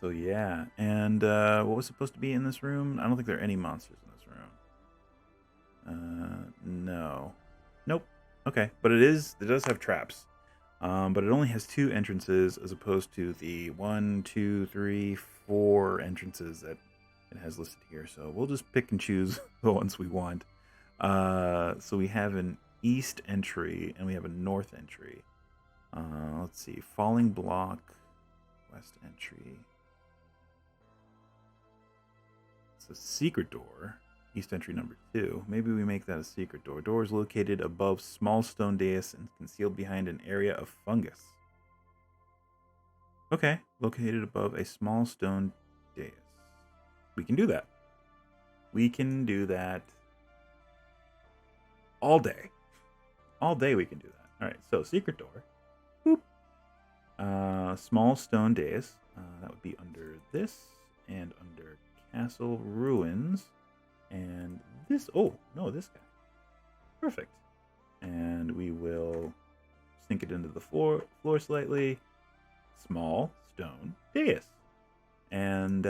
Speaker 1: So yeah, and what was supposed to be in this room? I don't think there are any monsters in this room. No. Nope. Okay, but it does have traps. But it only has 2 entrances as opposed to the 1, 2, 3, 4 entrances that it has listed here. So we'll just pick and choose the ones we want. So we have an east entry and we have a north entry. Let's see, falling block, west entry. It's a secret door, east entry number 2. Maybe we make that a secret door. Door is located above small stone dais and concealed behind an area of fungus. Okay, located above a small stone dais. We can do that. We can do that all day. All day we can do that. All right, so secret door. Boop. Small stone dais. That would be under this and under castle ruins. And this. Oh, no, this guy. Perfect. And we will sink it into the floor slightly. Small stone dais. And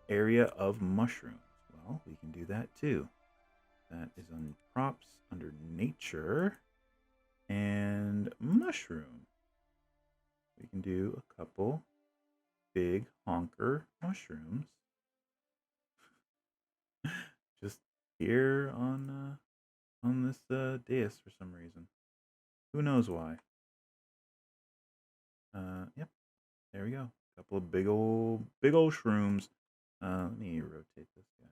Speaker 1: area of mushrooms. Well, we can do that too. That is on props, under nature, and mushroom. we can do a couple big honker mushrooms just here on this dais for some reason. Who knows why? Yep. There we go. A couple of big old shrooms. Let me rotate this guy.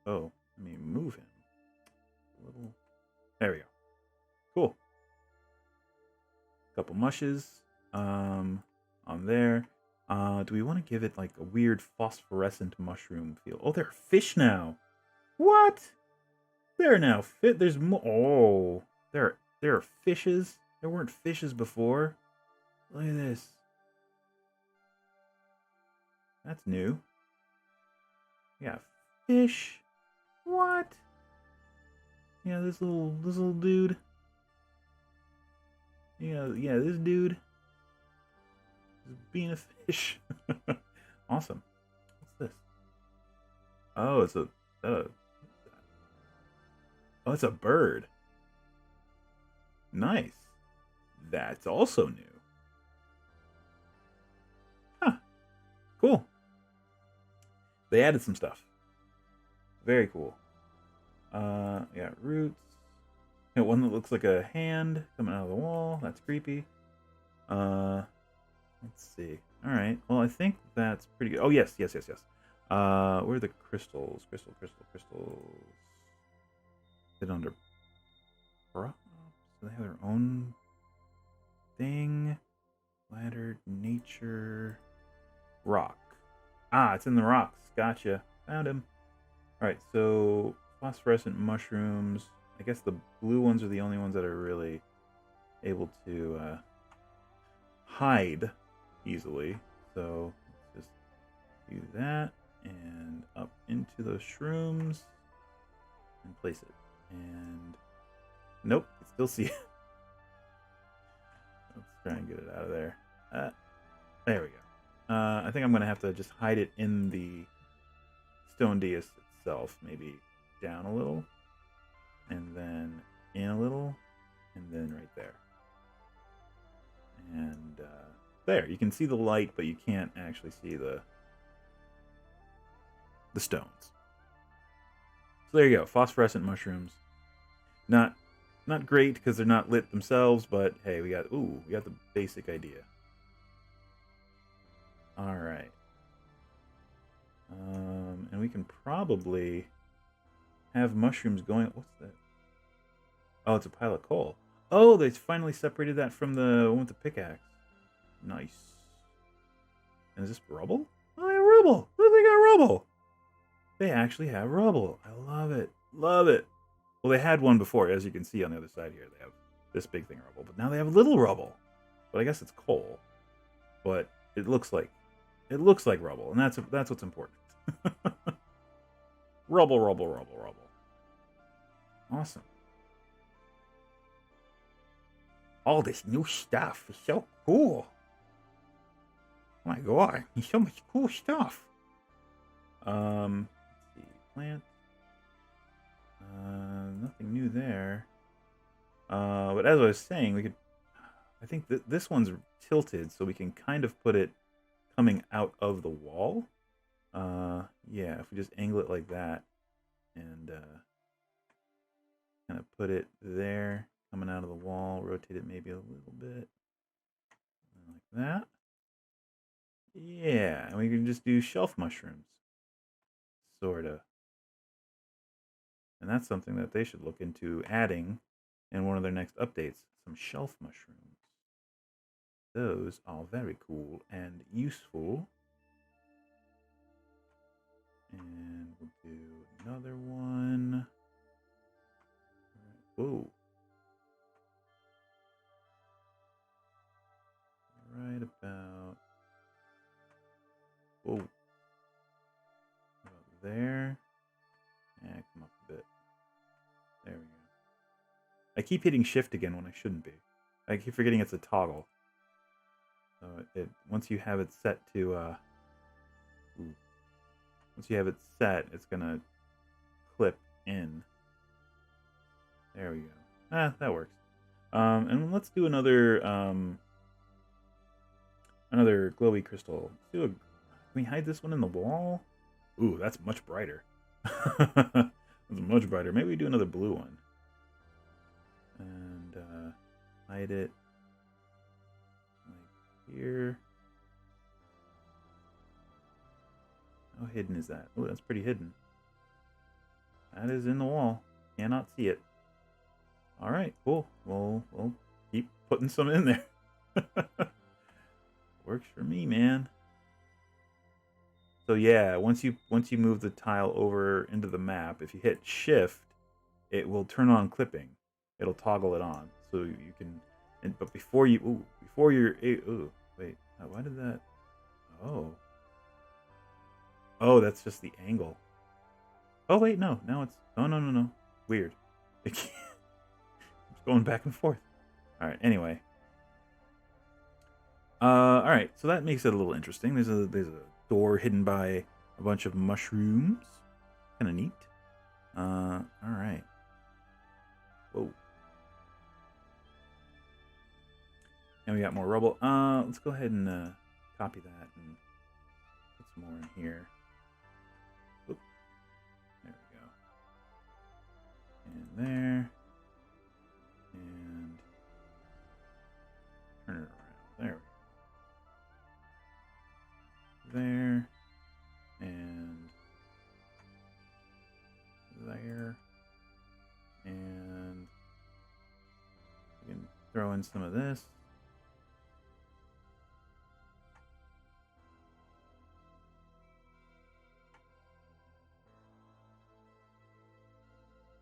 Speaker 1: Oh, let me move him a little. There we go. Cool. Couple mushes on there. Do we want to give it like a weird phosphorescent mushroom feel? Oh, there are fish now. What? There are now fit. There's more. Oh, there are fishes. There weren't fishes before. Look at this. That's new. Yeah, fish. What? Yeah, this little dude. Yeah, this dude is being a fish. Awesome. What's this? Oh, it's a oh, it's a bird. Nice. That's also new. Huh. Cool. They added some stuff. Very cool. Yeah, roots. One that looks like a hand coming out of the wall. That's creepy. Let's see. All right. Well, I think that's pretty good. Oh, yes. Where are the crystals? Crystals. Is it under props? So they have their own thing. Ladder, nature, rock. Ah, it's in the rocks. Gotcha. Found him. All right. So phosphorescent mushrooms. I guess the blue ones are the only ones that are really able to hide easily. So let's just do that and up into those shrooms and place it. And nope, you still see it. Let's try and get it out of there. There we go. I think I'm going to have to just hide it in the stone dais itself. Maybe down a little. And then in a little, and then right there. And there, you can see the light, but you can't actually see the stones. So there you go, phosphorescent mushrooms. Not great because they're not lit themselves, but hey, we got the basic idea. All right. And we can probably have mushrooms going. What's that? Oh, it's a pile of coal. Oh, they finally separated that from the one with the pickaxe. Nice. And is this rubble? Oh, they have rubble. Look, they got rubble. They actually have rubble. I love it. Love it. Well, they had one before, as you can see on the other side here. They have this big thing of rubble, but now they have little rubble. But I guess it's coal. But it looks like rubble, and that's what's important. Rubble. Awesome. All this new stuff is so cool. Oh my god, there's so much cool stuff. Let's see, plant. Nothing new there. But as I was saying, we could. I think this one's tilted, so we can kind of put it coming out of the wall. Yeah, if we just angle it like that, and kind of put it there, coming out of the wall, rotate it maybe a little bit, like that. Yeah, and we can just do shelf mushrooms, sorta. And that's something that they should look into adding in one of their next updates. Some shelf mushrooms. Those are very cool and useful. And we'll do another one. Whoa. Right about. Whoa. About there. Yeah, come up a bit. There we go. I keep hitting shift again when I shouldn't be. I keep forgetting it's a toggle. So it once you have it set to once you have it set, it's gonna clip in. There we go. That works. And let's do another another glowy crystal. Can we hide this one in the wall? Ooh, that's much brighter. That's much brighter. Maybe we do another blue one. And hide it like here. How hidden is that? Oh, that's pretty hidden. That is in the wall. Cannot see it. All right, cool. We'll keep putting some in there. Works for me, man. So yeah, once you move the tile over into the map, if you hit Shift, it will turn on clipping. It'll toggle it on, so you can. But before you're, wait, why did that? Oh, that's just the angle. Oh wait, no, now it's no. Weird. It's going back and forth. All right. Anyway. All right. So that makes it a little interesting. There's a door hidden by a bunch of mushrooms. Kind of neat. All right. Whoa. And we got more rubble. Let's go ahead and copy that and put some more in here. Oop. There we go. And there. And turn it around. There we go. There. And there. And we can throw in some of this.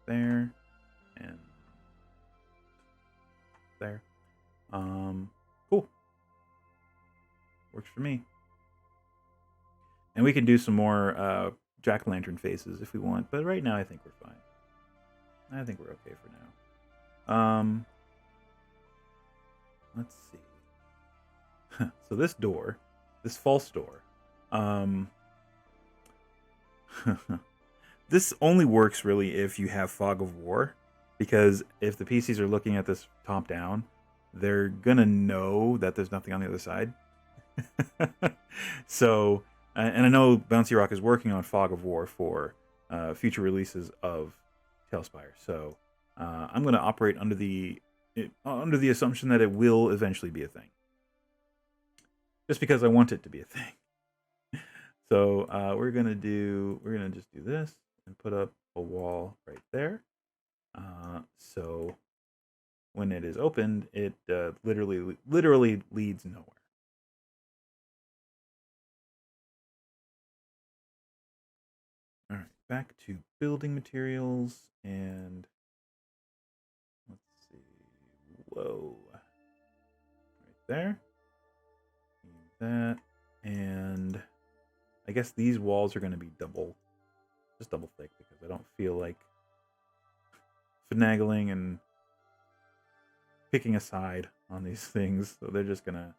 Speaker 1: There. And there. Cool. Works for me. And we can do some more jack-o'-lantern faces if we want, but right now I think we're fine. I think we're okay for now. Let's see. So this door, this false door, this only works really if you have Fog of War, because if the PCs are looking at this top down, they're gonna know that there's nothing on the other side. So, and I know Bouncy Rock is working on Fog of War for future releases of TaleSpire. So I'm going to operate under the assumption that it will eventually be a thing, just because I want it to be a thing. So we're gonna just do this and put up a wall right there. So when it is opened, it literally leads nowhere. All right, back to building materials, and let's see. Whoa, right there. That, and I guess these walls are going to be just double thick, because I don't feel like finagling and picking a side on these things, so they're just going to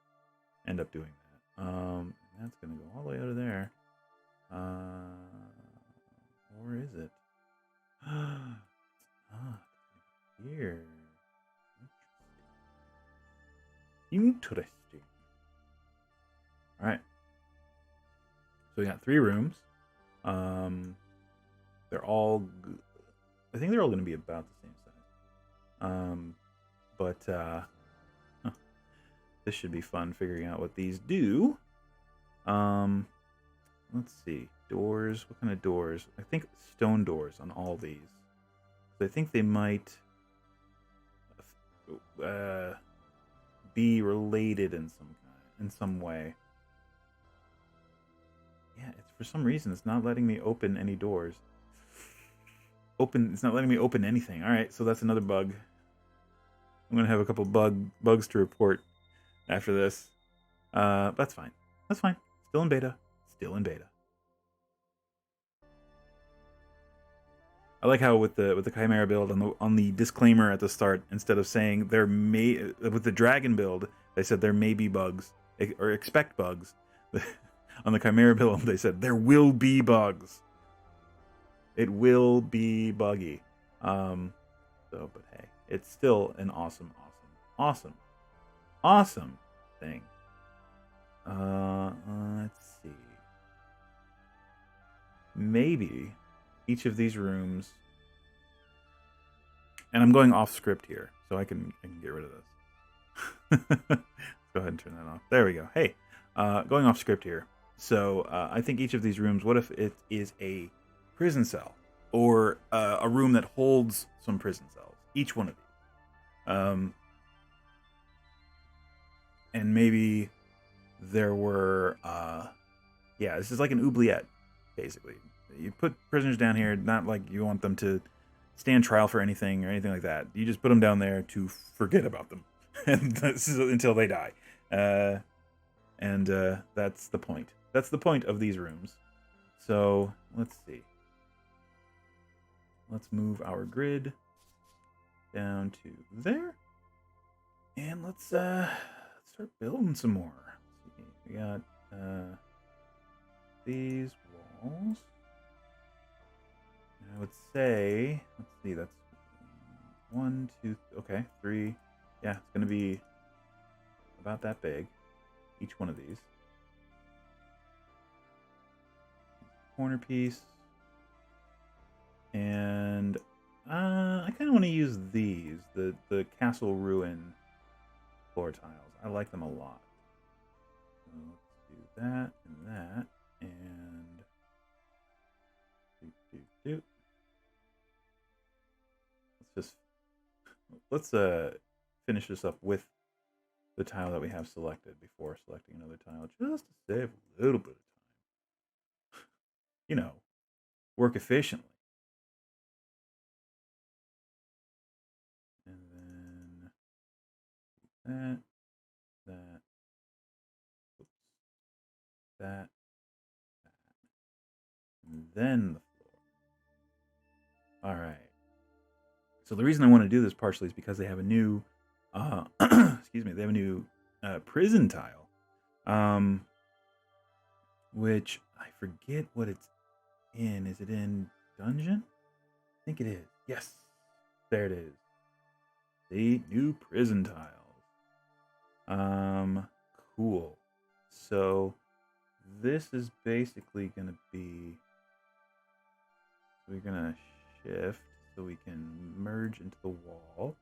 Speaker 1: end up doing that. That's going to go all the way out of there. Or is it? It's not here. Interesting. All right. So we got 3 rooms. They're all, I think they're all going to be about the same size. But this should be fun figuring out what these do. Let's see. Doors. What kind of doors? I think stone doors on all these. So I think they might be related in some way. Yeah, it's for some reason it's not letting me open any doors. It's not letting me open anything. All right, so that's another bug. I'm gonna have a couple bugs to report after this. That's fine. That's fine. Still in beta. Still in beta. I like how with the Chimera build on the disclaimer at the start, instead of saying with the Dragon build, they said there may be bugs or expect bugs. On the Chimera build, they said there will be bugs. It will be buggy. But hey, it's still an awesome Awesome. Awesome thing. Let's see. Maybe each of these rooms, and I'm going off script here, so I can get rid of this. Let's go ahead and turn that off. There we go. Hey, going off script here. So I think each of these rooms, what if it is a prison cell or a room that holds some prison cells? Each one of these. And maybe there were, yeah, this is like an oubliette, basically. You put prisoners down here, not like you want them to stand trial for anything or anything like that. You just put them down there to forget about them and this is until they die. And that's the point. That's the point of these rooms. So let's see. Let's move our grid down to there. And let's start building some more. Let's see. We got these walls. I would say, let's see, that's 1, 2, okay, 3. Yeah, it's going to be about that big, each one of these. Corner piece. And I kind of want to use these, the castle ruin floor tiles. I like them a lot. So let's do that and that, and let's finish this up with the tile that we have selected before selecting another tile, just to save a little bit of time. You know, work efficiently. And then that, and then the floor. All right. So the reason I want to do this partially is because they have a new, excuse me, they have a new prison tile, which I forget what it's in. Is it in dungeon? I think it is. Yes, there it is. The new prison tiles. Cool. So this is basically going to be, we're going to shift so we can merge into the wall.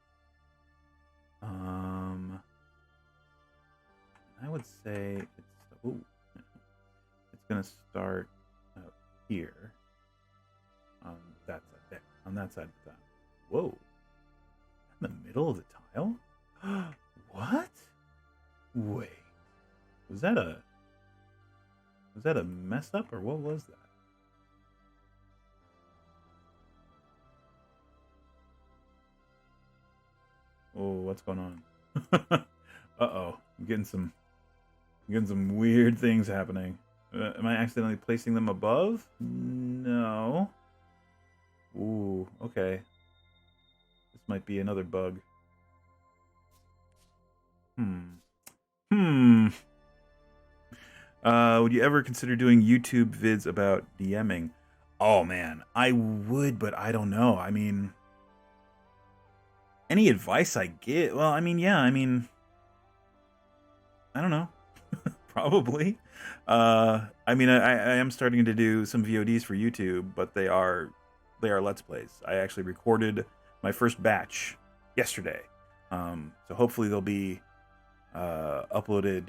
Speaker 1: I would say it's going to start up here on that side, there, on that side of the tile. Whoa. In the middle of the tile? What? Wait. Was that a mess up, or what was that? Oh, what's going on? Uh-oh. I'm getting some weird things happening. Am I accidentally placing them above? No. Ooh, okay. This might be another bug. Would you ever consider doing YouTube vids about DMing? Oh man, I would, but I don't know. I mean, any advice I get? Well, I mean, yeah, I mean, I don't know. Probably. I mean, I am starting to do some VODs for YouTube, but they are Let's Plays. I actually recorded my first batch yesterday. So hopefully they'll be uploaded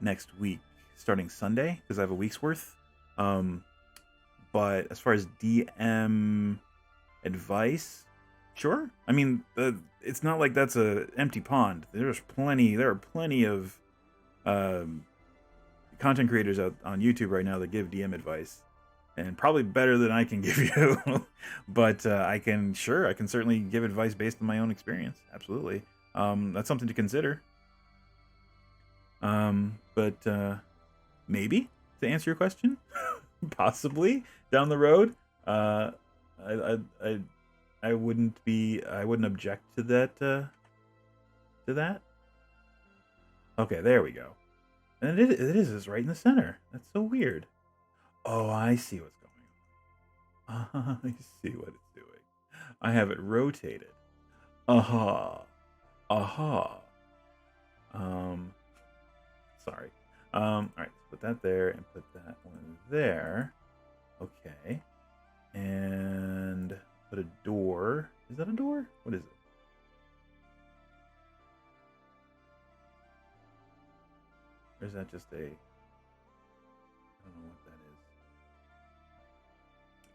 Speaker 1: next week, starting Sunday, because I have a week's worth. But as far as DM advice, sure. I mean, it's not like that's a empty pond. There are plenty of content creators out on YouTube right now that give DM advice, and probably better than I can give you. But I can certainly give advice based on my own experience. Absolutely. That's something to consider. But maybe, to answer your question, possibly down the road, I wouldn't object to that. Okay, there we go. And it is right in the center. That's so weird. Oh, I see what's going on. I see what it's doing. I have it rotated. Aha. Aha. Sorry. All right, put that there and put that one there. Okay. And put a door. Is that a door? What is it? Or is that just a... I don't know what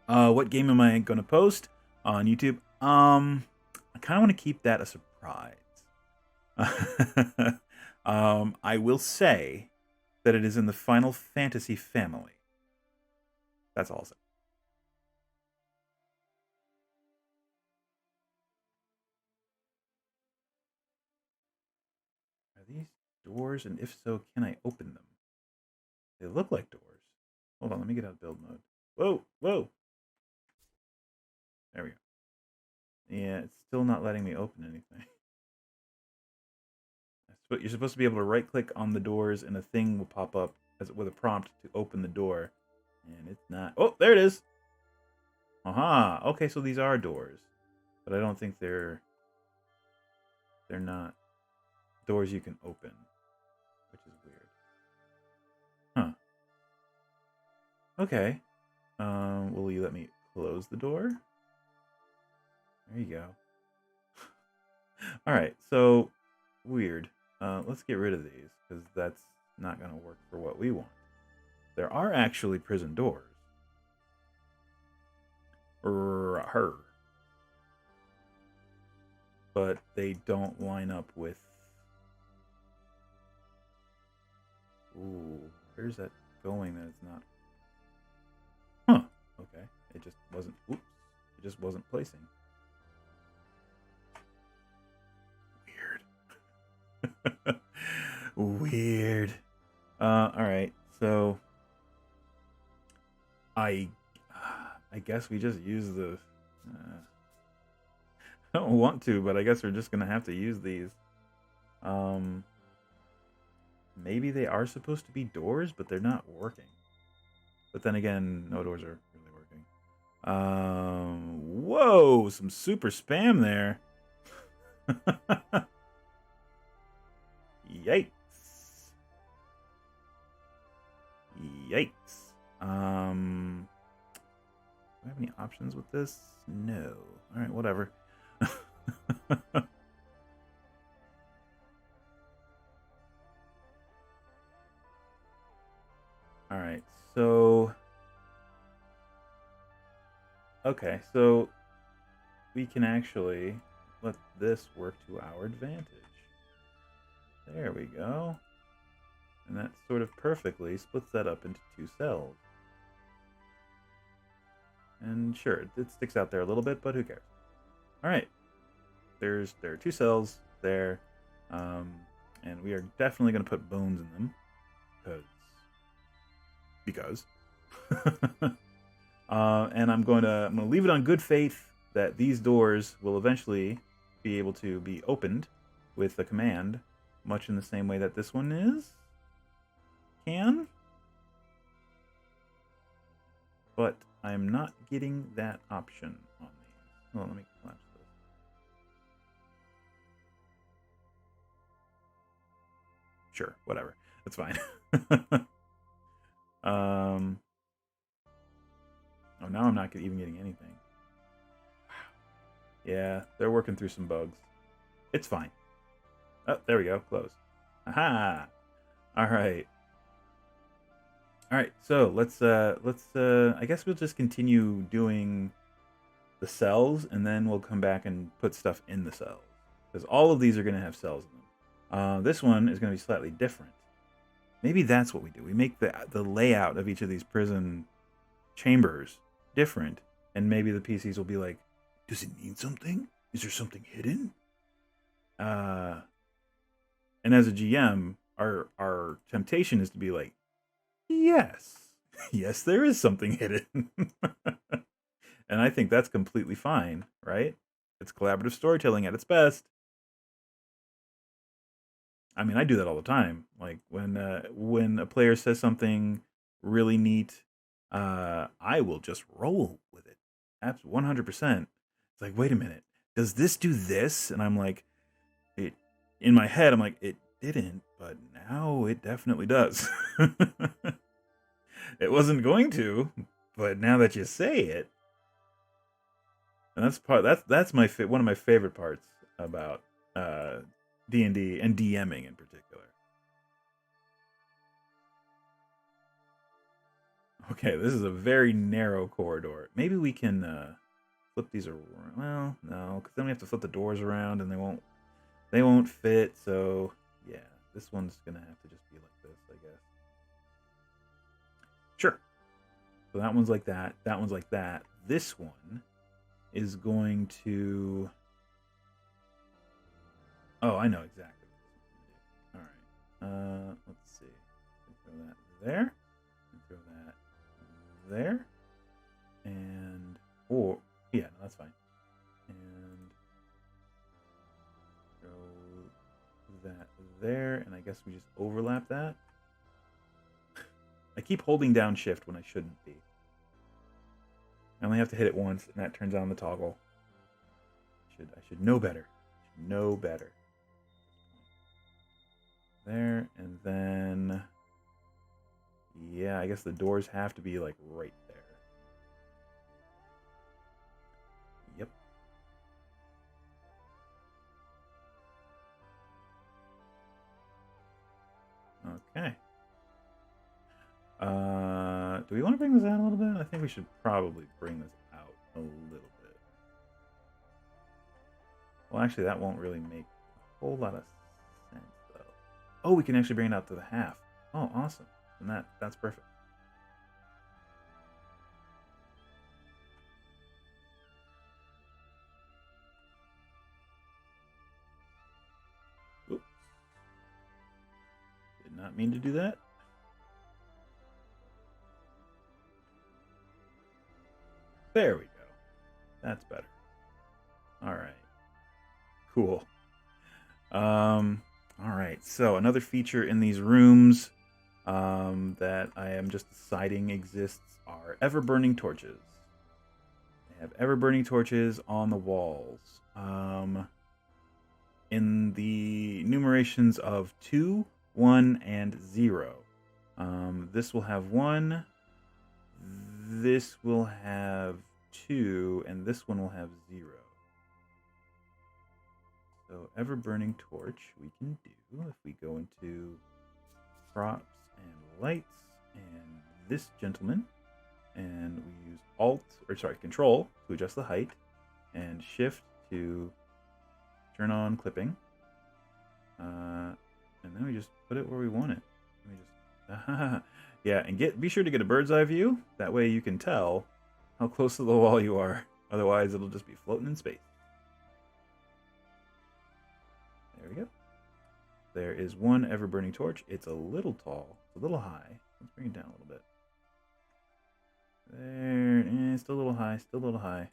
Speaker 1: that is. What game am I going to post on YouTube? I kind of want to keep that a surprise. I will say that it is in the Final Fantasy family. That's all I'll say. Are these doors? And if so, can I open them? They look like doors. Hold on, let me get out of build mode. Whoa, whoa. There we go. Yeah, it's still not letting me open anything. But you're supposed to be able to right-click on the doors, and a thing will pop up with a prompt to open the door. And it's not. Oh, there it is. Aha. Okay, so these are doors, but I don't think they're not doors you can open, which is weird. Huh. Okay. Will you let me close the door? There you go. All right. So weird. Let's get rid of these, because that's not going to work for what we want. There are actually prison doors. Her. But they don't line up with... Ooh, where's that going that it's not? Huh. Okay. It just wasn't... Oops. It just wasn't placing. Weird. Alright, so I guess we just use the I don't want to, but I guess we're just gonna have to use these. Maybe they are supposed to be doors, but they're not working. But then again, no doors are really working. Whoa, some super spam there. Yikes. Yikes. Do I have any options with this? No. Alright, whatever. Alright, so... Okay, so we can actually let this work to our advantage. There we go. And that sort of perfectly splits that up into two cells. And sure, it sticks out there a little bit, but who cares? Alright. There are two cells there. And we are definitely going to put bones in them. Because. And I'm going to leave it on good faith that these doors will eventually be able to be opened with a command, much in the same way that this one is. Can. But I'm not getting that option on these. Hold on, let me collapse this. Sure, whatever. That's fine. Oh, now I'm not even getting anything. Wow. Yeah, they're working through some bugs. It's fine. Oh, there we go. Close. Aha! Alright. Alright, so let's I guess we'll just continue doing the cells, and then we'll come back and put stuff in the cells. Because all of these are going to have cells in them. This one is going to be slightly different. Maybe that's what we do. We make the layout of each of these prison chambers different, and maybe the PCs will be like, does it need something? Is there something hidden? And as a GM, our temptation is to be like, yes, yes, there is something hidden. And I think that's completely fine, right? It's collaborative storytelling at its best. I mean, I do that all the time. Like when a player says something really neat, I will just roll with it. 100%. It's like, wait a minute, does this do this? And I'm like, it in my head, I'm like, it didn't, but now it definitely does. It wasn't going to, but now that you say it, and that's one of my favorite parts about D&D and DMing in particular. Okay, this is a very narrow corridor. Maybe we can flip these around. Well, no, because then we have to flip the doors around, and they won't fit. So yeah, this one's gonna have to just be like this, I guess. Sure. So that one's like that. That one's like that. This one is going to. Oh, I know exactly what this one's gonna do. All right. Let's see. Throw that there. Throw that there. And yeah, no, that's fine. And throw that there, and I guess we just overlap that. I keep holding down shift when I shouldn't be. I only have to hit it once, and that turns on the toggle. I should know better. Know better. There, and then yeah, I guess the doors have to be like right there. Yep. Okay. Do we want to bring this out a little bit? I think we should probably bring this out a little bit. Well, actually, that won't really make a whole lot of sense, though. Oh, we can actually bring it out to the half. Oh, awesome. And that's perfect. Oops. Did not mean to do that. There we go. That's better. All right. Cool. All right. So another feature in these rooms that I am just deciding exists are ever-burning torches. They have ever-burning torches on the walls. In the numerations of 2, 1, and 0. This will have 1. This will have 2, and this one will have 0. So ever-burning torch we can do if we go into props and lights and this gentleman, and we use Control to adjust the height, and Shift to turn on clipping, and then we just put it where we want it. We just yeah, and be sure to get a bird's eye view. That way you can tell how close to the wall you are. Otherwise, it'll just be floating in space. There we go. There is one ever-burning torch. It's a little tall. It's a little high. Let's bring it down a little bit. There. Still a little high. Still a little high.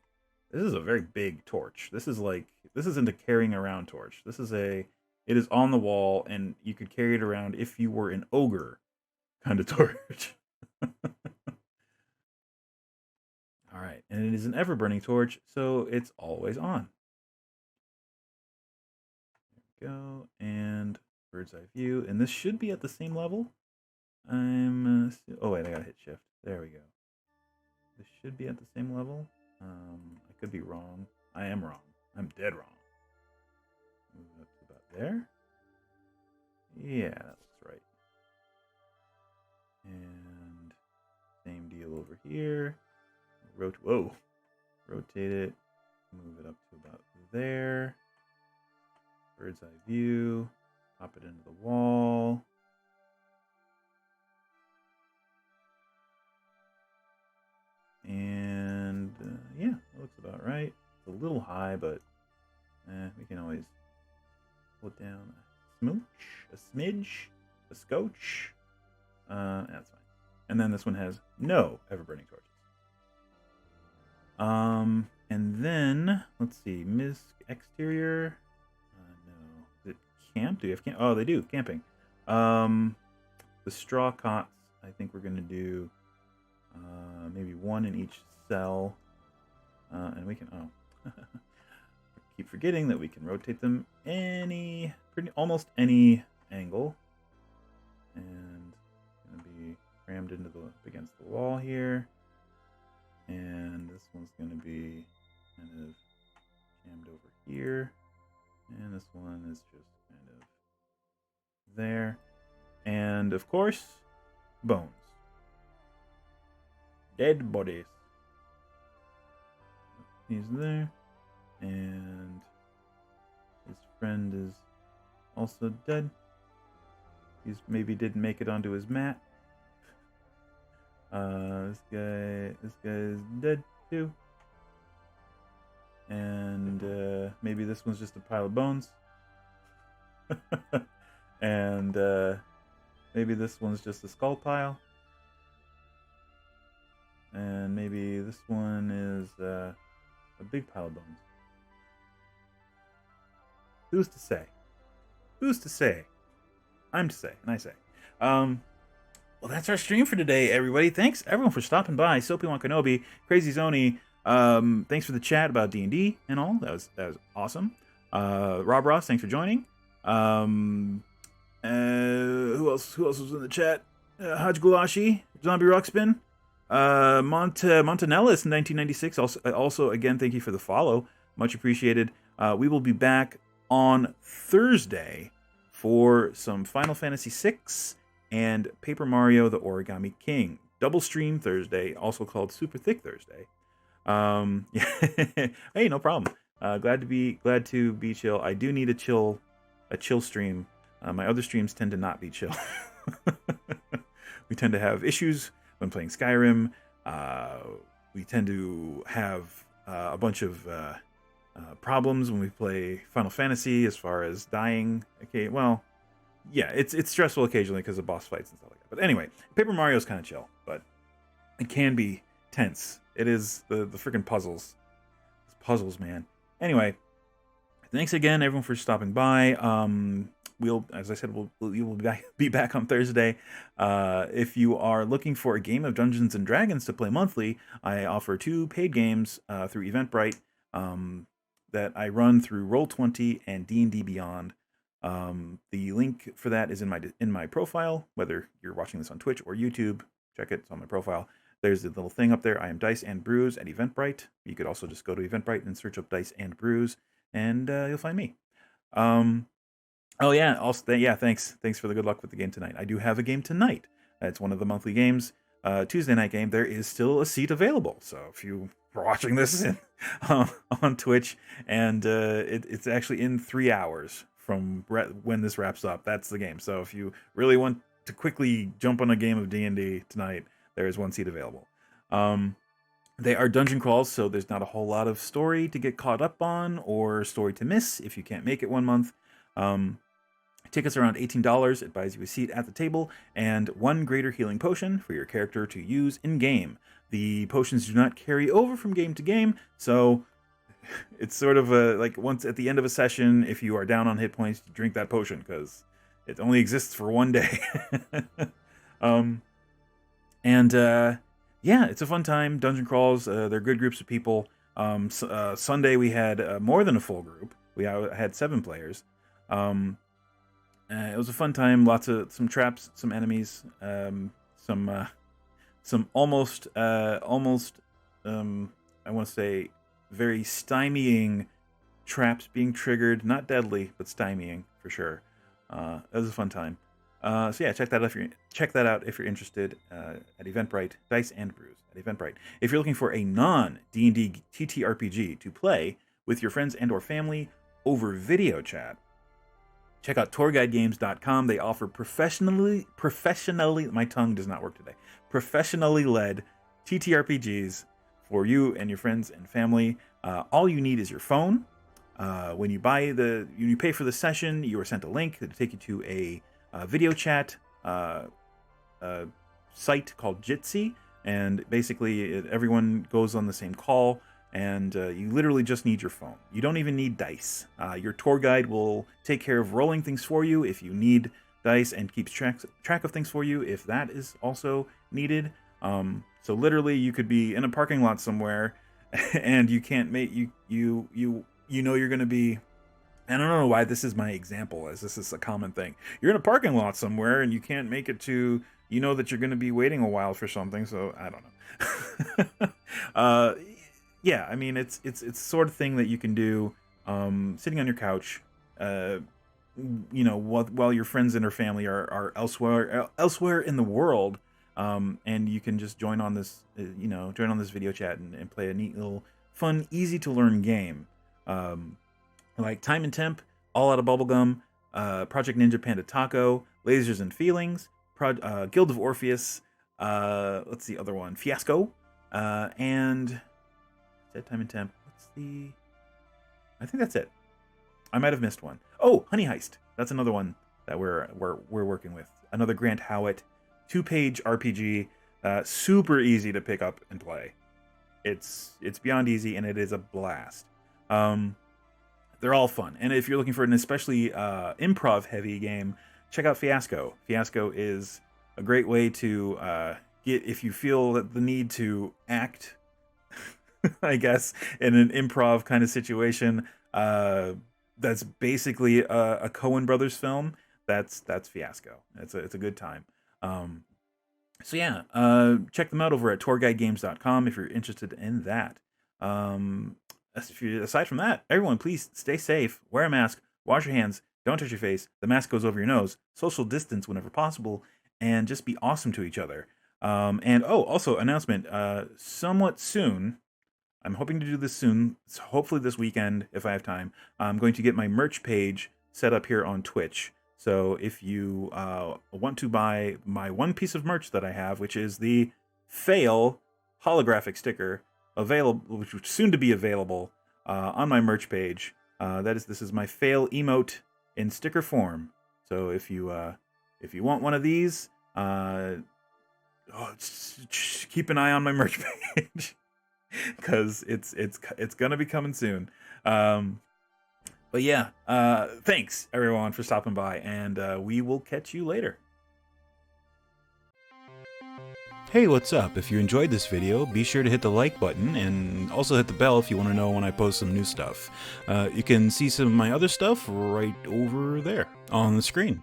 Speaker 1: This is a very big torch. This isn't a carrying around torch. It is on the wall, and you could carry it around if you were an ogre kind of torch. All right, and it is an ever-burning torch, so it's always on. There we go, and bird's eye view, and this should be at the same level. Oh wait, I gotta hit shift. There we go. This should be at the same level. I could be wrong. I am wrong. I'm dead wrong. Move it up to about there. Yeah, that looks right. And same deal over here. Rotate it. Move it up to about there. Bird's eye view. Pop it into the wall. And yeah, that looks about right. It's a little high, but we can always pull it down a smooch, a smidge, a scotch. That's fine. And then this one has no ever-burning torches. And then let's see, Miss Exterior. No, is it camp? Do you have camp? Oh, they do camping. The straw cots. I think we're gonna do maybe one in each cell, and we can. For keep forgetting that we can rotate them almost any angle. And it's going to be rammed against the wall here. And this one's going to be kind of jammed over here. And this one is just kind of there. And of course, bones. Dead bodies. He's there. And his friend is also dead. He's maybe didn't make it onto his mat. This guy is dead too. And maybe this one's just a pile of bones. And maybe this one's just a skull pile. And maybe this one is a big pile of bones. Who's to say? Who's to say? I'm to say, and I say. Well, that's our stream for today, everybody. Thanks, everyone, for stopping by. Soapy Wan Kenobi, Crazy Zoni, thanks for the chat about D&D and all. That was awesome. Rob Ross, thanks for joining. Who else was in the chat? Haj Gulashi, Zombie Ruxpin, Montanellis in 1996. Also, again, thank you for the follow. Much appreciated. We will be back on Thursday for some Final Fantasy VI and Paper Mario the Origami King. Double stream Thursday, also called Super Thick Thursday. Hey, no problem. Glad to be chill. I do need a chill stream. My other streams tend to not be chill. We tend to have issues when playing Skyrim. We tend to have a bunch of problems when we play Final Fantasy as far as dying. Okay, well, yeah, it's stressful occasionally because of boss fights and stuff like that. But anyway, Paper Mario is kind of chill, but it can be tense. It is the freaking puzzles. It's puzzles, man. Anyway, thanks again, everyone, for stopping by. As I said, we will be back on Thursday. If you are looking for a game of Dungeons and Dragons to play monthly, I offer 2 paid games through Eventbrite that I run through Roll20 and D&D Beyond. The link for that is in my profile. Whether you're watching this on Twitch or YouTube, check it. It's on my profile. There's a little thing up there. I am Dice and Brews at Eventbrite. You could also just go to Eventbrite and search up Dice and Brews, and you'll find me. Oh yeah, also thanks for the good luck with the game tonight. I do have a game tonight. It's one of the monthly games, Tuesday night game. There is still a seat available. So if you are watching this on Twitch, and it's actually in 3 hours from when this wraps up, that's the game. So if you really want to quickly jump on a game of D&D tonight, there is one seat available. They are dungeon crawls, so there's not a whole lot of story to get caught up on or story to miss if you can't make it one month. Tickets are around $18. It buys you a seat at the table and 1 greater healing potion for your character to use in-game. The potions do not carry over from game to game, so it's sort of like once at the end of a session, if you are down on hit points, you drink that potion because it only exists for 1 day. Yeah, it's a fun time. Dungeon crawls, they're good groups of people. Sunday we had more than a full group. We had 7 players. It was a fun time. Some traps, some enemies, some almost I want to say very stymieing traps being triggered. Not deadly, but stymieing for sure. It was a fun time. So yeah, check that out if you're interested at Eventbrite, Dice and Brews at Eventbrite. If you're looking for a non-D&D TTRPG to play with your friends and or family over video chat, check out tourguidegames.com. They offer professionally, my tongue does not work today, professionally led TTRPGs for you and your friends and family. All you need is your phone. When you pay for the session, you are sent a link to take you to a video chat site called Jitsi, and basically everyone goes on the same call, and you literally just need your phone. You don't even need dice. Your tour guide will take care of rolling things for you if you need dice, and keeps track of things for you if that is also needed. So literally you could be in a parking lot somewhere and you can't make you you know you're going to be, and I don't know why this is my example, as this is a common thing. You're in a parking lot somewhere and you can't make it to, you know that you're going to be waiting a while for something, so I don't know. Yeah, I mean, it's the sort of thing that you can do sitting on your couch, you know, while your friends and her family are elsewhere in the world, and you can just join on this, you know, join on this video chat and play a neat little, fun, easy to learn game, like Time and Temp, All Out of Bubblegum, Project Ninja Panda Taco, Lasers and Feelings, Guild of Orpheus, let's see, other one, Fiasco, and Time and Temp. What's the? I think that's it. I might have missed one. Oh, Honey Heist. That's another one that we're working with. Another Grant Howitt 2-page RPG. Super easy to pick up and play. It's beyond easy, and it is a blast. They're all fun. And if you're looking for an especially improv-heavy game, check out Fiasco. Fiasco is a great way to get, if you feel that the need to act, I guess, in an improv kind of situation, that's basically a Coen Brothers film. That's Fiasco. It's a good time. So yeah, check them out over at tourguidegames.com if you're interested in that. Aside from that, everyone, please stay safe, wear a mask, wash your hands, don't touch your face, the mask goes over your nose, social distance whenever possible, and just be awesome to each other. And also announcement, somewhat soon, I'm hoping to do this soon, hopefully this weekend if I have time, I'm going to get my merch page set up here on Twitch. So if you want to buy my one piece of merch that I have, which is the Fail holographic sticker, available, which is soon to be available on my merch page. This is my Fail emote in sticker form. So if you want one of these, just keep an eye on my merch page because it's gonna be coming soon. But yeah, thanks everyone for stopping by, and we will catch you later. Hey, what's up? If you enjoyed this video, be sure to hit the like button and also hit the bell if you want to know when I post some new stuff. You can see some of my other stuff right over there on the screen.